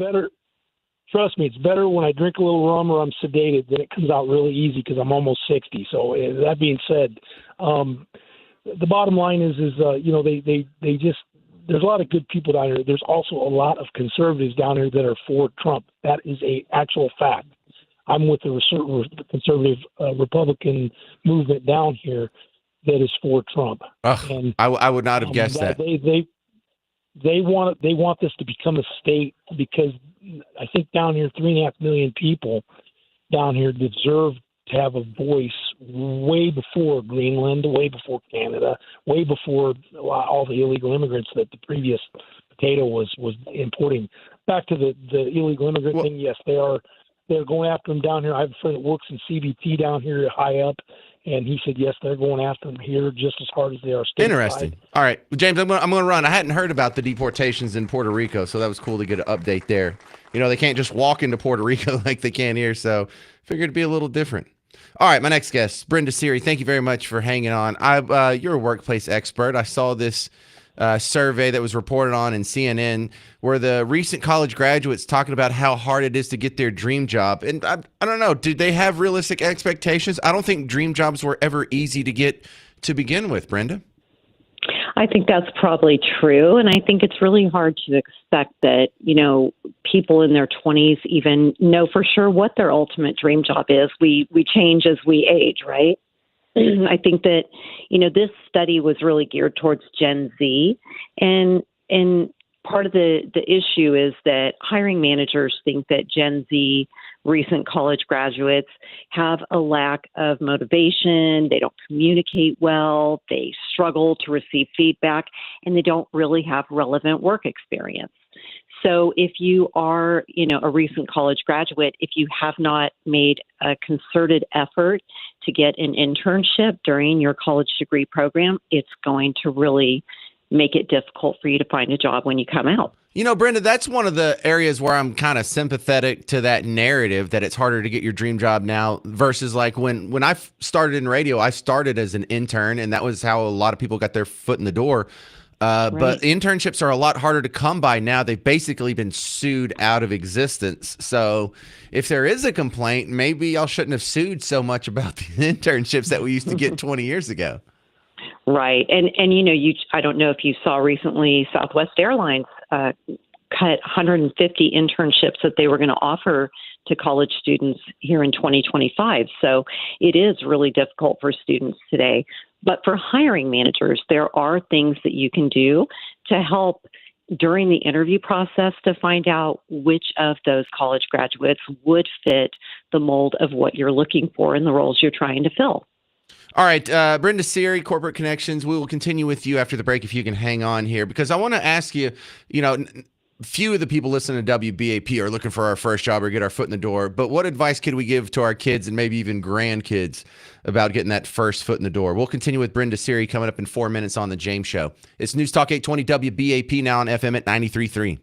[SPEAKER 18] Trust me, it's better when I drink a little rum or I'm sedated. Then it comes out really easy because I'm almost 60. So that being said, the bottom line is they just, there's a lot of good people down here. There's also a lot of conservatives down here that are for Trump. That is a actual fact. I'm with the conservative Republican movement down here that is for Trump.
[SPEAKER 1] And I would not have guessed that.
[SPEAKER 18] They want this to become a state because I think down here 3.5 million people down here deserve to have a voice way before Greenland, way before Canada, way before all the illegal immigrants that the previous potato was importing. Back to the illegal immigrant thing, yes, they're going after them down here. I have a friend that works in CBP down here high up, and he said, yes, they're going after them here just as hard as they are stateside.
[SPEAKER 1] Interesting. All right, James, I'm going to run. I hadn't heard about the deportations in Puerto Rico, so that was cool to get an update there. They can't just walk into Puerto Rico like they can here, so figured it'd be a little different. All right, my next guest, Brenda Seary. Thank you very much for hanging on. You're a workplace expert. I saw this survey that was reported on in CNN where the recent college graduates talking about how hard it is to get their dream job. And I don't know, did they have realistic expectations? I don't think dream jobs were ever easy to get to begin with, Brenda.
[SPEAKER 19] I think that's probably true. And I think it's really hard to expect that, people in their 20s even know for sure what their ultimate dream job is. We change as we age, right? I think that, this study was really geared towards Gen Z. And part of the issue is that hiring managers think that Gen Z recent college graduates have a lack of motivation. They don't communicate well. They struggle to receive feedback, and they don't really have relevant work experience. So if you are, a recent college graduate, if you have not made a concerted effort to get an internship during your college degree program, it's going to really make it difficult for you to find a job when you come out.
[SPEAKER 1] You know, Brenda, that's one of the areas where I'm kind of sympathetic to that narrative that it's harder to get your dream job now versus like when I started in radio, I started as an intern, and that was how a lot of people got their foot in the door. But internships are a lot harder to come by now. They've basically been sued out of existence. So if there is a complaint, maybe y'all shouldn't have sued so much about the internships that we used to get 20 years ago.
[SPEAKER 19] Right. And you know, I don't know if you saw recently Southwest Airlines cut 150 internships that they were going to offer to college students here in 2025. So it is really difficult for students today. But for hiring managers, there are things that you can do to help during the interview process to find out which of those college graduates would fit the mold of what you're looking for in the roles you're trying to fill.
[SPEAKER 1] All right, Brenda Siri, Corporate Connections. We will continue with you after the break if you can hang on here, because I want to ask you, you know, few of the people listening to WBAP are looking for our first job or get our foot in the door, but what advice could we give to our kids and maybe even grandkids about getting that first foot in the door? We'll continue with Brenda Siri coming up in 4 minutes on The James Show. It's News Talk 820 WBAP, now on FM at 93.3.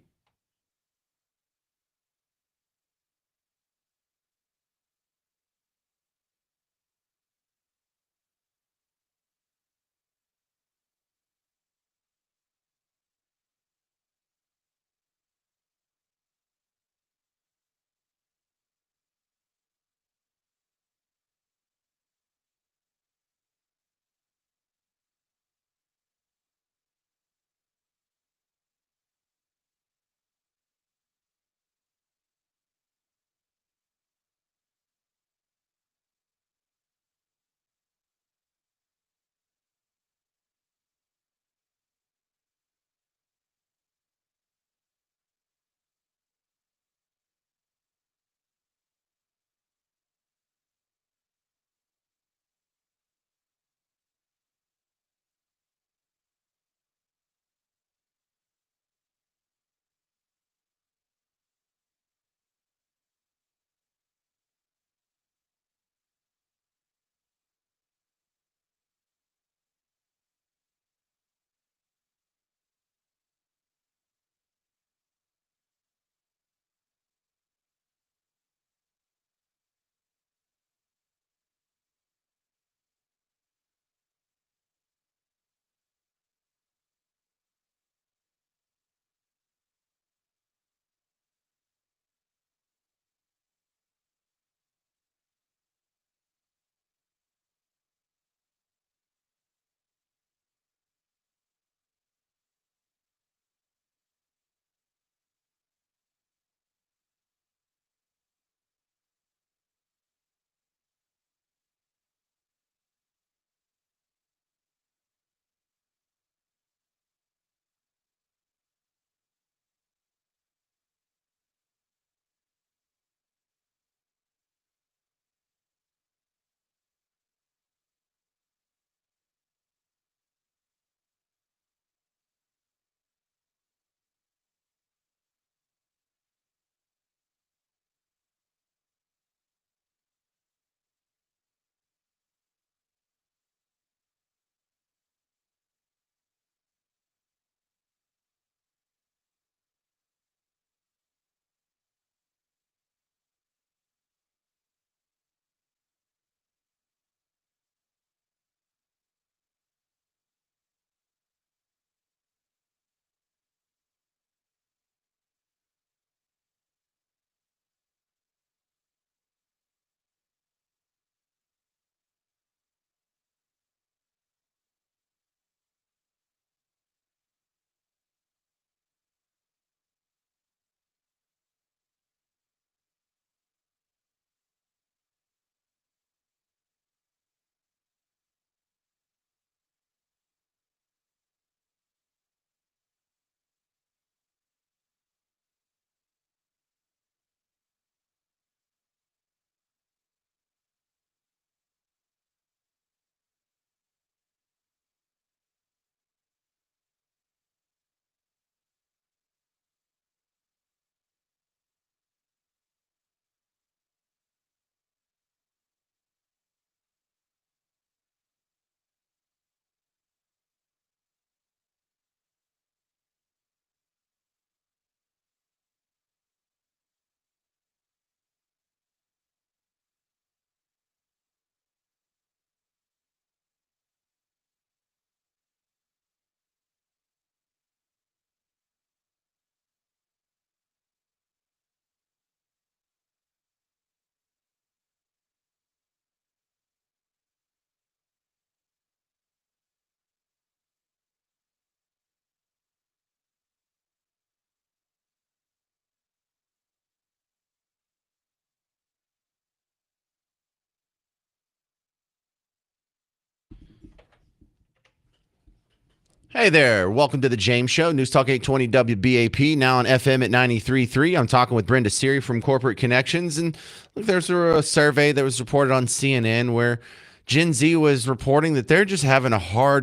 [SPEAKER 1] Hey there. Welcome to the James Show, News Talk 820 WBAP, now on FM at 93.3. I'm talking with Brenda Siri from Corporate Connections. And look, there's a survey that was reported on CNN where Gen Z was reporting that they're just having a harder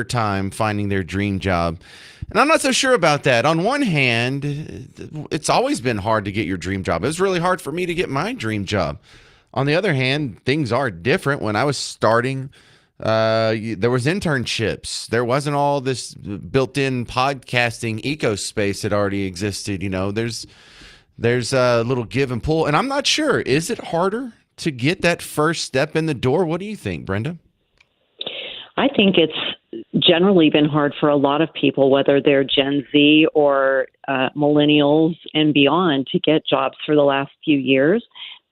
[SPEAKER 1] time finding their dream job. And I'm not so sure about that. On one hand, it's always been hard to get your dream job. It was really hard for me to get my dream job. On the other hand, things are different. When I was starting, there was internships. There wasn't all this built-in podcasting ecospace that already existed. There's a little give and pull, and I'm not sure. Is it harder to get that first step in the door? What do you think, Brenda?
[SPEAKER 19] I think it's generally been hard for a lot of people, whether they're Gen Z or millennials and beyond, to get jobs for the last few years.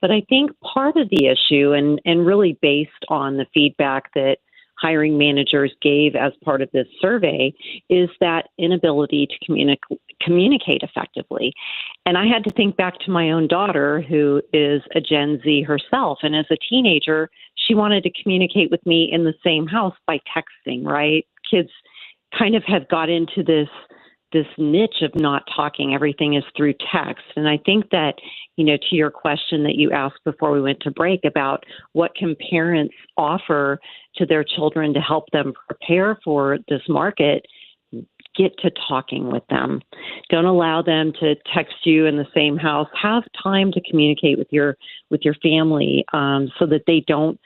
[SPEAKER 19] But I think part of the issue, and really based on the feedback that hiring managers gave as part of this survey, is that inability to communicate effectively. And I had to think back to my own daughter, who is a Gen Z herself. And as a teenager, she wanted to communicate with me in the same house by texting, right? Kids kind of have got into this niche of not talking. Everything is through text. And I think that, to your question that you asked before we went to break about what can parents offer to their children to help them prepare for this market, get to talking with them. Don't allow them to text you in the same house. Have time to communicate with your family so that they don't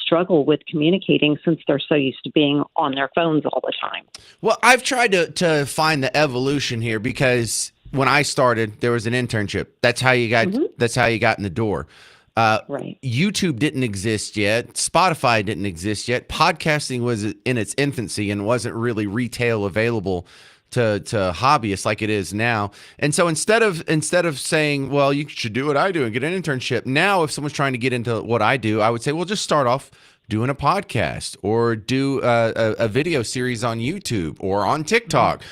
[SPEAKER 19] struggle with communicating, since they're so used to being on their phones all the time.
[SPEAKER 1] Well, I've tried to find the evolution here, because when I started, there was an internship. That's how you got. That's how you got in the door.
[SPEAKER 19] Right.
[SPEAKER 1] YouTube didn't exist yet. Spotify didn't exist yet. Podcasting was in its infancy and wasn't really retail available to hobbyists like it is now. And so instead of saying, well, you should do what I do and get an internship, now if someone's trying to get into what I do, I would say, well, just start off doing a podcast or do a video series on YouTube or on TikTok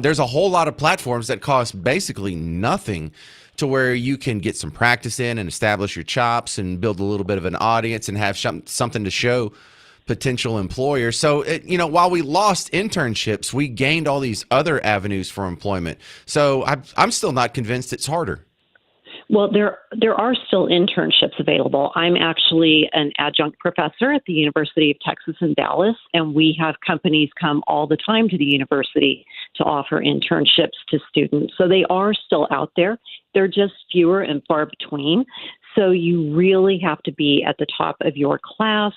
[SPEAKER 1] there's a whole lot of platforms that cost basically nothing, to where you can get some practice in and establish your chops and build a little bit of an audience and have something to show potential employers. So, while we lost internships, we gained all these other avenues for employment. So I'm still not convinced it's harder.
[SPEAKER 19] Well, there are still internships available. I'm actually an adjunct professor at the University of Texas in Dallas, and we have companies come all the time to the university to offer internships to students. So they are still out there. They're just fewer and far between. So you really have to be at the top of your class,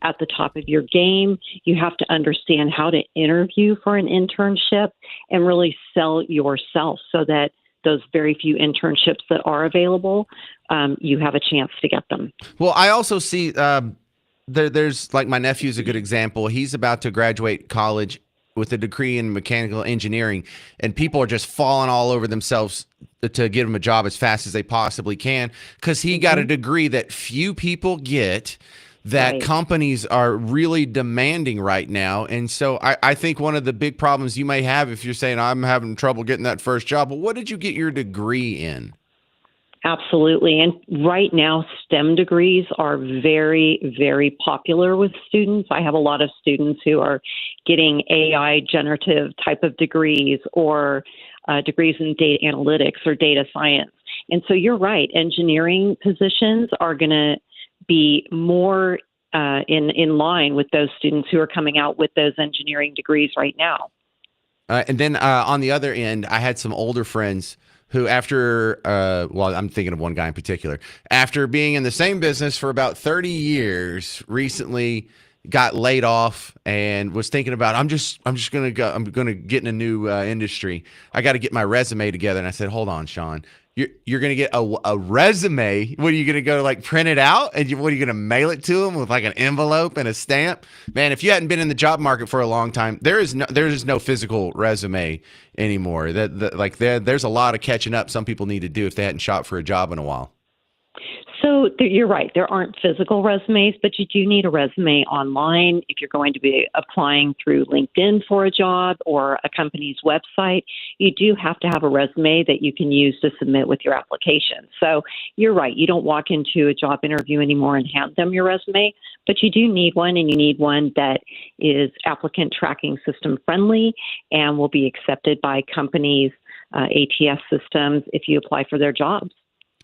[SPEAKER 19] at the top of your game. You have to understand how to interview for an internship and really sell yourself, so that those very few internships that are available, you have a chance to get them.
[SPEAKER 1] Well, I also see there's, like, my nephew's a good example. He's about to graduate college with a degree in mechanical engineering, and people are just falling all over themselves to give him a job as fast as they possibly can, because he got a degree that few people get, that companies are really demanding right now. And so I think one of the big problems you may have, if you're saying, I'm having trouble getting that first job, well, what did you get your degree in?
[SPEAKER 19] Absolutely. And right now, STEM degrees are very, very popular with students. I have a lot of students who are getting AI generative type of degrees, or degrees in data analytics or data science. And so you're right. Engineering positions are going to be more in line with those students who are coming out with those engineering degrees right now.
[SPEAKER 1] And then on the other end, I had some older friends who, after, I'm thinking of one guy in particular, after being in the same business for about 30 years, recently got laid off and was thinking about, I'm going to get in a new industry. I got to get my resume together. And I said, hold on, Sean. You're going to get a resume. What, are you going to go print it out? And what, are you going to mail it to them with like an envelope and a stamp? Man, if you hadn't been in the job market for a long time, there is no physical resume anymore. There's a lot of catching up some people need to do if they hadn't shot for a job in a while.
[SPEAKER 19] So you're right. There aren't physical resumes, but you do need a resume online if you're going to be applying through LinkedIn for a job or a company's website. You do have to have a resume that you can use to submit with your application. So you're right. You don't walk into a job interview anymore and hand them your resume, but you do need one, and you need one that is applicant tracking system friendly and will be accepted by companies' ATS systems if you apply for their jobs.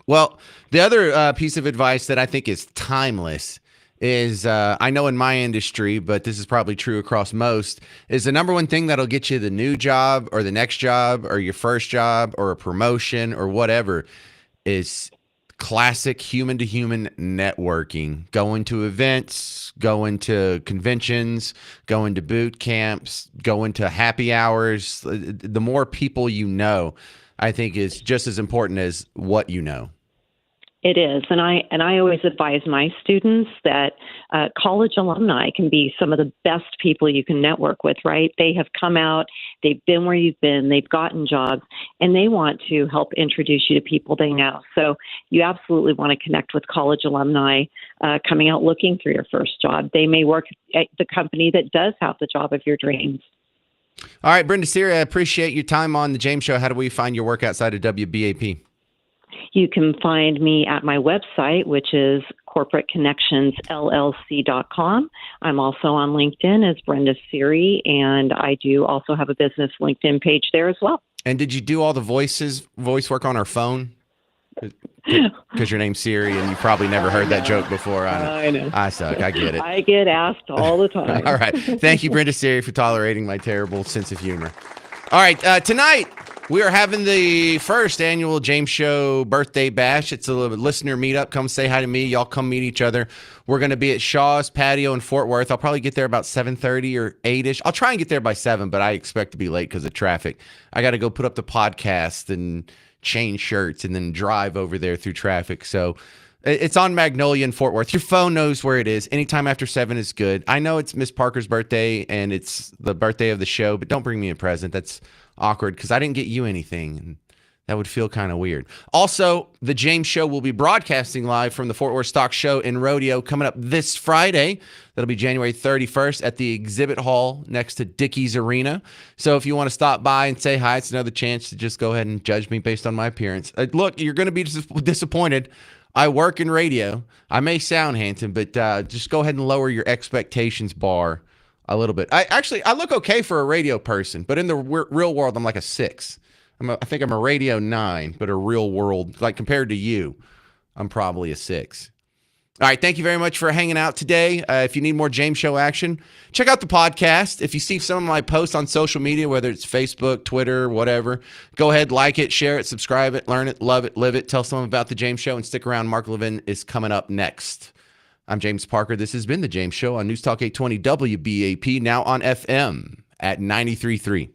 [SPEAKER 1] Well, the other piece of advice that I think is timeless is I know in my industry, but this is probably true across most, is the number one thing that'll get you the new job or the next job or your first job or a promotion or whatever is classic human-to-human networking. Going to events, going to conventions, going to boot camps, going to happy hours. The more people you know, I think is just as important as what you know.
[SPEAKER 19] It is, and I always advise my students that college alumni can be some of the best people you can network with, right? They have come out, they've been where you've been, they've gotten jobs, and they want to help introduce you to people they know. So you absolutely want to connect with college alumni coming out looking for your first job. They may work at the company that does have the job of your dreams.
[SPEAKER 1] All right, Brenda Seary, I appreciate your time on the James Show. How do we find your work outside of WBAP?
[SPEAKER 19] You can find me at my website, which is corporateconnectionsllc.com. I'm also on LinkedIn as Brenda Seary, and I do also have a business LinkedIn page there as well.
[SPEAKER 1] And did you do all the voice work on our phone? Because your name's Siri, and you probably never heard that joke before.
[SPEAKER 19] I know.
[SPEAKER 1] I suck. I get it.
[SPEAKER 19] I get asked all the time.
[SPEAKER 1] All right. Thank you, Brenda Seary, for tolerating my terrible sense of humor. All right. Tonight, we are having the first annual James Show birthday bash. It's a listener meetup. Come say hi to me. Y'all come meet each other. We're going to be at Shaw's Patio in Fort Worth. I'll probably get there about 7:30 or 8-ish. I'll try and get there by 7, but I expect to be late because of traffic. I got to go put up the podcast and change shirts and then drive over there through traffic. So it's on Magnolia in Fort Worth. Your phone knows where it is. Anytime after 7 is good. I know it's Miss Parker's birthday and it's the birthday of the show, but don't bring me a present. That's awkward because I didn't get you anything, and that would feel kind of weird. Also, the James Show will be broadcasting live from the Fort Worth Stock Show and Rodeo coming up this Friday. That'll be January 31st at the exhibit hall next to Dickies Arena. So if you want to stop by and say hi, it's another chance to just go ahead and judge me based on my appearance. Look, you're going to be disappointed. I work in radio. I may sound handsome, but just go ahead and lower your expectations bar a little bit. I look okay for a radio person, but in the real world, I'm like a 6. I think I'm a radio 9, but a real world, like compared to you, I'm probably a 6. All right. Thank you very much for hanging out today. If you need more James Show action, check out the podcast. If you see some of my posts on social media, whether it's Facebook, Twitter, whatever, go ahead, like it, share it, subscribe it, learn it, love it, live it. Tell someone about the James Show and stick around. Mark Levin is coming up next. I'm James Parker. This has been the James Show on News Talk 820 WBAP, now on FM at 93.3.